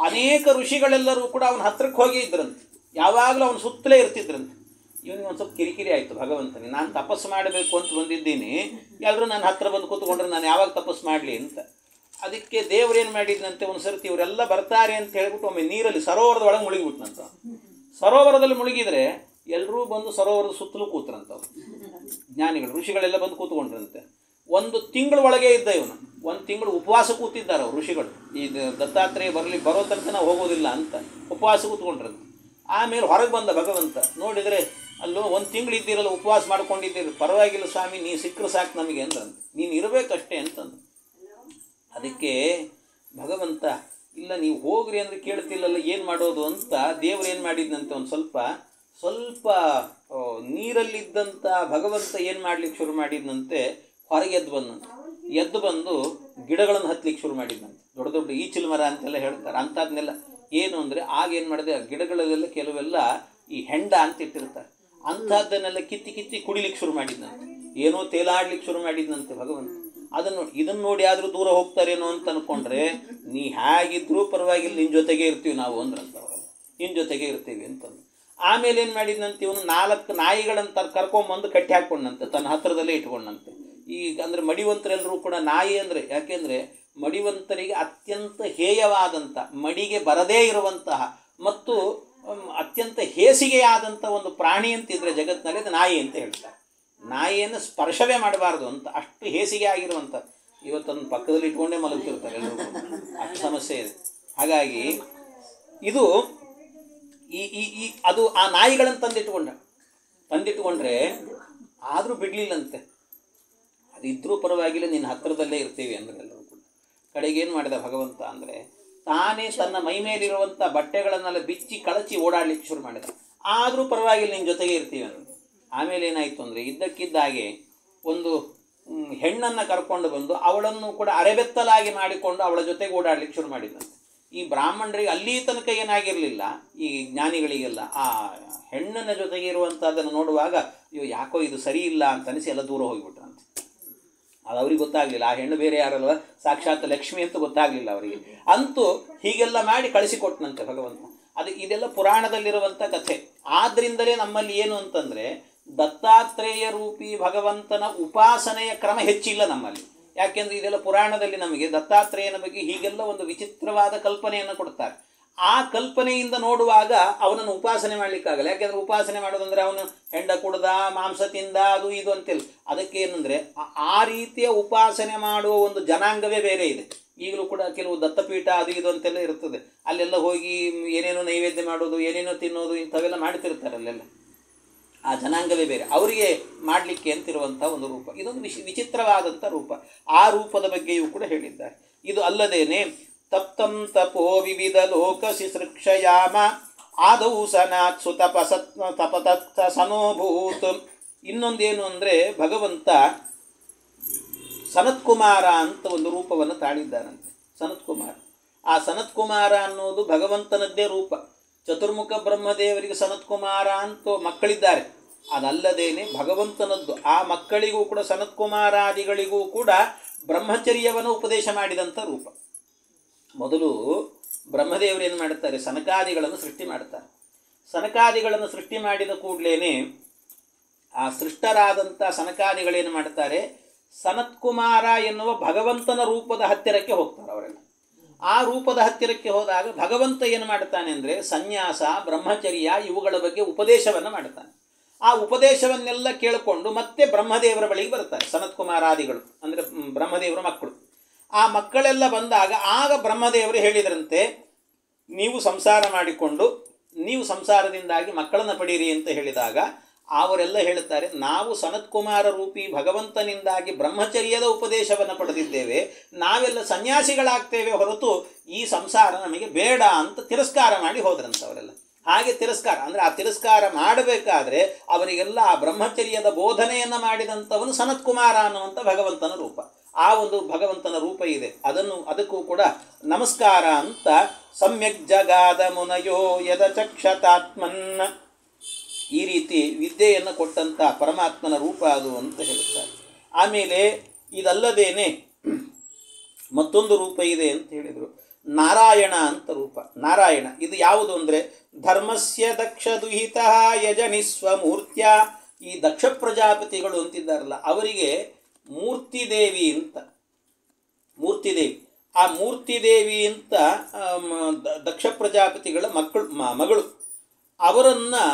ಅನೇಕ ಋಷಿಗಳೆಲ್ಲರೂ ಕೂಡ ಅವನ ಹತ್ರಕ್ಕೆ ಹೋಗಿ ಇದ್ರಂತೆ, ಯಾವಾಗಲೂ ಅವನು ಸುತ್ತಲೇ ಇರ್ತಿದ್ರಂತೆ. ಇವನಿಗೆ ಒಂದು ಸ್ವಲ್ಪ ಕಿರಿಕಿರಿ ಆಯಿತು ಭಗವಂತನಿಗೆ, ನಾನು ತಪಸ್ಸು ಮಾಡಬೇಕು ಅಂತ ಬಂದಿದ್ದೀನಿ, ಎಲ್ಲರೂ ನನ್ನ ಹತ್ರ ಬಂದು ಕೂತ್ಕೊಂಡ್ರೆ ನಾನು ಯಾವಾಗ ತಪಸ್ಸು ಮಾಡಲಿ ಅಂತ. ಅದಕ್ಕೆ ದೇವರೇನು ಮಾಡಿದ್ನಂತೆ, ಒಂದು ಸರ್ತಿ ಇವರೆಲ್ಲ ಬರ್ತಾರೆ ಅಂತ ಹೇಳ್ಬಿಟ್ಟು ಒಮ್ಮೆ ನೀರಲ್ಲಿ ಸರೋವರದ ಒಳಗೆ ಮುಳುಗಿಬಿಟ್ನಂತ. ಸರೋವರದಲ್ಲಿ ಮುಳುಗಿದರೆ ಎಲ್ಲರೂ ಬಂದು ಸರೋವರದ ಸುತ್ತಲೂ ಕೂತ್ರಂತವ್ರು, ಜ್ಞಾನಿಗಳು ಋಷಿಗಳೆಲ್ಲ ಬಂದು ಕೂತ್ಕೊಂಡ್ರಂತೆ. 1 ತಿಂಗಳ ಒಳಗೆ ಇದ್ದ ಇವನು, 1 ತಿಂಗಳು ಉಪವಾಸ ಕೂತಿದ್ದಾರೆ ಅವರು ಋಷಿಗಳು. ಈ ದತ್ತಾತ್ರೇಯ ಬರೋ ತನಕ ನಾವು ಹೋಗೋದಿಲ್ಲ ಅಂತ ಉಪವಾಸ ಕೂತ್ಕೊಂಡ್ರಂತೆ. ಆಮೇಲೆ ಹೊರಗೆ ಬಂದ ಭಗವಂತ, ನೋಡಿದರೆ ಅಲ್ಲೋ 1 ತಿಂಗಳು ಇದ್ದೀರಲ್ಲ, ಉಪವಾಸ ಮಾಡ್ಕೊಂಡಿದ್ದೀರಿ, ಪರವಾಗಿಲ್ಲ ಸ್ವಾಮಿ, ನೀ ಸಿಕ್ಕರು ಸಾಕು ನಮಗೆ ಅಂದ್ರಂತೆ, ನೀನು ಇರಬೇಕಷ್ಟೇ ಅಂತಂದು. ಅದಕ್ಕೆ ಭಗವಂತ, ಇಲ್ಲ ನೀವು ಹೋಗ್ರಿ ಅಂದರೆ ಕೇಳ್ತಿಲ್ಲಲ್ಲ, ಏನು ಮಾಡೋದು ಅಂತ ದೇವರು ಏನು ಮಾಡಿದ್ನಂತೆ, ಒಂದು ಸ್ವಲ್ಪ ನೀರಲ್ಲಿದ್ದಂಥ ಭಗವಂತ ಏನು ಮಾಡ್ಲಿಕ್ಕೆ ಶುರು ಮಾಡಿದ್ನಂತೆ, ಹೊರಗೆ ಎದ್ದು ಬಂದು ಗಿಡಗಳನ್ನು ಹತ್ತಲಿಕ್ಕೆ ಶುರು ಮಾಡಿದ್ನಂತೆ. ದೊಡ್ಡ ದೊಡ್ಡ ಈಚಿಲ್ ಮರ ಅಂತೆಲ್ಲ ಹೇಳ್ತಾರೆ, ಅಂಥದ್ನೆಲ್ಲ. ಏನು ಅಂದರೆ ಆಗ ಏನು ಮಾಡಿದೆ, ಗಿಡಗಳಲ್ಲೆಲ್ಲ ಕೆಲವೆಲ್ಲ ಈ ಹೆಂಡ ಅಂತ ಇಟ್ಟಿರ್ತಾರೆ, ಅಂಥದ್ದನ್ನೆಲ್ಲ ಕಿತ್ತಿ ಕುಡಿಲಿಕ್ಕೆ ಶುರು ಮಾಡಿದ್ನಂತೆ. ಏನೋ ತೇಲಾಡ್ಲಿಕ್ಕೆ ಶುರು ಮಾಡಿದ್ನಂತೆ ಭಗವಂತ. ಇದನ್ನು ನೋಡಿ ಆದರೂ ದೂರ ಹೋಗ್ತಾರೇನೋ ಅಂತ ಅಂದ್ಕೊಂಡ್ರೆ, ನೀ ಹೇಗಿದ್ರೂ ಪರವಾಗಿಲ್ಲ, ನಿನ್ನ ಜೊತೆಗೆ ಇರ್ತೀವಿ ನಾವು ಅಂದ್ರಂತ. ನಿನ್ನ ಜೊತೆಗೆ ಇರ್ತೀವಿ ಅಂತಂದು. ಆಮೇಲೆ ಏನು ಮಾಡಿದ್ನಂತೆ, ಇವನು 4 ನಾಯಿಗಳನ್ನು ಕರ್ಕೊಂಬಂದು ಕಟ್ಟಿ ಹಾಕ್ಕೊಂಡಂತೆ, ತನ್ನ ಹತ್ತಿರದಲ್ಲೇ ಇಟ್ಕೊಂಡಂತೆ. ಈಗ ಅಂದರೆ ಮಡಿವಂತರೆಲ್ಲರೂ ಕೂಡ ನಾಯಿ ಅಂದರೆ, ಯಾಕೆಂದರೆ ಮಡಿವಂತರಿಗೆ ಅತ್ಯಂತ ಹೇಯವಾದಂಥ, ಮಡಿಗೆ ಬರದೇ ಇರುವಂತಹ ಮತ್ತು ಅತ್ಯಂತ ಹೇಸಿಗೆಯಾದಂಥ ಒಂದು ಪ್ರಾಣಿ ಅಂತಿದ್ರೆ ಜಗತ್ತಿನಲ್ಲಿ ಅದು ನಾಯಿ ಅಂತ ಹೇಳ್ತಾರೆ. ನಾಯಿಯನ್ನು ಸ್ಪರ್ಶವೇ ಮಾಡಬಾರ್ದು ಅಂತ, ಅಷ್ಟು ಹೇಸಿಗೆ ಆಗಿರುವಂಥ. ಇವತ್ತೊಂದು ಪಕ್ಕದಲ್ಲಿ ಇಟ್ಕೊಂಡೇ ಮಲಗ್ತಿರ್ತಾರೆ ಎಲ್ಲರೂ, ಅಷ್ಟು ಸಮಸ್ಯೆ ಇದೆ. ಹಾಗಾಗಿ ಇದು ಅದು ಆ ನಾಯಿಗಳನ್ನು ತಂದಿಟ್ಕೊಂಡ್ರೆ ಆದರೂ ಬಿಡಲಿಲ್ಲಂತೆ. ಅದಿದ್ರೂ ಪರವಾಗಿಲ್ಲ, ನಿನ್ನ ಹತ್ತಿರದಲ್ಲೇ ಇರ್ತೀವಿ ಅಂದರೆ ಎಲ್ಲರೂ ಕೂಡ. ಕಡೆಗೇನು ಮಾಡಿದ ಭಗವಂತ ಅಂದರೆ, ತಾನೇ ತನ್ನ ಮೈ ಮೇಲಿರುವಂಥ ಬಟ್ಟೆಗಳನ್ನೆಲ್ಲ ಬಿಚ್ಚಿ ಕಳಚಿ ಓಡಾಡಲಿಕ್ಕೆ ಶುರು ಮಾಡಿದ. ಆದರೂ ಪರವಾಗಿಲ್ಲ, ನಿನ್ನ ಜೊತೆಗೆ ಇರ್ತೀವಿ ಅಂತ. ಆಮೇಲೆ ಏನಾಯಿತು ಅಂದರೆ, ಇದ್ದಕ್ಕಿದ್ದಾಗೆ ಒಂದು ಹೆಣ್ಣನ್ನು ಕರ್ಕೊಂಡು ಬಂದು ಅವಳನ್ನು ಕೂಡ ಅರೆಬೆತ್ತಲಾಗಿ ಮಾಡಿಕೊಂಡು ಅವಳ ಜೊತೆಗೆ ಓಡಾಡಲಿಕ್ಕೆ ಶುರು ಮಾಡಿದಂತೆ. ಈ ಬ್ರಾಹ್ಮಣರಿಗೆ ಅಲ್ಲಿ ತನಕ ಏನಾಗಿರಲಿಲ್ಲ, ಈ ಜ್ಞಾನಿಗಳಿಗೆಲ್ಲ ಆ ಹೆಣ್ಣನ ಜೊತೆಗೆ ಇರುವಂಥದ್ದನ್ನು ನೋಡುವಾಗ ಅಯ್ಯೋ ಯಾಕೋ ಇದು ಸರಿ ಇಲ್ಲ ಅಂತ ಅನಿಸಿ ಎಲ್ಲ ದೂರ ಹೋಗಿಬಿಟ್ರಂತೆ. ಅದು ಅವ್ರಿಗೆ ಗೊತ್ತಾಗಲಿಲ್ಲ, ಆ ಹೆಣ್ಣು ಬೇರೆ ಯಾರಲ್ವ, ಸಾಕ್ಷಾತ್ ಲಕ್ಷ್ಮಿ ಅಂತ ಗೊತ್ತಾಗಲಿಲ್ಲ ಅವರಿಗೆ. ಅಂತೂ ಹೀಗೆಲ್ಲ ಮಾಡಿ ಕಳಿಸಿಕೊಟ್ಟನಂತೆ ಭಗವಂತ. ಇದೆಲ್ಲ ಪುರಾಣದಲ್ಲಿರುವಂಥ ಕಥೆ. ಆದ್ದರಿಂದಲೇ ನಮ್ಮಲ್ಲಿ ಏನು ಅಂತಂದರೆ, ದತ್ತಾತ್ರೇಯ ರೂಪಿ ಭಗವಂತನ ಉಪಾಸನೆಯ ಕ್ರಮ ಹೆಚ್ಚಿಲ್ಲ ನಮ್ಮಲ್ಲಿ. ಯಾಕೆಂದರೆ ಇದೆಲ್ಲ ಪುರಾಣದಲ್ಲಿ ನಮಗೆ ದತ್ತಾತ್ರೇಯನ ಬಗ್ಗೆ ಹೀಗೆಲ್ಲ ಒಂದು ವಿಚಿತ್ರವಾದ ಕಲ್ಪನೆಯನ್ನು ಕೊಡ್ತಾರೆ. ಆ ಕಲ್ಪನೆಯಿಂದ ನೋಡುವಾಗ ಅವನನ್ನು ಉಪಾಸನೆ ಮಾಡಲಿಕ್ಕಾಗಲ್ಲ. ಯಾಕೆಂದರೆ ಉಪಾಸನೆ ಮಾಡೋದಂದರೆ ಅವನು ಹೆಂಡ ಕುಡ್ದ, ಮಾಂಸ ತಿಂದ, ಅದು ಇದು ಅಂತಿಲ್ಲ. ಅದಕ್ಕೆ ಏನಂದರೆ ಆ ರೀತಿಯ ಉಪಾಸನೆ ಮಾಡುವ ಒಂದು ಜನಾಂಗವೇ ಬೇರೆ ಇದೆ. ಈಗಲೂ ಕೂಡ ಕೆಲವು ದತ್ತಪೀಠ ಅದು ಇದು ಅಂತೆಲ್ಲ ಇರ್ತದೆ. ಅಲ್ಲೆಲ್ಲ ಹೋಗಿ ಏನೇನೋ ನೈವೇದ್ಯ ಮಾಡೋದು, ಏನೇನೋ ತಿನ್ನೋದು, ಇಂಥವೆಲ್ಲ ಮಾಡ್ತಿರ್ತಾರೆ ಅಲ್ಲೆಲ್ಲ. ಆ ಜನಾಂಗವೇ ಬೇರೆ, ಅವರಿಗೆ ಮಾಡಲಿಕ್ಕೆ ಅಂತಿರುವಂಥ ಒಂದು ರೂಪ. ಇದೊಂದು ವಿಚಿತ್ರವಾದಂಥ ರೂಪ. ಆ ರೂಪದ ಬಗ್ಗೆಯೂ ಕೂಡ ಹೇಳಿದ್ದಾರೆ. ಇದು ಅಲ್ಲದೇನೆ ತಪ್ತಂ ತಪೋ ವಿವಿಧ ಲೋಕ ಶಿಸೃಕ್ಷಯಾಮ ಆದೌ ಸನಾತ್ಸು ತಪತತ್ಸ ಸನೋಭೂತ್. ಇನ್ನೊಂದೇನು ಅಂದರೆ, ಭಗವಂತ ಸನತ್ಕುಮಾರ ಅಂತ ಒಂದು ರೂಪವನ್ನು ತಾಳಿದ್ದಾನಂತೆ. ಸನತ್ಕುಮಾರ, ಆ ಸನತ್ಕುಮಾರ ಅನ್ನೋದು ಭಗವಂತನದ್ದೇ ರೂಪ. ಚತುರ್ಮುಖ ಬ್ರಹ್ಮದೇವರಿಗೆ ಸನತ್ಕುಮಾರ ಅಂತ ಮಕ್ಕಳಿದ್ದಾರೆ. ಅದಲ್ಲದೇನೆ ಭಗವಂತನದ್ದು ಆ ಮಕ್ಕಳಿಗೂ ಕೂಡ, ಸನತ್ಕುಮಾರಾದಿಗಳಿಗೂ ಕೂಡ ಬ್ರಹ್ಮಚರ್ಯವನ್ನು ಉಪದೇಶ ಮಾಡಿದಂಥ ರೂಪ. ಮೊದಲು ಬ್ರಹ್ಮದೇವರು ಏನು ಮಾಡ್ತಾರೆ, ಸನಕಾದಿಗಳನ್ನು ಸೃಷ್ಟಿ ಮಾಡ್ತಾರೆ. ಸನಕಾದಿಗಳನ್ನು ಸೃಷ್ಟಿ ಮಾಡಿದ ಕೂಡಲೇ ಆ ಸೃಷ್ಟರಾದಂಥ ಸನಕಾದಿಗಳೇನು ಮಾಡ್ತಾರೆ, ಸನತ್ಕುಮಾರ ಎನ್ನುವ ಭಗವಂತನ ರೂಪದ ಹತ್ತಿರಕ್ಕೆ ಹೋಗ್ತಾರೆ ಅವರೆಲ್ಲ. ಆ ರೂಪದ ಹತ್ತಿರಕ್ಕೆ ಹೋದಾಗ ಭಗವಂತ ಏನು ಮಾಡ್ತಾನೆ ಅಂದರೆ, ಸನ್ಯಾಸ, ಬ್ರಹ್ಮಚರ್ಯ ಇವುಗಳ ಬಗ್ಗೆ ಉಪದೇಶವನ್ನು ಮಾಡ್ತಾನೆ. ಆ ಉಪದೇಶವನ್ನೆಲ್ಲ ಕೇಳಿಕೊಂಡು ಮತ್ತೆ ಬ್ರಹ್ಮದೇವರ ಬಳಿಗೆ ಬರ್ತಾರೆ ಸನತ್ಕುಮಾರಾದಿಗಳು, ಅಂದರೆ ಬ್ರಹ್ಮದೇವರ ಮಕ್ಕಳು. ಆ ಮಕ್ಕಳೆಲ್ಲ ಬಂದಾಗ ಆಗ ಬ್ರಹ್ಮದೇವರು ಹೇಳಿದ್ರಂತೆ, ನೀವು ಸಂಸಾರ ಮಾಡಿಕೊಂಡು ನೀವು ಸಂಸಾರದಿಂದಾಗಿ ಮಕ್ಕಳನ್ನು ಪಡೀರಿ ಅಂತ ಹೇಳಿದಾಗ ಅವರೆಲ್ಲ ಹೇಳುತ್ತಾರೆ, ನಾವು ಸನತ್ಕುಮಾರ ರೂಪಿ ಭಗವಂತನಿಂದಾಗಿ ಬ್ರಹ್ಮಚರ್ಯದ ಉಪದೇಶವನ್ನು ಪಡೆದಿದ್ದೇವೆ, ನಾವೆಲ್ಲ ಸನ್ಯಾಸಿಗಳಾಗ್ತೇವೆ ಹೊರತು ಈ ಸಂಸಾರ ನಮಗೆ ಬೇಡ ಅಂತ ತಿರಸ್ಕಾರ ಮಾಡಿ ಹೋದ್ರಂತವರೆಲ್ಲ. ಹಾಗೆ ತಿರಸ್ಕಾರ ಅಂದರೆ ಆ ತಿರಸ್ಕಾರ ಮಾಡಬೇಕಾದ್ರೆ ಅವರಿಗೆಲ್ಲ ಆ ಬ್ರಹ್ಮಚರ್ಯದ ಬೋಧನೆಯನ್ನು ಮಾಡಿದಂಥವನು ಸನತ್ಕುಮಾರ ಅನ್ನುವಂಥ ಭಗವಂತನ ರೂಪ. ಆ ಒಂದು ಭಗವಂತನ ರೂಪ ಇದೆ, ಅದಕ್ಕೂ ಕೂಡ ನಮಸ್ಕಾರ ಅಂತ ಸಮ್ಯಕ್ ಜಗಾದ ಮುನಯೋ ಯದ ಚಕ್ಷತಾತ್ಮನ್, ಈ ರೀತಿ ವಿದ್ಯೆಯನ್ನು ಕೊಟ್ಟಂಥ ಪರಮಾತ್ಮನ ರೂಪ ಅದು ಅಂತ ಹೇಳುತ್ತಾರೆ. ಆಮೇಲೆ ಇದಲ್ಲದೇನೆ ಮತ್ತೊಂದು ರೂಪ ಇದೆ ಅಂತ ಹೇಳಿದರು, ನಾರಾಯಣ ಅಂತ ರೂಪ. ನಾರಾಯಣ ಇದು ಯಾವುದು ಅಂದರೆ ಧರ್ಮಸ್ಯ ದಕ್ಷ ದುಹಿತ ಯಜನಿಸ್ವ ಮೂರ್ತ್ಯ. ಈ ದಕ್ಷ ಪ್ರಜಾಪತಿಗಳು ಅಂತಿದ್ದಾರಲ್ಲ ಅವರಿಗೆ ಮೂರ್ತಿದೇವಿ ಅಂತ, ಮೂರ್ತಿದೇವಿ. ಆ ಮೂರ್ತಿದೇವಿ ಅಂತ ದಕ್ಷ ಪ್ರಜಾಪತಿಗಳ ಮಗಳು. ಅವರನ್ನು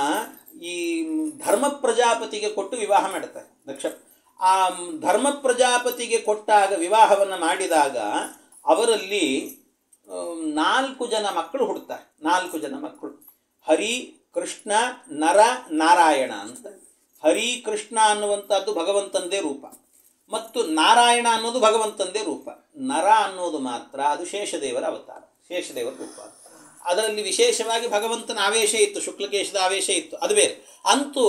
ಈ ಧರ್ಮ ಪ್ರಜಾಪತಿಗೆ ಕೊಟ್ಟು ವಿವಾಹ ಮಾಡ್ತಾರೆ ದಕ್ಷ. ಆ ಧರ್ಮ ಪ್ರಜಾಪತಿಗೆ ಕೊಟ್ಟಾಗ ವಿವಾಹವನ್ನು ಮಾಡಿದಾಗ ಅವರಲ್ಲಿ 4 ಜನ ಮಕ್ಕಳು ಹುಡ್ತಾರೆ. 4 ಜನ ಮಕ್ಕಳು, ಹರಿ, ಕೃಷ್ಣ, ನರ, ನಾರಾಯಣ ಅಂತ. ಹರಿ ಕೃಷ್ಣ ಅನ್ನುವಂಥದ್ದು ಭಗವಂತಂದೇ ರೂಪ ಮತ್ತು ನಾರಾಯಣ ಅನ್ನೋದು ಭಗವಂತಂದೇ ರೂಪ. ನರ ಅನ್ನೋದು ಮಾತ್ರ ಅದು ಶೇಷದೇವರ ಅವತಾರ, ಶೇಷದೇವರ ರೂಪ. ಅದರಲ್ಲಿ ವಿಶೇಷವಾಗಿ ಭಗವಂತನ ಆವೇಶ ಇತ್ತು, ಶುಕ್ಲಕೇಶದ ಆವೇಶ ಇತ್ತು, ಅದು ಬೇರೆ. ಅಂತೂ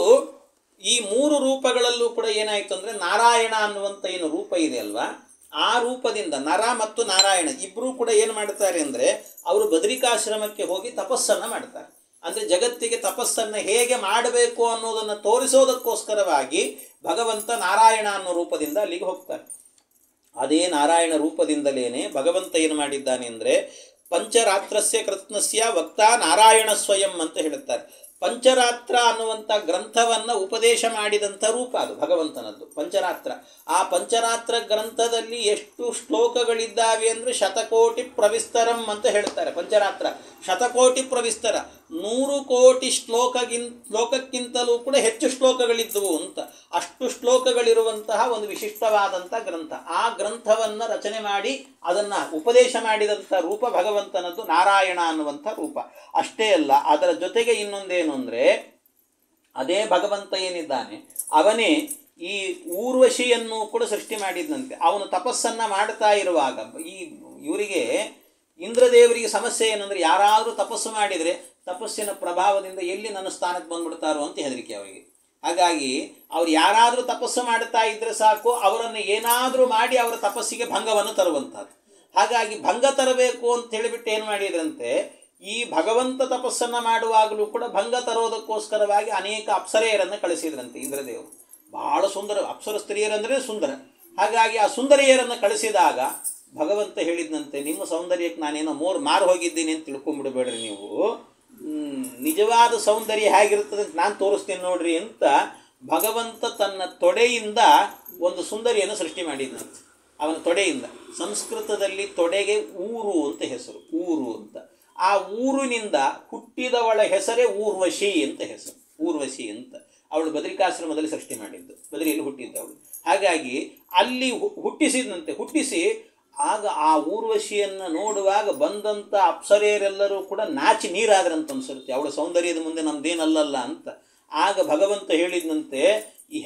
ಈ 3 ರೂಪಗಳಲ್ಲೂ ಕೂಡ ಏನಾಯಿತು ಅಂದರೆ ನಾರಾಯಣ ಅನ್ನುವಂಥ ಏನು ರೂಪ ಇದೆ ಅಲ್ವಾ, ಆ ರೂಪದಿಂದ ನರ ಮತ್ತು ನಾರಾಯಣ ಇಬ್ಬರೂ ಕೂಡ ಏನು ಮಾಡ್ತಾರೆ ಅಂದರೆ ಅವರು ಬದರಿಕಾಶ್ರಮಕ್ಕೆ ಹೋಗಿ ತಪಸ್ಸನ್ನು ಮಾಡ್ತಾರೆ. ಅಂದರೆ ಜಗತ್ತಿಗೆ ತಪಸ್ಸನ್ನು ಹೇಗೆ ಮಾಡಬೇಕು ಅನ್ನೋದನ್ನು ತೋರಿಸೋದಕ್ಕೋಸ್ಕರವಾಗಿ ಭಗವಂತ ನಾರಾಯಣ ಅನ್ನೋ ರೂಪದಿಂದ ಅಲ್ಲಿಗೆ ಹೋಗ್ತಾರೆ. ಅದೇ ನಾರಾಯಣ ರೂಪದಿಂದಲೇ ಭಗವಂತ ಏನು ಮಾಡಿದ್ದಾನೆ ಅಂದರೆ ಪಂಚರಾತ್ರಸ್ಯ ಕೃತ್ನಸ್ಯ ವಕ್ತಾ ನಾರಾಯಣ ಸ್ವಯಂ ಅಂತ ಹೇಳುತ್ತಾರೆ. ಪಂಚರಾತ್ರ ಅನ್ನುವಂಥ ಗ್ರಂಥವನ್ನು ಉಪದೇಶ ಮಾಡಿದಂಥ ರೂಪ ಅದು ಭಗವಂತನದ್ದು ಪಂಚರಾತ್ರ. ಆ ಪಂಚರಾತ್ರ ಗ್ರಂಥದಲ್ಲಿ ಎಷ್ಟು ಶ್ಲೋಕಗಳಿದ್ದಾವೆ ಅಂದರೆ ಶತಕೋಟಿ ಪ್ರವಿಸ್ತರಂ ಅಂತ ಹೇಳ್ತಾರೆ. ಪಂಚರಾತ್ರ ಶತಕೋಟಿ ಪ್ರವಿಸ್ತರ, 100 ಕೋಟಿ ಶ್ಲೋಕಕ್ಕಿಂತಲೂ ಕೂಡ ಹೆಚ್ಚು ಶ್ಲೋಕಗಳಿದ್ದವು ಅಂತ. ಅಷ್ಟು ಶ್ಲೋಕಗಳಿರುವಂತಹ ಒಂದು ವಿಶಿಷ್ಟವಾದಂಥ ಗ್ರಂಥ. ಆ ಗ್ರಂಥವನ್ನು ರಚನೆ ಮಾಡಿ ಅದನ್ನು ಉಪದೇಶ ಮಾಡಿದಂಥ ರೂಪ ಭಗವಂತನದ್ದು ನಾರಾಯಣ ಅನ್ನುವಂಥ ರೂಪ. ಅಷ್ಟೇ ಅಲ್ಲ, ಅದರ ಜೊತೆಗೆ ಇನ್ನೊಂದೇನು ಅಂದರೆ ಅದೇ ಭಗವಂತ ಏನಿದ್ದಾನೆ ಅವನೇ ಈ ಊರ್ವಶಿಯನ್ನು ಕೂಡ ಸೃಷ್ಟಿ ಮಾಡಿದಂತೆ. ಅವನು ತಪಸ್ಸನ್ನು ಮಾಡ್ತಾ ಇರುವಾಗ ಇವರಿಗೆ ಇಂದ್ರದೇವರಿಗೆ ಸಮಸ್ಯೆ ಏನಂದರೆ ಯಾರಾದರೂ ತಪಸ್ಸು ಮಾಡಿದರೆ ತಪಸ್ಸಿನ ಪ್ರಭಾವದಿಂದ ಎಲ್ಲಿ ನನ್ನ ಸ್ಥಾನಕ್ಕೆ ಬಂದ್ಬಿಡ್ತಾರೋ ಅಂತ ಹೆದರಿಕೆ ಅವರಿಗೆ. ಹಾಗಾಗಿ ಅವ್ರು ಯಾರಾದರೂ ತಪಸ್ಸು ಮಾಡ್ತಾ ಇದ್ದರೆ ಸಾಕು, ಅವರನ್ನು ಏನಾದರೂ ಮಾಡಿ ಅವರ ತಪಸ್ಸಿಗೆ ಭಂಗವನ್ನು ತರುವಂಥದ್ದು. ಹಾಗಾಗಿ ಭಂಗ ತರಬೇಕು ಅಂತ ಹೇಳಿಬಿಟ್ಟು ಏನು ಮಾಡಿದ್ರಂತೆ, ಈ ಭಗವಂತ ತಪಸ್ಸನ್ನು ಮಾಡುವಾಗಲೂ ಕೂಡ ಭಂಗ ತರೋದಕ್ಕೋಸ್ಕರವಾಗಿ ಅನೇಕ ಅಪ್ಸರೆಯರನ್ನು ಕಳಿಸಿದ್ರಂತೆ ಇಂದ್ರದೇವರು. ಬಹಳ ಸುಂದರ ಅಪ್ಸರ ಸ್ತ್ರೀಯರಂದರೆ ಸುಂದರ. ಹಾಗಾಗಿ ಆ ಸುಂದರಿಯರನ್ನು ಕಳಿಸಿದಾಗ ಭಗವಂತ ಹೇಳಿದಂತೆ, ನಿಮ್ಮ ಸೌಂದರ್ಯಕ್ಕೆ ನಾನೇನೋ ಮಾರು ಹೋಗಿದ್ದೀನಿ ಅಂತ ತಿಳ್ಕೊಂಬಿಡಬೇಡ್ರಿ ನೀವು, ನಿಜವಾದ ಸೌಂದರ್ಯ ಹೇಗಿರ್ತದೆ ಅಂತ ನಾನು ತೋರಿಸ್ತೀನಿ ನೋಡ್ರಿ ಅಂತ ಭಗವಂತ ತನ್ನ ತೊಡೆಯಿಂದ ಒಂದು ಸುಂದರಿಯನ್ನು ಸೃಷ್ಟಿ ಮಾಡಿದ್ನಂತೆ. ಅವನ ತೊಡೆಯಿಂದ, ಸಂಸ್ಕೃತದಲ್ಲಿ ತೊಡೆಗೆ ಊರು ಅಂತ ಹೆಸರು, ಊರು ಅಂತ. ಆ ಊರಿನಿಂದ ಹುಟ್ಟಿದವಳ ಹೆಸರೇ ಊರ್ವಶಿ ಅಂತ ಹೆಸರು, ಊರ್ವಶಿ ಅಂತ. ಅವಳು ಬದರಿಕಾಶ್ರಮದಲ್ಲಿ ಸೃಷ್ಟಿ ಮಾಡಿದ್ದು, ಬದರಿಯಲ್ಲಿ ಹುಟ್ಟಿದ್ದವಳು. ಹಾಗಾಗಿ ಅಲ್ಲಿ ಹುಟ್ಟಿಸಿದಂತೆ, ಹುಟ್ಟಿಸಿ ಆಗ ಆ ಊರ್ವಶಿಯನ್ನು ನೋಡುವಾಗ ಬಂದಂಥ ಅಪ್ಸರೆಯರೆಲ್ಲರೂ ಕೂಡ ನಾಚಿ ನೀರಾದ್ರಂತ ಅನ್ಸುತ್ತೆ, ಅವಳ ಸೌಂದರ್ಯದ ಮುಂದೆ ನಮ್ದೇನಲ್ಲಲ್ಲ ಅಂತ. ಆಗ ಭಗವಂತ ಹೇಳಿದಂತೆ,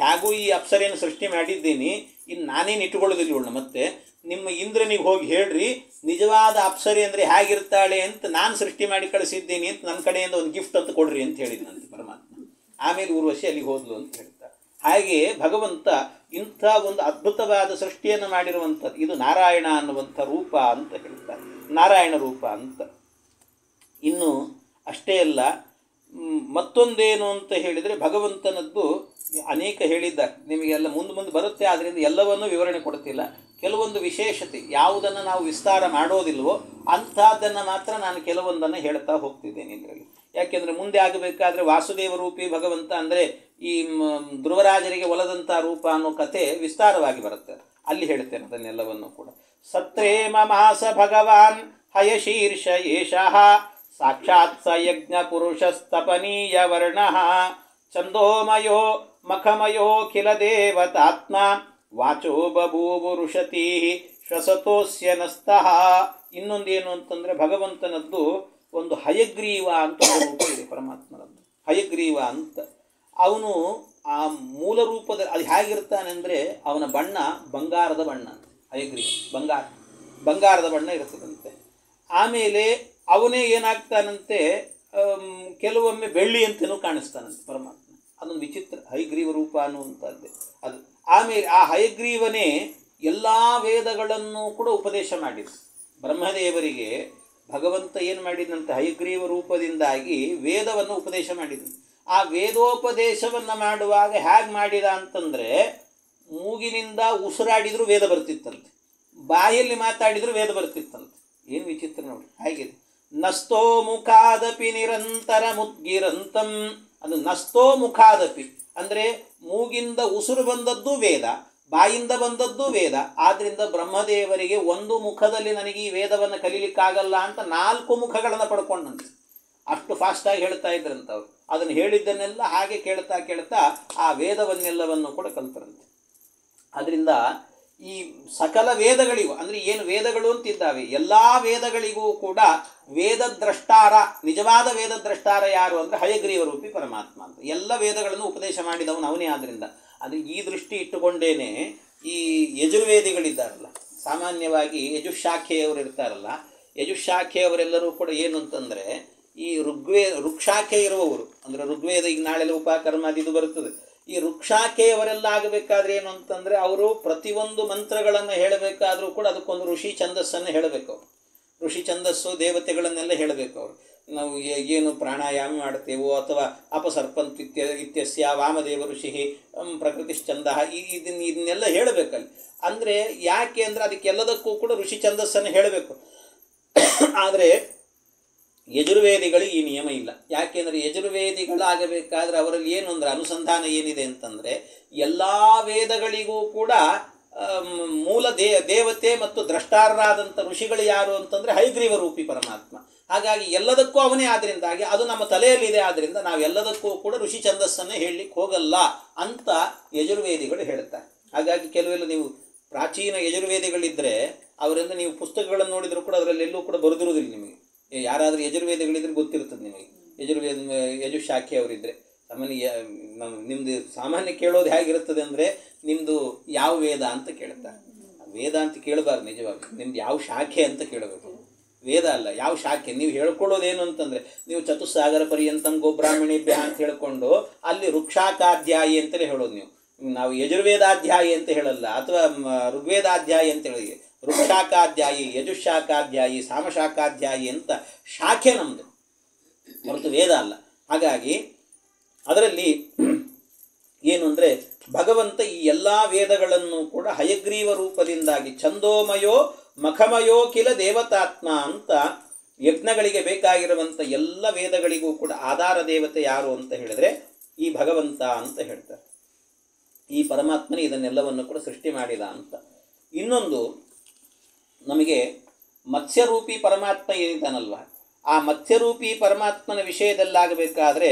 ಹೇಗೂ ಈ ಅಪ್ಸರೆಯನ್ನು ಸೃಷ್ಟಿ ಮಾಡಿದ್ದೀನಿ, ಇನ್ನು ನಾನೇನು ಇಟ್ಟುಕೊಳ್ಳೋದಿಲ್ಲ ಇವಳನ್ನ, ಮತ್ತೆ ನಿಮ್ಮ ಇಂದ್ರನಿಗೆ ಹೋಗಿ ಹೇಳ್ರಿ ನಿಜವಾದ ಅಪ್ಸರೆ ಅಂದರೆ ಹೇಗಿರ್ತಾಳೆ ಅಂತ ನಾನು ಸೃಷ್ಟಿ ಮಾಡಿ ಕಳಿಸಿದ್ದೀನಿ ಅಂತ ನನ್ನ ಕಡೆಯಿಂದ ಒಂದು ಗಿಫ್ಟ್ ಅಂತ ಕೊಡ್ರಿ ಅಂತ ಹೇಳಿದ್ನಂತೆ ಪರಮಾತ್ಮ. ಆಮೇಲೆ ಊರ್ವಶಿ ಅಲ್ಲಿಗೆ ಹೋದ್ಲು ಅಂತ ಹೇಳ್ತಾರೆ. ಹಾಗೆ ಭಗವಂತ ಇಂಥ ಒಂದು ಅದ್ಭುತವಾದ ಸೃಷ್ಟಿಯನ್ನು ಮಾಡಿರುವಂಥದ್ದು ಇದು ನಾರಾಯಣ ಅನ್ನುವಂಥ ರೂಪ ಅಂತ ಹೇಳ್ತಾರೆ, ನಾರಾಯಣ ರೂಪ ಅಂತ. ಇನ್ನು ಅಷ್ಟೇ ಅಲ್ಲ, ಮತ್ತೊಂದೇನು ಅಂತ ಹೇಳಿದರೆ ಭಗವಂತನದ್ದು ಅನೇಕ ಹೇಳಿದ್ದಾರೆ, ನಿಮಗೆಲ್ಲ ಮುಂದೆ ಬರುತ್ತೆ, ಆದ್ದರಿಂದ ಎಲ್ಲವನ್ನೂ ವಿವರಣೆ ಕೊಡ್ತಿಲ್ಲ. ಕೆಲವೊಂದು ವಿಶೇಷತೆ ಯಾವುದನ್ನು ನಾವು ವಿಸ್ತಾರ ಮಾಡೋದಿಲ್ವೋ ಅಂಥದ್ದನ್ನು ಮಾತ್ರ ನಾನು ಕೆಲವೊಂದನ್ನು ಹೇಳ್ತಾ ಹೋಗ್ತಿದ್ದೇನೆ ಇದರಲ್ಲಿ. ಯಾಕೆಂದರೆ ಮುಂದೆ ಆಗಬೇಕಾದ್ರೆ ವಾಸುದೇವ ರೂಪಿ ಭಗವಂತ ಅಂದರೆ ಈ ಧ್ರುವರಾಜರಿಗೆ ಒಲದಂಥ ರೂಪ ಅನ್ನೋ ಕಥೆ ವಿಸ್ತಾರವಾಗಿ ಬರುತ್ತೆ, ಅಲ್ಲಿ ಹೇಳ್ತೇನೆ ಅದನ್ನೆಲ್ಲವನ್ನು ಕೂಡ. ಸತ್ರೇಮ ಮಾಸ ಭಗವಾನ್ ಹಯಶೀರ್ಷ ಏಷಃ ಸಾಕ್ಷಾತ್ ಸ ಯಜ್ಞ ಪುರುಷಸ್ತಪನೀಯ ವರ್ಣಃ ಛಂದೋಮಯೋ ಮಖಮಯೋ ಕಿಲ ದೇವತಾತ್ಮ ವಾಚೋ ಬಭೂವರುಷತಿ ಶ್ವಸತೋಸ್ಯ ನಸ್ತಃ. ಇನ್ನೊಂದೇನು ಅಂತಂದರೆ ಭಗವಂತನದ್ದು ಒಂದು ಹಯಗ್ರೀವ ಅಂತ ರೂಪ ಇದೆ ಪರಮಾತ್ಮನದ್ದು. ಹಯಗ್ರೀವ ಅಂತ ಅವನು ಆ ಮೂಲ ರೂಪದ ಅದು ಹೇಗಿರ್ತಾನೆ ಅಂದರೆ ಅವನ ಬಣ್ಣ ಬಂಗಾರದ ಬಣ್ಣ. ಹಯಗ್ರೀವ ಬಂಗಾರದ ಬಣ್ಣ ಇರ್ತದಂತೆ. ಆಮೇಲೆ ಅವನೇ ಏನಾಗ್ತಾನಂತೆ, ಕೆಲವೊಮ್ಮೆ ಬೆಳ್ಳಿ ಅಂತಲೂ ಕಾಣಿಸ್ತಾನಂತೆ ಪರಮಾತ್ಮ. ಅದೊಂದು ವಿಚಿತ್ರ ಹಯಗ್ರೀವ ರೂಪ ಅನ್ನುವಂಥದ್ದೇ ಅದು. ಆಮೇಲೆ ಆ ಹಯಗ್ರೀವನೇ ಎಲ್ಲ ವೇದಗಳನ್ನು ಕೂಡ ಉಪದೇಶ ಮಾಡಿದ. ಬ್ರಹ್ಮದೇವರಿಗೆ ಭಗವಂತ ಏನು ಮಾಡಿದಂತೆ ಹಯಗ್ರೀವ ರೂಪದಿಂದಾಗಿ ವೇದವನ್ನು ಉಪದೇಶ ಮಾಡಿದ. ಆ ವೇದೋಪದೇಶವನ್ನು ಮಾಡುವಾಗ ಹೇಗೆ ಮಾಡಿದ ಅಂತಂದರೆ, ಮೂಗಿನಿಂದ ಉಸಿರಾಡಿದರೂ ವೇದ ಬರ್ತಿತ್ತಂತೆ, ಬಾಯಲ್ಲಿ ಮಾತಾಡಿದರೂ ವೇದ ಬರ್ತಿತ್ತಂತೆ. ಏನು ವಿಚಿತ್ರ ನೋಡಿ, ಹಾಗಿದೆ. ನಸ್ತೋ ಮುಖಾದಪಿ ನಿರಂತರ ಮುದ್ಗಿರಂತಂ. ಅದು ನಸ್ತೋ ಮುಖಾದಪಿ ಅಂದರೆ ಮೂಗಿಂದ ಉಸಿರು ಬಂದದ್ದು ವೇದ, ಬಾಯಿಂದ ಬಂದದ್ದು ವೇದ. ಆದ್ದರಿಂದ ಬ್ರಹ್ಮದೇವರಿಗೆ ಒಂದು ಮುಖದಲ್ಲಿ ನನಗೆ ಈ ವೇದವನ್ನು ಕಲೀಲಿಕ್ಕಾಗಲ್ಲ ಅಂತ 4 ಮುಖಗಳನ್ನು ಪಡ್ಕೊಂಡಂತೆ. ಅಷ್ಟು ಫಾಸ್ಟಾಗಿ ಹೇಳ್ತಾ ಇದ್ರಂತವ್ರು. ಅದನ್ನು ಹೇಳಿದ್ದನ್ನೆಲ್ಲ ಹಾಗೆ ಕೇಳ್ತಾ ಕೇಳ್ತಾ ಆ ವೇದವನ್ನೆಲ್ಲವನ್ನು ಕೂಡ ಕಲ್ತರಂತೆ. ಅದರಿಂದ ಈ ಸಕಲ ವೇದಗಳಿಗೂ ಅಂದರೆ ಏನು ವೇದಗಳು ಅಂತಿದ್ದಾವೆ, ಎಲ್ಲ ವೇದಗಳಿಗೂ ಕೂಡ ವೇದದ್ರಷ್ಟಾರ, ನಿಜವಾದ ವೇದದ್ರಷ್ಟಾರ ಯಾರು ಅಂದರೆ ಹಯಗ್ರೀವ ರೂಪಿ ಪರಮಾತ್ಮ ಅಂತ. ಎಲ್ಲ ವೇದಗಳನ್ನು ಉಪದೇಶ ಮಾಡಿದವನು ಅವನೇ. ಆದ್ದರಿಂದ ಅದು ಈ ದೃಷ್ಟಿ ಇಟ್ಟುಕೊಂಡೇನೆ ಈ ಯಜುರ್ವೇದಿಗಳಿದ್ದಾರಲ್ಲ, ಸಾಮಾನ್ಯವಾಗಿ ಯಜುಶಾಖೆಯವರು ಇರ್ತಾರಲ್ಲ, ಯಜುಶಾಖೆಯವರೆಲ್ಲರೂ ಕೂಡ ಏನು ಅಂತಂದರೆ ಈ ಋಕ್ಷಾಖೆ ಇರುವವರು ಅಂದರೆ ಋಗ್ವೇದ, ಈಗ ನಾಳೆಲ್ಲ ಉಪಕರ್ಮ ಅದು ಇದು ಬರುತ್ತದೆ. ಈ ಋಕ್ಷಾಖೆಯವರೆಲ್ಲ ಆಗಬೇಕಾದ್ರೆ ಏನು ಅಂತಂದರೆ ಅವರು ಪ್ರತಿಯೊಂದು ಮಂತ್ರಗಳನ್ನು ಹೇಳಬೇಕಾದ್ರೂ ಕೂಡ ಅದಕ್ಕೊಂದು ಋಷಿ ಛಂದಸ್ಸನ್ನು ಹೇಳಬೇಕು. ಅವರು ಋಷಿ ಛಂದಸ್ಸು ದೇವತೆಗಳನ್ನೆಲ್ಲ ಹೇಳಬೇಕು. ಅವರು ನಾವು ಏನು ಪ್ರಾಣಾಯಾಮ ಮಾಡ್ತೇವೋ ಅಥವಾ ಅಪಸರ್ಪಂತ್ ಇತ್ಯಸ್ಯ ವಾಮದೇವ ಋಷಿ ಪ್ರಕೃತಿಶ್ಚಂದ ಇದನ್ನೆಲ್ಲ ಹೇಳಬೇಕಲ್ಲಿ. ಅಂದರೆ ಯಾಕೆ ಅಂದರೆ ಅದಕ್ಕೆಲ್ಲದಕ್ಕೂ ಕೂಡ ಋಷಿ ಛಂದಸ್ಸನ್ನು ಹೇಳಬೇಕು. ಆದರೆ ಯಜುರ್ವೇದಿಗಳಿಗೆ ಈ ನಿಯಮ ಇಲ್ಲ. ಯಾಕೆಂದರೆ ಯಜುರ್ವೇದಿಗಳಾಗಬೇಕಾದ್ರೆ ಅವರಲ್ಲಿ ಏನು ಅಂದರೆ ಅನುಸಂಧಾನ ಏನಿದೆ ಅಂತಂದರೆ ಎಲ್ಲ ವೇದಗಳಿಗೂ ಕೂಡ ಮೂಲ ದೇವತೆ ಮತ್ತು ದ್ರಷ್ಟಾರರಾದಂಥ ಋಷಿಗಳು ಯಾರು ಅಂತಂದರೆ ಹಯಗ್ರೀವ ರೂಪಿ ಪರಮಾತ್ಮ. ಹಾಗಾಗಿ ಎಲ್ಲದಕ್ಕೂ ಅವನೇ. ಆದ್ದರಿಂದಾಗಿ ಅದು ನಮ್ಮ ತಲೆಯಲ್ಲಿದೆ. ಆದ್ದರಿಂದ ನಾವು ಎಲ್ಲದಕ್ಕೂ ಕೂಡ ಋಷಿ ಛಂದಸ್ಸನ್ನೇ ಹೇಳಲಿಕ್ಕೆ ಹೋಗಲ್ಲ ಅಂತ ಯಜುರ್ವೇದಿಗಳು ಹೇಳ್ತಾರೆ. ಹಾಗಾಗಿ ಕೆಲವೆಲ್ಲ ನೀವು ಪ್ರಾಚೀನ ಯಜುರ್ವೇದಿಗಳಿದ್ದರೆ ಅವರಿಂದ ನೀವು ಪುಸ್ತಕಗಳನ್ನು ನೋಡಿದರೂ ಕೂಡ ಅದರಲ್ಲೆಲ್ಲೂ ಕೂಡ ಬರೆದಿರುವುದಿಲ್ಲ. ನಿಮಗೆ ಯಾರಾದರೂ ಯಜುರ್ವೇದಿಗಳಿದ್ರೆ ಗೊತ್ತಿರ್ತದೆ ನಿಮಗೆ. ಯಜುಶಾಖೆಯವರಿದ್ದರೆ ಸಾಮಾನ್ಯ ನಿಮ್ಮದು ಸಾಮಾನ್ಯ ಕೇಳೋದು ಹೇಗಿರುತ್ತದೆ ಅಂದರೆ, ನಿಮ್ಮದು ಯಾವ ವೇದ ಅಂತ ಕೇಳ್ತಾರೆ. ವೇದ ಅಂತ ಕೇಳಬಾರ್ದು, ನಿಜವಾಗಿ ನಿಮ್ದು ಯಾವ ಶಾಖೆ ಅಂತ ಕೇಳಬೇಕು. ವೇದ ಅಲ್ಲ, ಯಾವ ಶಾಖೆ. ನೀವು ಹೇಳ್ಕೊಳ್ಳೋದೇನು ಅಂತಂದರೆ, ನೀವು ಚತುಸ್ಸಾಗರ ಪರ್ಯಂತಂ ಗೋಬ್ರಾಹ್ಮಣೇಭ್ಯ ಅಂತ ಹೇಳ್ಕೊಂಡು ಅಲ್ಲಿ ಋಕ್ಷಾಕಾಧ್ಯಾಯಿ ಅಂತಲೇ ಹೇಳೋದು. ನಾವು ಯಜುರ್ವೇದಾಧ್ಯಾಯಿ ಅಂತ ಹೇಳಲ್ಲ, ಅಥವಾ ಋಗ್ವೇದಾಧ್ಯಾಯಿ ಅಂತ ಹೇಳಿ ಋಕ್ಷಾಕಾಧ್ಯಾಯಿ, ಯಜುಶಾಖಾಧ್ಯಾಯಿ, ಸಾಮಶಾಖಾಧ್ಯಾಯಿ ಅಂತ ಶಾಖೆ ನಮ್ಮದು, ಹೊರತು ವೇದ ಅಲ್ಲ. ಹಾಗಾಗಿ ಅದರಲ್ಲಿ ಏನು ಅಂದರೆ ಭಗವಂತ ಈ ಎಲ್ಲ ವೇದಗಳನ್ನು ಕೂಡ ಹಯಗ್ರೀವ ರೂಪದಿಂದಾಗಿ ಛಂದೋಮಯೋ ಮಖಮಯೋ ಕಿಲ ದೇವತಾತ್ಮ ಅಂತ ಯಜ್ಞಗಳಿಗೆ ಬೇಕಾಗಿರುವಂಥ ಎಲ್ಲ ವೇದಗಳಿಗೂ ಕೂಡ ಆಧಾರ ದೇವತೆ ಯಾರು ಅಂತ ಹೇಳಿದರೆ ಈ ಭಗವಂತ ಅಂತ ಹೇಳ್ತಾರೆ. ಈ ಪರಮಾತ್ಮನೇ ಇದನ್ನೆಲ್ಲವನ್ನು ಕೂಡ ಸೃಷ್ಟಿ ಮಾಡಿದ ಅಂತ. ಇನ್ನೊಂದು, ನಮಗೆ ಮತ್ಸ್ಯರೂಪಿ ಪರಮಾತ್ಮ ಏನಿದ್ದಾನಲ್ವ, ಆ ಮತ್ಸ್ಯರೂಪಿ ಪರಮಾತ್ಮನ ವಿಷಯದಲ್ಲಾಗಬೇಕಾದ್ರೆ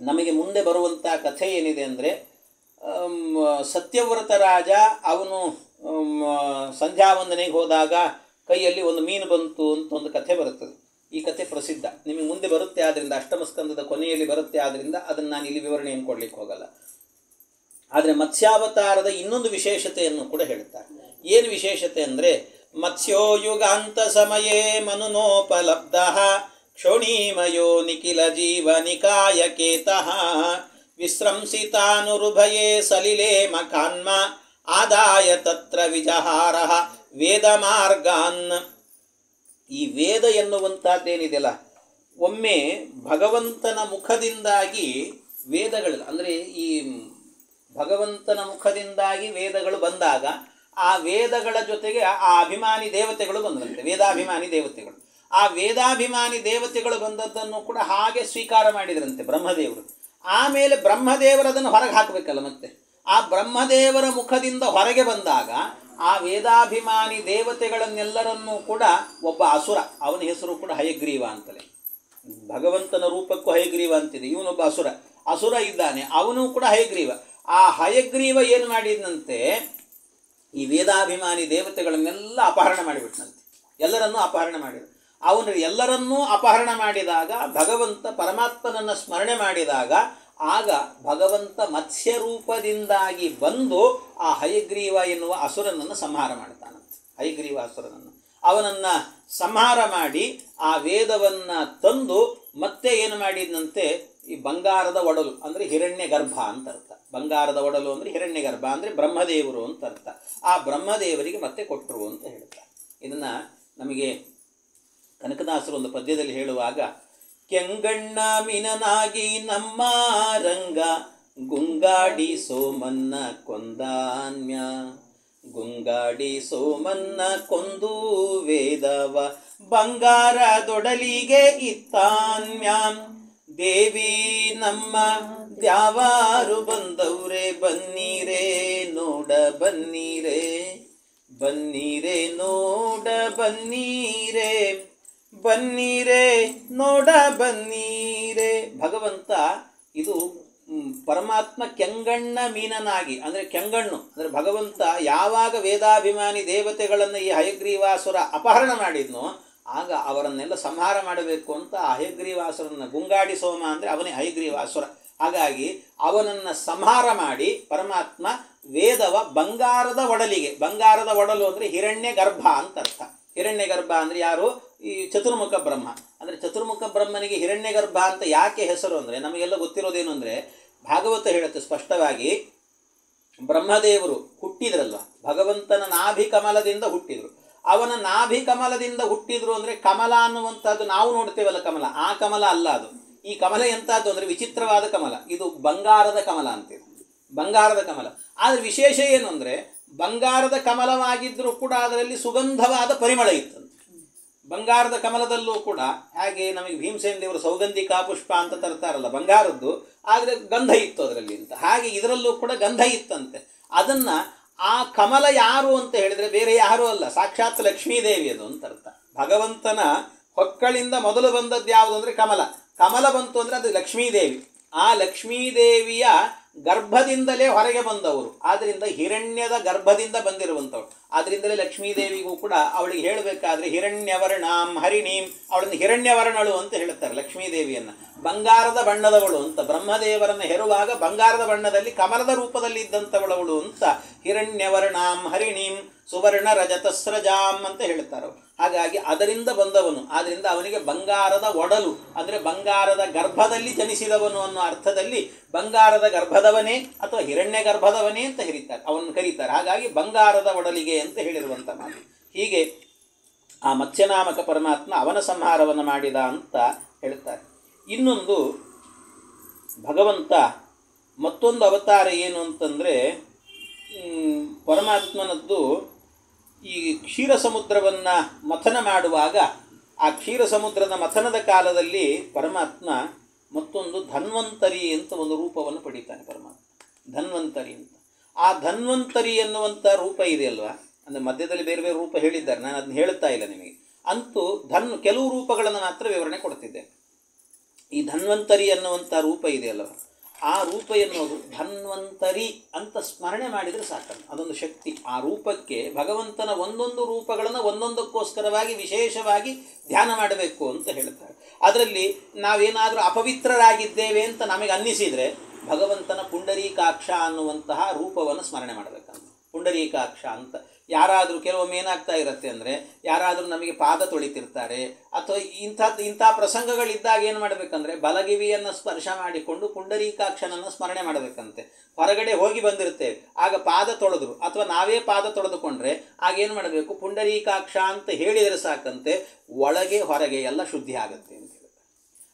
ನಮಗೆ ಮುಂದೆ ಬರುವಂಥ ಕಥೆ ಏನಿದೆ ಅಂದರೆ, ಸತ್ಯವ್ರತ ರಾಜ ಅವನು ಸಂಧ್ಯಾವಂದನೆಗೆ ಹೋದಾಗ ಕೈಯಲ್ಲಿ ಒಂದು ಮೀನು ಬಂತು ಅಂತ ಒಂದು ಕಥೆ ಬರುತ್ತದೆ. ಈ ಕಥೆ ಪ್ರಸಿದ್ಧ, ನಿಮಗೆ ಮುಂದೆ ಬರುತ್ತೆ. ಆದ್ದರಿಂದ ಅಷ್ಟಮ ಸ್ಕಂದದ ಕೊನೆಯಲ್ಲಿ ಬರುತ್ತೆ. ಆದ್ದರಿಂದ ಅದನ್ನು ನಾನು ಇಲ್ಲಿ ವಿವರಣೆಯನ್ನು ಕೊಡಲಿಕ್ಕೆ ಹೋಗಲ್ಲ. ಆದರೆ ಮತ್ಸ್ಯಾವತಾರದ ಇನ್ನೊಂದು ವಿಶೇಷತೆಯನ್ನು ಕೂಡ ಹೇಳ್ತಾರೆ. ಏನು ವಿಶೇಷತೆ ಅಂದರೆ, ಮತ್ಸ್ಯೋ ಯುಗಾಂತ ಸಮಯೇ ಮನುನೋಪಲಬ್ಧ ಕ್ಷೋಣೀಮಯೋ ನಿಖಿಲ ಜೀವನಿಕಾಯಕೇತಃ ವಿಸ್ರಂಸಿತಾನುರುಭಯೇ ಸಲಿಲೆ ಮಕಾನ್ಮ ಆದಾಯ ತತ್ರ ವಿಜಹಾರ ವೇದ ಮಾರ್ಗಾನ್. ಈ ವೇದ ಎನ್ನುವಂಥದ್ದೇನಿದೆಯಲ್ಲ, ಒಮ್ಮೆ ಭಗವಂತನ ಮುಖದಿಂದಾಗಿ ವೇದಗಳು ಅಂದರೆ ಈ ಭಗವಂತನ ಮುಖದಿಂದಾಗಿ ವೇದಗಳು ಬಂದಾಗ ಆ ವೇದಗಳ ಜೊತೆಗೆ ಆ ಅಭಿಮಾನಿ ದೇವತೆಗಳು ಬಂದಂತೆ, ವೇದಾಭಿಮಾನಿ ದೇವತೆಗಳು. ಆ ವೇದಾಭಿಮಾನಿ ದೇವತೆಗಳು ಬಂದದ್ದನ್ನು ಕೂಡ ಹಾಗೆ ಸ್ವೀಕಾರ ಮಾಡಿದ್ರಂತೆ ಬ್ರಹ್ಮದೇವರು. ಆಮೇಲೆ ಬ್ರಹ್ಮದೇವರದನ್ನು ಹೊರಗೆ ಹಾಕಬೇಕಲ್ಲ, ಮತ್ತೆ ಆ ಬ್ರಹ್ಮದೇವರ ಮುಖದಿಂದ ಹೊರಗೆ ಬಂದಾಗ ಆ ವೇದಾಭಿಮಾನಿ ದೇವತೆಗಳನ್ನೆಲ್ಲರನ್ನೂ ಕೂಡ ಒಬ್ಬ ಅಸುರ, ಅವನ ಹೆಸರು ಕೂಡ ಹಯಗ್ರೀವ ಅಂತಲೇ. ಭಗವಂತನ ರೂಪಕ್ಕೂ ಹಯಗ್ರೀವ ಅಂತಿದೆ, ಇವನೊಬ್ಬ ಅಸುರ. ಅಸುರ ಇದ್ದಾನೆ, ಅವನು ಕೂಡ ಹಯಗ್ರೀವ. ಆ ಹಯಗ್ರೀವ ಏನು ಮಾಡಿದಂತೆ, ಈ ವೇದಾಭಿಮಾನಿ ದೇವತೆಗಳನ್ನೆಲ್ಲ ಅಪಹರಣ ಮಾಡಿಬಿಟ್ನಂತೆ, ಎಲ್ಲರನ್ನೂ ಅಪಹರಣ ಮಾಡಿದ. ಅವನು ಎಲ್ಲರನ್ನೂ ಅಪಹರಣ ಮಾಡಿದಾಗ ಭಗವಂತ ಪರಮಾತ್ಮನನ್ನು ಸ್ಮರಣೆ ಮಾಡಿದಾಗ ಆಗ ಭಗವಂತ ಮತ್ಸ್ಯ ರೂಪದಿಂದಾಗಿ ಬಂದು ಆ ಹಯಗ್ರೀವ ಎನ್ನುವ ಅಸುರನನ್ನು ಸಂಹಾರ ಮಾಡ್ತಾನಂತೆ. ಹಯಗ್ರೀವ ಅಸುರನನ್ನು ಅವನನ್ನು ಸಂಹಾರ ಮಾಡಿ ಆ ವೇದವನ್ನು ತಂದು ಮತ್ತೆ ಏನು ಮಾಡಿದಂತೆ, ಈ ಬಂಗಾರದ ಒಡಲು ಅಂದರೆ ಹಿರಣ್ಯ ಗರ್ಭ ಅಂತ ಅರ್ಥ. ಬಂಗಾರದ ಒಡಲು ಅಂದರೆ ಹಿರಣ್ಯ ಗರ್ಭ ಅಂದರೆ ಬ್ರಹ್ಮದೇವರು ಅಂತ ಅರ್ಥ. ಆ ಬ್ರಹ್ಮದೇವರಿಗೆ ಮತ್ತೆ ಕೊಟ್ಟರು ಅಂತ ಹೇಳ್ತಾರೆ. ಇದನ್ನು ನಮಗೆ ಕನಕದಾಸರು ಒಂದು ಪದ್ಯದಲ್ಲಿ ಹೇಳುವಾಗ, ಕೆಂಗಣ್ಣ ಮೀನನಾಗಿ ನಮ್ಮ ರಂಗ ಗುಂಗಾಡಿ ಸೋಮನ್ನ ಕೊಂದಾನ್ಯ, ಗುಂಗಾಡಿ ಸೋಮನ್ನ ಕೊಂದು ವೇದವ ಬಂಗಾರದೊಡಲಿಗೆ ಇತ್ತಾನ್ಯಾಂ, ದೇವಿ ನಮ್ಮ ದ್ಯಾವಾರು ಬಂದವ್ರೆ ಬನ್ನೀರೇ ನೋಡ ಬನ್ನೀರೇ, ಬನ್ನೀರೇ ನೋಡ ಬನ್ನೀರೇ, ಬನ್ನೀರೇ ನೋಡ ಬನ್ನೀರೇ. ಭಗವಂತ ಇದು ಪರಮಾತ್ಮ ಕೆಂಗಣ್ಣ ಮೀನನಾಗಿ ಅಂದರೆ ಕೆಂಗಣ್ಣು ಅಂದರೆ ಭಗವಂತ ಯಾವಾಗ ವೇದಾಭಿಮಾನಿ ದೇವತೆಗಳನ್ನು ಈ ಹಯಗ್ರೀವಾಸುರ ಅಪಹರಣ ಮಾಡಿದ್ನೋ ಆಗ ಅವರನ್ನೆಲ್ಲ ಸಂಹಾರ ಮಾಡಬೇಕು ಅಂತ ಆ ಹಯಗ್ರೀವಾಸುರನ್ನು ಗುಂಗಾಡಿ ಸೋಮ ಅಂದರೆ ಅವನೇ ಹಯಗ್ರೀವಾಸುರ. ಹಾಗಾಗಿ ಅವನನ್ನು ಸಂಹಾರ ಮಾಡಿ ಪರಮಾತ್ಮ ವೇದವ ಬಂಗಾರದ ಒಡಲಿಗೆ, ಬಂಗಾರದ ಒಡಲು ಅಂದರೆ ಹಿರಣ್ಯ ಗರ್ಭ ಅಂತ ಅರ್ಥ. ಹಿರಣ್ಯ ಗರ್ಭ ಅಂದರೆ ಯಾರು? ಈ ಚತುರ್ಮುಖ ಬ್ರಹ್ಮ. ಅಂದರೆ ಚತುರ್ಮುಖ ಬ್ರಹ್ಮನಿಗೆ ಹಿರಣ್ಯ ಗರ್ಭ ಅಂತ ಯಾಕೆ ಹೆಸರು ಅಂದರೆ, ನಮಗೆಲ್ಲ ಗೊತ್ತಿರೋದೇನು ಅಂದರೆ ಭಾಗವತ ಹೇಳುತ್ತೆ ಸ್ಪಷ್ಟವಾಗಿ, ಬ್ರಹ್ಮದೇವರು ಹುಟ್ಟಿದ್ರಲ್ವ, ಭಗವಂತನ ನಾಭಿ ಕಮಲದಿಂದ ಹುಟ್ಟಿದ್ರು. ಅವನ ನಾಭಿ ಕಮಲದಿಂದ ಹುಟ್ಟಿದ್ರು ಅಂದರೆ ಕಮಲ ಅನ್ನುವಂಥದ್ದು ನಾವು ನೋಡ್ತೇವಲ್ಲ ಕಮಲ, ಆ ಕಮಲ ಅಲ್ಲ ಅದು. ಈ ಕಮಲ ಎಂಥದ್ದು ಅಂದರೆ ವಿಚಿತ್ರವಾದ ಕಮಲ, ಇದು ಬಂಗಾರದ ಕಮಲ ಅಂತಿದೆ, ಬಂಗಾರದ ಕಮಲ. ಆದರೆ ವಿಶೇಷ ಏನು ಅಂದರೆ ಬಂಗಾರದ ಕಮಲವಾಗಿದ್ದರೂ ಕೂಡ ಅದರಲ್ಲಿ ಸುಗಂಧವಾದ ಪರಿಮಳ ಇತ್ತಂತೆ. ಬಂಗಾರದ ಕಮಲದಲ್ಲೂ ಕೂಡ ಹಾಗೆ ನಮಗೆ ಭೀಮಸೇನ ದೇವರು ಸೌಗಂಧಿಕಾ ಪುಷ್ಪ ಅಂತ ತರ್ತಾರಲ್ಲ ಬಂಗಾರದ್ದು, ಆದರೆ ಗಂಧ ಇತ್ತು ಅದರಲ್ಲಿ ಅಂತ. ಹಾಗೆ ಇದರಲ್ಲೂ ಕೂಡ ಗಂಧ ಇತ್ತಂತೆ. ಅದನ್ನು ಆ ಕಮಲ ಯಾರು ಅಂತ ಹೇಳಿದರೆ ಬೇರೆ ಯಾರೂ ಅಲ್ಲ, ಸಾಕ್ಷಾತ್ ಲಕ್ಷ್ಮೀದೇವಿ ಅದು ಅಂತ ಅರ್ಥ. ಭಗವಂತನ ಹೊಕ್ಕಳಿಂದ ಮೊದಲು ಬಂದದ್ದು ಯಾವುದು ಅಂದರೆ ಕಮಲ. ಕಮಲ ಬಂತು ಅಂದರೆ ಅದು ಲಕ್ಷ್ಮೀದೇವಿ. ಆ ಲಕ್ಷ್ಮೀದೇವಿಯ ಗರ್ಭದಿಂದಲೇ ಹೊರಗೆ ಬಂದವರು, ಆದ್ದರಿಂದ ಹಿರಣ್ಯದ ಗರ್ಭದಿಂದ ಬಂದಿರುವಂಥವ್ರು. ಆದ್ದರಿಂದಲೇ ಲಕ್ಷ್ಮೀದೇವಿಗೂ ಕೂಡ ಅವಳಿಗೆ ಹೇಳಬೇಕಾದ್ರೆ ಹಿರಣ್ಯವರ್ಣಾಂ ಹರಿಣೀಂ, ಅವಳನ್ನು ಹಿರಣ್ಯವರ್ಣಳು ಅಂತ ಹೇಳ್ತಾರೆ ಲಕ್ಷ್ಮೀದೇವಿಯನ್ನು. ಬಂಗಾರದ ಬಣ್ಣದವಳು ಅಂತ, ಬ್ರಹ್ಮದೇವರನ್ನು ಹೆರುವಾಗ ಬಂಗಾರದ ಬಣ್ಣದಲ್ಲಿ ಕಮಲದ ರೂಪದಲ್ಲಿ ಇದ್ದಂಥವಳವಳು ಅಂತ ಹಿರಣ್ಯವರ್ಣಾಂ ಹರಿಣೀಂ ಸುವರ್ಣ ರಜತಸ್ರಜಾಂ ಅಂತ ಹೇಳ್ತಾರೆ. ಹಾಗಾಗಿ ಅದರಿಂದ ಬಂದವನು, ಆದ್ದರಿಂದ ಅವನಿಗೆ ಬಂಗಾರದ ಒಡಲು ಅಂದರೆ ಬಂಗಾರದ ಗರ್ಭದಲ್ಲಿ ಜನಿಸಿದವನು ಅನ್ನೋ ಅರ್ಥದಲ್ಲಿ ಬಂಗಾರದ ಗರ್ಭದವನೇ ಅಥವಾ ಹಿರಣ್ಯ ಗರ್ಭದವನೇ ಅಂತ ಅವನು ಕರೀತಾರೆ. ಹಾಗಾಗಿ ಬಂಗಾರದ ಒಡಲಿಗೆ ಅಂತ ಹೇಳಿರುವಂಥ ಮಾತು. ಹೀಗೆ ಆ ಮತ್ಸ್ಯನಾಮಕ ಪರಮಾತ್ಮ ಅವನ ಸಂಹಾರವನ್ನು ಮಾಡಿದ ಅಂತ ಹೇಳ್ತಾರೆ. ಇನ್ನೊಂದು ಭಗವಂತ ಮತ್ತೊಂದು ಅವತಾರ ಏನು ಅಂತಂದರೆ, ಪರಮಾತ್ಮನದ್ದು ಈ ಕ್ಷೀರ ಸಮುದ್ರವನ್ನು ಮಥನ ಮಾಡುವಾಗ ಆ ಕ್ಷೀರ ಸಮುದ್ರದ ಮಥನದ ಕಾಲದಲ್ಲಿ ಪರಮಾತ್ಮ ಮತ್ತೊಂದು ಧನ್ವಂತರಿ ಅಂತ ಒಂದು ರೂಪವನ್ನು ಪಡೀತಾನೆ ಪರಮಾತ್ಮ, ಧನ್ವಂತರಿ ಅಂತ. ಆ ಧನ್ವಂತರಿ ಎನ್ನುವಂಥ ರೂಪ ಇದೆಯಲ್ವಾ, ಅಂದರೆ ಮಧ್ಯದಲ್ಲಿ ಬೇರೆ ಬೇರೆ ರೂಪ ಹೇಳಿದ್ದಾರೆ, ನಾನು ಅದನ್ನ ಹೇಳ್ತಾ ಇಲ್ಲ ನಿಮಗೆ. ಅಂತೂ ಕೆಲವು ರೂಪಗಳನ್ನು ಮಾತ್ರ ವಿವರಣೆ ಕೊಡ್ತಿದ್ದೆ. ಈ ಧನ್ವಂತರಿ ಅನ್ನುವಂಥ ರೂಪ ಇದೆಯಲ್ವ, ಆ ರೂಪ ಎನ್ನುವುದು ಧನ್ವಂತರಿ ಅಂತ ಸ್ಮರಣೆ ಮಾಡಿದರೆ ಸಾಕಲ್ಲ, ಅದೊಂದು ಶಕ್ತಿ. ಆ ರೂಪಕ್ಕೆ ಭಗವಂತನ ಒಂದೊಂದು ರೂಪಗಳನ್ನು ಒಂದೊಂದಕ್ಕೋಸ್ಕರವಾಗಿ ವಿಶೇಷವಾಗಿ ಧ್ಯಾನ ಮಾಡಬೇಕು ಅಂತ ಹೇಳ್ತಾರೆ. ಅದರಲ್ಲಿ ನಾವೇನಾದರೂ ಅಪವಿತ್ರರಾಗಿದ್ದೇವೆ ಅಂತ ನಮಗೆ ಅನ್ನಿಸಿದರೆ ಭಗವಂತನ ಪುಂಡರೀಕಾಕ್ಷ ಅನ್ನುವಂತಹ ರೂಪವನ್ನು ಸ್ಮರಣೆ ಮಾಡಬೇಕಂತ. ಪುಂಡರೀಕಾಕ್ಷ ಅಂತ ಯಾರಾದರೂ ಕೆಲವೊಮ್ಮೆ ಏನಾಗ್ತಾ ಇರುತ್ತೆ ಅಂದರೆ, ಯಾರಾದರೂ ನಮಗೆ ಪಾದ ತೊಳಿತಿರ್ತಾರೆ ಅಥವಾ ಇಂಥ ಪ್ರಸಂಗಗಳಿದ್ದಾಗ ಏನು ಮಾಡಬೇಕಂದ್ರೆ ಬಲಗಿವಿಯನ್ನು ಸ್ಪರ್ಶ ಮಾಡಿಕೊಂಡು ಪುಂಡರೀಕಾಕ್ಷನನ್ನು ಸ್ಮರಣೆ ಮಾಡಬೇಕಂತೆ. ಹೊರಗಡೆ ಹೋಗಿ ಬಂದಿರ್ತೇವೆ, ಆಗ ಪಾದ ತೊಳೆದ್ರು ಅಥವಾ ನಾವೇ ಪಾದ ತೊಳೆದುಕೊಂಡ್ರೆ ಆಗೇನು ಮಾಡಬೇಕು, ಪುಂಡರೀಕಾಕ್ಷ ಅಂತ ಹೇಳಿದರೆ ಸಾಕಂತೆ ಒಳಗೆ ಹೊರಗೆ ಎಲ್ಲ ಶುದ್ಧಿ ಆಗುತ್ತೆ ಅಂತ ಹೇಳ್ತಾರೆ.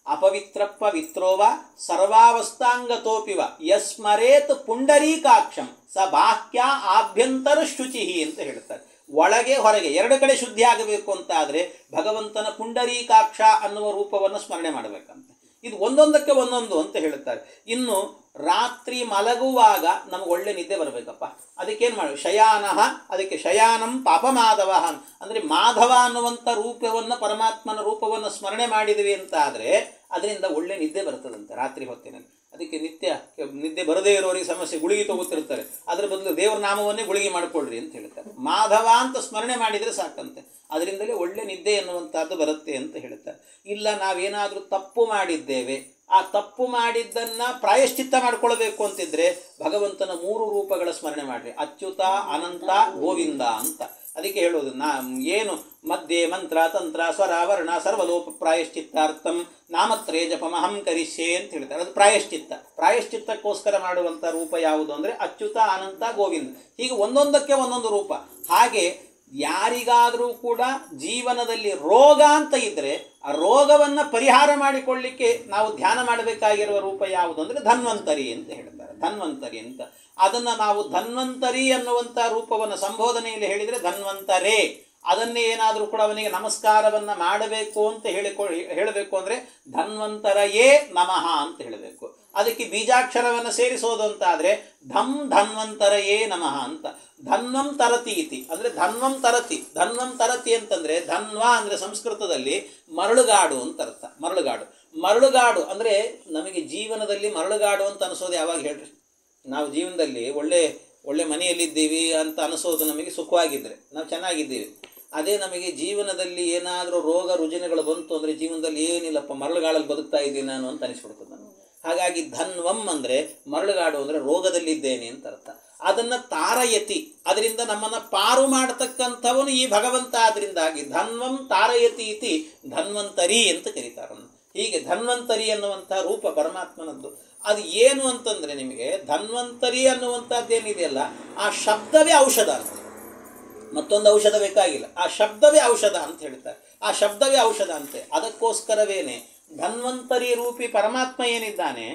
ಅಪವಿತ್ರಪ್ಪ ಸರ್ವಾವಸ್ಥಾಂಗತೋಪಿವ ಯಸ್ಮರೇತ್ ಪುಂಡರೀಕಾಕ್ಷಂ ಸ ಬಾಹ್ಯ ಆಭ್ಯಂತರ ಶುಚಿ ಅಂತ ಹೇಳ್ತಾರೆ. ಒಳಗೆ ಹೊರಗೆ ಎರಡು ಕಡೆ ಶುದ್ಧಿ ಆಗಬೇಕು ಅಂತ ಆದರೆ ಭಗವಂತನ ಪುಂಡರೀಕಾಕ್ಷ ಅನ್ನುವ ರೂಪವನ್ನು ಸ್ಮರಣೆ ಮಾಡಬೇಕಂತೆ. ಇದು ಒಂದೊಂದಕ್ಕೆ ಒಂದೊಂದು ಅಂತ ಹೇಳ್ತಾರೆ. ಇನ್ನು ರಾತ್ರಿ ಮಲಗುವಾಗ ನಮಗೆ ಒಳ್ಳೆ ನಿದ್ದೆ ಬರಬೇಕಪ್ಪ, ಅದಕ್ಕೇನು ಮಾಡಿ ಶಯಾನಃ, ಅದಕ್ಕೆ ಶಯಾನಂ ಪಾಪಮಾಧವ ಅಂದರೆ ಮಾಧವ ಅನ್ನುವಂಥ ರೂಪವನ್ನು ಪರಮಾತ್ಮನ ರೂಪವನ್ನು ಸ್ಮರಣೆ ಮಾಡಿದ್ವಿ ಅಂತ ಆದರೆ ಅದರಿಂದ ಒಳ್ಳೆ ನಿದ್ದೆ ಬರ್ತದಂತೆ ರಾತ್ರಿ ಹೊತ್ತಿನಲ್ಲಿ. ಅದಕ್ಕೆ ನಿತ್ಯ ನಿದ್ದೆ ಬರದೇ ಇರೋರಿಗೆ ಸಮಸ್ಯೆ, ಗುಳಿಗೆ ತಗೋತಿರ್ತಾರೆ. ಅದರ ಬದಲು ದೇವರ ನಾಮವನ್ನೇ ಗುಳಿಗೆ ಮಾಡಿಕೊಳ್ಳ್ರಿ ಅಂತ ಹೇಳ್ತಾರೆ. ಮಾಧವ ಅಂತ ಸ್ಮರಣೆ ಮಾಡಿದರೆ ಸಾಕಂತೆ, ಅದರಿಂದಲೇ ಒಳ್ಳೆ ನಿದ್ದೆ ಎನ್ನುವಂಥದ್ದು ಬರುತ್ತೆ ಅಂತ ಹೇಳ್ತಾರೆ. ಇಲ್ಲ ನಾವೇನಾದರೂ ತಪ್ಪು ಮಾಡಿದ್ದೇವೆ, ಆ ತಪ್ಪು ಮಾಡಿದ್ದನ್ನು ಪ್ರಾಯಶ್ಚಿತ್ತ ಮಾಡ್ಕೊಳ್ಬೇಕು ಅಂತಿದ್ರೆ ಭಗವಂತನ 3 ರೂಪಗಳ ಸ್ಮರಣೆ ಮಾಡಿರಿ. ಅಚ್ಯುತ, ಅನಂತ, ಗೋವಿಂದ ಅಂತ. ಅದಕ್ಕೆ ಹೇಳೋದು ಏನು ಮಧ್ಯೆ ಮಂತ್ರ ತಂತ್ರ ಸ್ವರ ವರ್ಣ ಸರ್ವಲೋಪ ಪ್ರಾಯಶ್ಚಿತ್ತಾರ್ಥಂ ನಾಮತ್ರೇ ಜಪಮಹಂ ಕರಿಷ್ಯೆ ಅಂತ ಹೇಳ್ತಾರೆ. ಅದು ಪ್ರಾಯಶ್ಚಿತ್ತ. ಪ್ರಾಯಶ್ಚಿತ್ತಕ್ಕೋಸ್ಕರ ಮಾಡುವಂಥ ರೂಪ ಯಾವುದು ಅಂದರೆ ಅಚ್ಯುತ, ಅನಂತ, ಗೋವಿಂದ. ಹೀಗೆ ಒಂದೊಂದಕ್ಕೆ ಒಂದೊಂದು ರೂಪ. ಹಾಗೆ ಯಾರಿಗಾದರೂ ಕೂಡ ಜೀವನದಲ್ಲಿ ರೋಗ ಅಂತ ಇದ್ದರೆ ಆ ರೋಗವನ್ನು ಪರಿಹಾರ ಮಾಡಿಕೊಳ್ಳಿಕ್ಕೆ ನಾವು ಧ್ಯಾನ ಮಾಡಬೇಕಾಗಿರುವ ರೂಪ ಯಾವುದು ಅಂದರೆ ಧನ್ವಂತರಿ ಅಂತ ಹೇಳ್ತಾರೆ. ಧನ್ವಂತರಿ ಅಂತ ಅದನ್ನು ನಾವು ಧನ್ವಂತರಿ ಅನ್ನುವಂಥ ರೂಪವನ್ನು ಸಂಬೋಧನೆಯಲ್ಲಿ ಹೇಳಿದರೆ ಧನ್ವಂತರೇ. ಅದನ್ನೇ ಏನಾದರೂ ಕೂಡ ಅವನಿಗೆ ನಮಸ್ಕಾರವನ್ನು ಮಾಡಬೇಕು ಅಂತ ಹೇಳಬೇಕು ಅಂದರೆ ಧನ್ವಂತರಯೇ ನಮಃ ಅಂತ ಹೇಳಬೇಕು. ಅದಕ್ಕೆ ಬೀಜಾಕ್ಷರವನ್ನು ಸೇರಿಸೋದು ಅಂತಾದರೆ ಧನ್ವಂತರಯೇ ನಮಃ ಅಂತ. ಧನ್ವಂ ತರತಿ ಇತಿ ಅಂದರೆ ಧನ್ವಂ ತರತಿ. ಧನ್ವಂ ತರತಿ ಅಂತಂದರೆ ಧನ್ವ ಅಂದರೆ ಸಂಸ್ಕೃತದಲ್ಲಿ ಮರಳುಗಾಡು ಅಂತ ಅರ್ಥ. ಮರಳುಗಾಡು ಅಂದರೆ ನಮಗೆ ಜೀವನದಲ್ಲಿ ಮರಳುಗಾಡು ಅಂತ ಅನಿಸೋದು ಯಾವಾಗ ಹೇಳ್ರಿ? ನಾವು ಜೀವನದಲ್ಲಿ ಒಳ್ಳೆ ಮನೆಯಲ್ಲಿದ್ದೀವಿ ಅಂತ ಅನಿಸೋದು ನಮಗೆ ಸುಖವಾಗಿದ್ದರೆ, ನಾವು ಚೆನ್ನಾಗಿದ್ದೀವಿ. ಅದೇ ನಮಗೆ ಜೀವನದಲ್ಲಿ ಏನಾದರೂ ರೋಗ ರುಜಿನಗಳು ಬಂತು ಅಂದರೆ ಜೀವನದಲ್ಲಿ ಏನಿಲ್ಲಪ್ಪ ಮರಳುಗಾಡಲ್ಲಿ ಬದುಕ್ತಾ ಇದ್ದೀನಿ ನಾನು ಅಂತ ಅನಿಸ್ಬಿಡ್ತದೆ ನನಗೆ. ಹಾಗಾಗಿ ಧನ್ವಂ ಅಂದರೆ ಮರಳುಗಾಡು ಅಂದರೆ ರೋಗದಲ್ಲಿದ್ದೇನೆ ಅಂತ ಅರ್ಥ. ಅದನ್ನು ತಾರಯತಿ, ಅದರಿಂದ ನಮ್ಮನ್ನು ಪಾರು ಮಾಡತಕ್ಕಂಥವನು ಈ ಭಗವಂತ. ಅದರಿಂದಾಗಿ ಧನ್ವಂ ತಾರಯತಿ ಇತಿ ಧನ್ವಂತರಿ ಅಂತ ಕರೀತಾರೆ. ಹೀಗೆ ಧನ್ವಂತರಿ ಅನ್ನುವಂಥ ರೂಪ ಪರಮಾತ್ಮನದ್ದು. ಅದು ಏನು ಅಂತಂದರೆ ನಿಮಗೆ ಧನ್ವಂತರಿ ಅನ್ನುವಂಥದ್ದೇನಿದೆಯಲ್ಲ, ಆ ಶಬ್ದವೇ ಔಷಧ ಅಂತ. ಮತ್ತೊಂದು ಔಷಧ ಬೇಕಾಗಿಲ್ಲ, ಆ ಶಬ್ದವೇ ಔಷಧ ಅಂತ ಹೇಳ್ತಾರೆ. ಆ ಶಬ್ದವೇ ಔಷಧ ಅಂತೆ. ಅದಕ್ಕೋಸ್ಕರವೇನೆ ಧನ್ವಂತರಿ ರೂಪಿ ಪರಮಾತ್ಮ ಏನಿದ್ದಾನೆ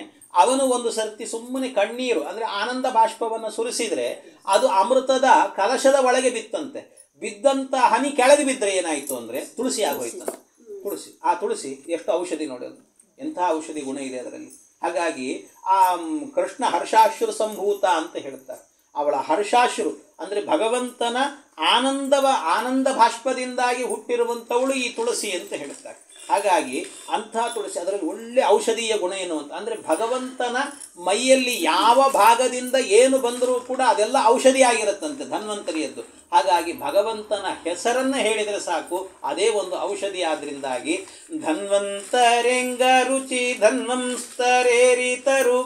ಅವನು ಒಂದು ಸರ್ತಿ ಸುಮ್ಮನೆ ಕಣ್ಣೀರು ಅಂದರೆ ಆನಂದ ಬಾಷ್ಪವನ್ನು ಸುರಿಸಿದರೆ ಅದು ಅಮೃತದ ಕಲಶದ ಒಳಗೆ ಬಿತ್ತಂತೆ. ಬಿದ್ದಂಥ ಹನಿ ಕೆಳಗೆ ಬಿದ್ದರೆ ಏನಾಯಿತು ಅಂದರೆ ತುಳಸಿ ಆಗೋಯ್ತಂತೆ. ಆ ತುಳಸಿ ಎಷ್ಟು ಔಷಧಿ ನೋಡೋದು, ಎಂಥ ಔಷಧಿ ಗುಣ ಇದೆ ಅದರಲ್ಲಿ. ಹಾಗಾಗಿ ಆ ಕೃಷ್ಣ ಹರ್ಷಾಶ್ರು ಸಂಭೂತ ಅಂತ ಹೇಳ್ತಾರೆ. ಅವಳ ಹರ್ಷಾಶ್ರು ಅಂದರೆ ಭಗವಂತನ ಆನಂದ ಬಾಷ್ಪದಿಂದಾಗಿ ಹುಟ್ಟಿರುವಂಥವಳು ಈ ತುಳಸಿ ಅಂತ ಹೇಳ್ತಾರೆ. ಹಾಗಾಗಿ ಅಂಥ ತುಳಸಿ ಅದರಲ್ಲಿ ಒಳ್ಳೆ ಔಷಧೀಯ ಗುಣ ಎನ್ನುವಂಥ ಅಂದರೆ ಭಗವಂತನ ಮೈಯಲ್ಲಿ ಯಾವ ಭಾಗದಿಂದ ಏನು ಬಂದರೂ ಕೂಡ ಅದೆಲ್ಲ ಔಷಧಿ ಆಗಿರುತ್ತಂತೆ ಧನ್ವಂತರಿಯದ್ದು. ಹಾಗಾಗಿ ಭಗವಂತನ ಹೆಸರನ್ನು ಹೇಳಿದರೆ ಸಾಕು, ಅದೇ ಒಂದು ಔಷಧಿ. ಆದ್ದರಿಂದಾಗಿ ಧನ್ವಂತರೆಂಗ ರುಚಿ ಧನ್ವಂಸ್ತರೇರಿತರು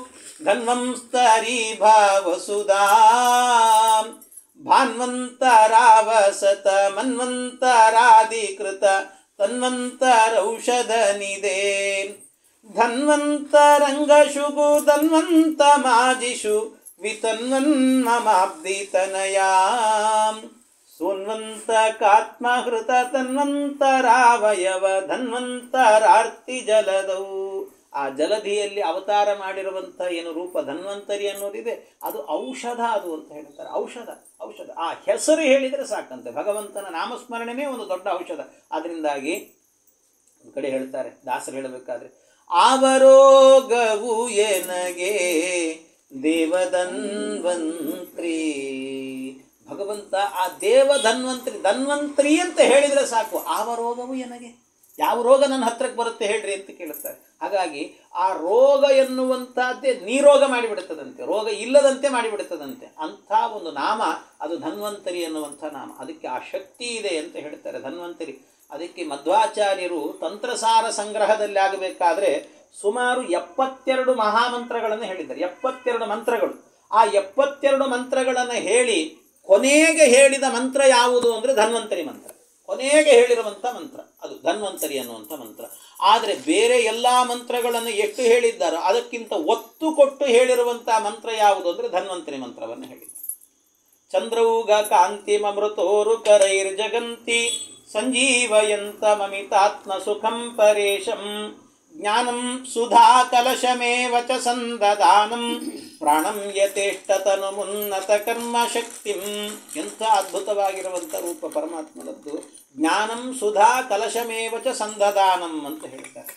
ಧನ್ವಂಸ್ತರಿ ಭಾವಸುಧಾ ಭಾನ್ವಂತರಾವಸತ ಮನ್ವಂತರಾಧಿಕೃತ ತನ್ವಂತರೌಷಧ ನಿದೆ ಧನ್ವಂತರಂಗಶುಗು ಧನ್ವಂತ ಮಾಜಿಷು ವಿತನ್ವನ್ಮಮಾಬ್ಧಿ ತನಯಾ ಸೋನ್ವಂತ ಕಾತ್ಮಹೃತ ತನ್ವಂತರಾವಯವ ಧನ್ವಂತರಾರ್ತಿ ಜಲದವು. ಆ ಜಲಧಿಯಲ್ಲಿ ಅವತಾರ ಮಾಡಿರುವಂಥ ಏನು ರೂಪ ಧನ್ವಂತರಿ ಅನ್ನೋದಿದೆ ಅದು ಔಷಧ ಅದು ಅಂತ ಹೇಳ್ತಾರೆ. ಔಷಧ ಆ ಹೆಸರು ಹೇಳಿದರೆ ಸಾಕಂತೆ. ಭಗವಂತನ ನಾಮಸ್ಮರಣೆನೇ ಒಂದು ದೊಡ್ಡ ಔಷಧ. ಅದರಿಂದಾಗಿ ಒಂದು ಕಡೆ ಹೇಳ್ತಾರೆ ದಾಸರು ಹೇಳಬೇಕಾದ್ರೆ ಆವರೋಗವು ಎನಗೆ ದೇವಧನ್ವಂತ್ರಿ. ಭಗವಂತ ಆ ಧನ್ವಂತ್ರಿ ಅಂತ ಹೇಳಿದರೆ ಸಾಕು, ಆವರೋಗವು ಎನಗೆ. ಯಾವ ರೋಗ ನನ್ನ ಹತ್ರಕ್ಕೆ ಬರುತ್ತೆ ಹೇಳ್ರಿ ಅಂತ ಕೇಳುತ್ತಾರೆ. ಹಾಗಾಗಿ ಆ ರೋಗ ಎನ್ನುವಂಥದ್ದೇ ನೀರೋಗ ಮಾಡಿಬಿಡುತ್ತದಂತೆ, ರೋಗ ಇಲ್ಲದಂತೆ ಮಾಡಿಬಿಡುತ್ತದಂತೆ. ಅಂಥ ಒಂದು ನಾಮ ಅದು ಧನ್ವಂತರಿ ಎನ್ನುವಂಥ ನಾಮ. ಅದಕ್ಕೆ ಆ ಶಕ್ತಿ ಇದೆ ಅಂತ ಹೇಳ್ತಾರೆ ಧನ್ವಂತರಿ. ಅದಕ್ಕೆ ಮಧ್ವಾಚಾರ್ಯರು ತಂತ್ರಸಾರ ಸಂಗ್ರಹದಲ್ಲಿ ಆಗಬೇಕಾದ್ರೆ ಸುಮಾರು 72 ಮಹಾಮಂತ್ರಗಳನ್ನು ಹೇಳಿದ್ದಾರೆ. 72 ಮಂತ್ರಗಳು. ಆ 72 ಮಂತ್ರಗಳನ್ನು ಹೇಳಿ ಕೊನೆಗೆ ಹೇಳಿದ ಮಂತ್ರ ಯಾವುದು ಅಂದರೆ ಧನ್ವಂತರಿ ಮಂತ್ರ. ಕೊನೆಗೆ ಹೇಳಿರುವಂಥ ಮಂತ್ರ ಅದು ಧನ್ವಂತರಿ ಅನ್ನುವಂಥ ಮಂತ್ರ. ಆದರೆ ಬೇರೆ ಎಲ್ಲ ಮಂತ್ರಗಳನ್ನು ಎಷ್ಟು ಹೇಳಿದ್ದಾರೋ ಅದಕ್ಕಿಂತ ಒತ್ತು ಕೊಟ್ಟು ಹೇಳಿರುವಂಥ ಮಂತ್ರ ಯಾವುದು ಅಂದರೆ ಧನ್ವಂತರಿ ಮಂತ್ರವನ್ನು ಹೇಳಿದ್ದಾರೆ. ಚಂದ್ರೌಗ ಕಾಂತಿ ಮಮೃತೋರು ಕರೈರ್ಜಗಂತಿ ಸಂಜೀವಯಂತ ಮಮಿತಾತ್ಮ ಸುಖಂ ಪರೇಶಂ ಜ್ಞಾನಂ ಸುಧಾ ಕಲಶಮೇವ ಚ ಸಂದದಾನಂ ಪ್ರಾಣಂ ಯಥೇಷ್ಟತನು ಮುನ್ನತ ಕರ್ಮ ಶಕ್ತಿಂ. ಎಂಥ ಅದ್ಭುತವಾಗಿರುವಂಥ ರೂಪ ಪರಮಾತ್ಮನದ್ದು. ಜ್ಞಾನಂ ಸುಧಾ ಕಲಶಮೇವ ಚ ಸಂದದಾನಂ ಅಂತ ಹೇಳ್ತಾರೆ.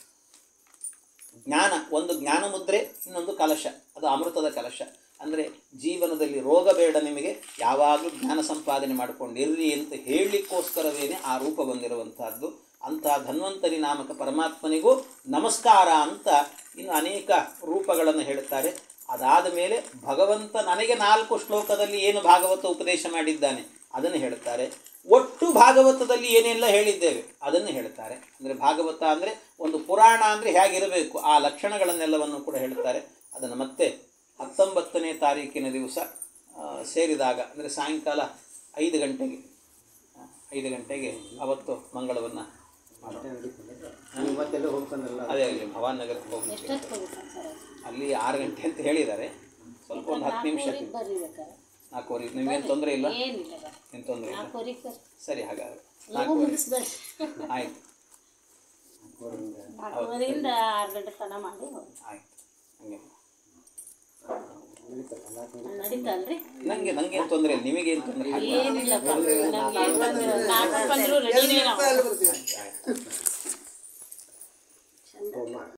ಜ್ಞಾನ ಒಂದು ಜ್ಞಾನ ಮುದ್ರೆ, ಇನ್ನೊಂದು ಕಲಶ, ಅದು ಅಮೃತದ ಕಲಶ. ಅಂದರೆ ಜೀವನದಲ್ಲಿ ರೋಗ ಬೇಡ ನಿಮಗೆ, ಯಾವಾಗಲೂ ಜ್ಞಾನ ಸಂಪಾದನೆ ಮಾಡಿಕೊಂಡಿರ್ರಿ ಅಂತ ಹೇಳಲಿಕ್ಕೋಸ್ಕರವೇ ಆ ರೂಪ ಬಂದಿರುವಂತಹದ್ದು. ಅಂಥ ಧನ್ವಂತರಿ ನಾಮಕ ಪರಮಾತ್ಮನಿಗೂ ನಮಸ್ಕಾರ ಅಂತ ಇನ್ನು ಅನೇಕ ರೂಪಗಳನ್ನು ಹೇಳುತ್ತಾರೆ. ಅದಾದ ಮೇಲೆ ಭಗವಂತ ನನಗೆ 4 ಶ್ಲೋಕದಲ್ಲಿ ಏನು ಭಾಗವತ ಉಪದೇಶ ಮಾಡಿದ್ದಾನೆ ಅದನ್ನು ಹೇಳುತ್ತಾರೆ. ಒಟ್ಟು ಭಾಗವತದಲ್ಲಿ ಏನೆಲ್ಲ ಹೇಳಿದ್ದೇವೆ ಅದನ್ನು ಹೇಳ್ತಾರೆ. ಅಂದರೆ ಭಾಗವತ ಅಂದರೆ ಒಂದು ಪುರಾಣ ಅಂದರೆ ಹೇಗಿರಬೇಕು ಆ ಲಕ್ಷಣಗಳನ್ನೆಲ್ಲವನ್ನು ಕೂಡ ಹೇಳ್ತಾರೆ. ಅದನ್ನು ಮತ್ತೆ 19ನೇ ತಾರೀಕಿನ ದಿವಸ ಸೇರಿದಾಗ ಅಂದರೆ ಸಾಯಂಕಾಲ 5 ಗಂಟೆಗೆ ಅವತ್ತು ಮಂಗಳವನ್ನು ಅದೇ ಅಲ್ಲಿ ಭವಾನ್ ನಗರಕ್ಕೆ ಹೋಗ್ಲಿಕ್ಕೆ ಅಲ್ಲಿ 6 ಗಂಟೆ ಅಂತ ಹೇಳಿದ್ದಾರೆ. ಸ್ವಲ್ಪ ಒಂದು 10 ನಿಮಿಷ 4:15 ನಿಮಗೇನು ತೊಂದರೆ ಇಲ್ಲ? ಏನು ತೊಂದರೆ ಇಲ್ಲ? ಸರಿ, ಹಾಗಾದ್ರೆ 4:15 ಆಯ್ತು. ಆಯ್ತು, ನಂಗೇನು ತೊಂದರೆ ಇಲ್ಲ, ನಿಮಗೇನು ತೊಂದರೆ ಇಲ್ಲ.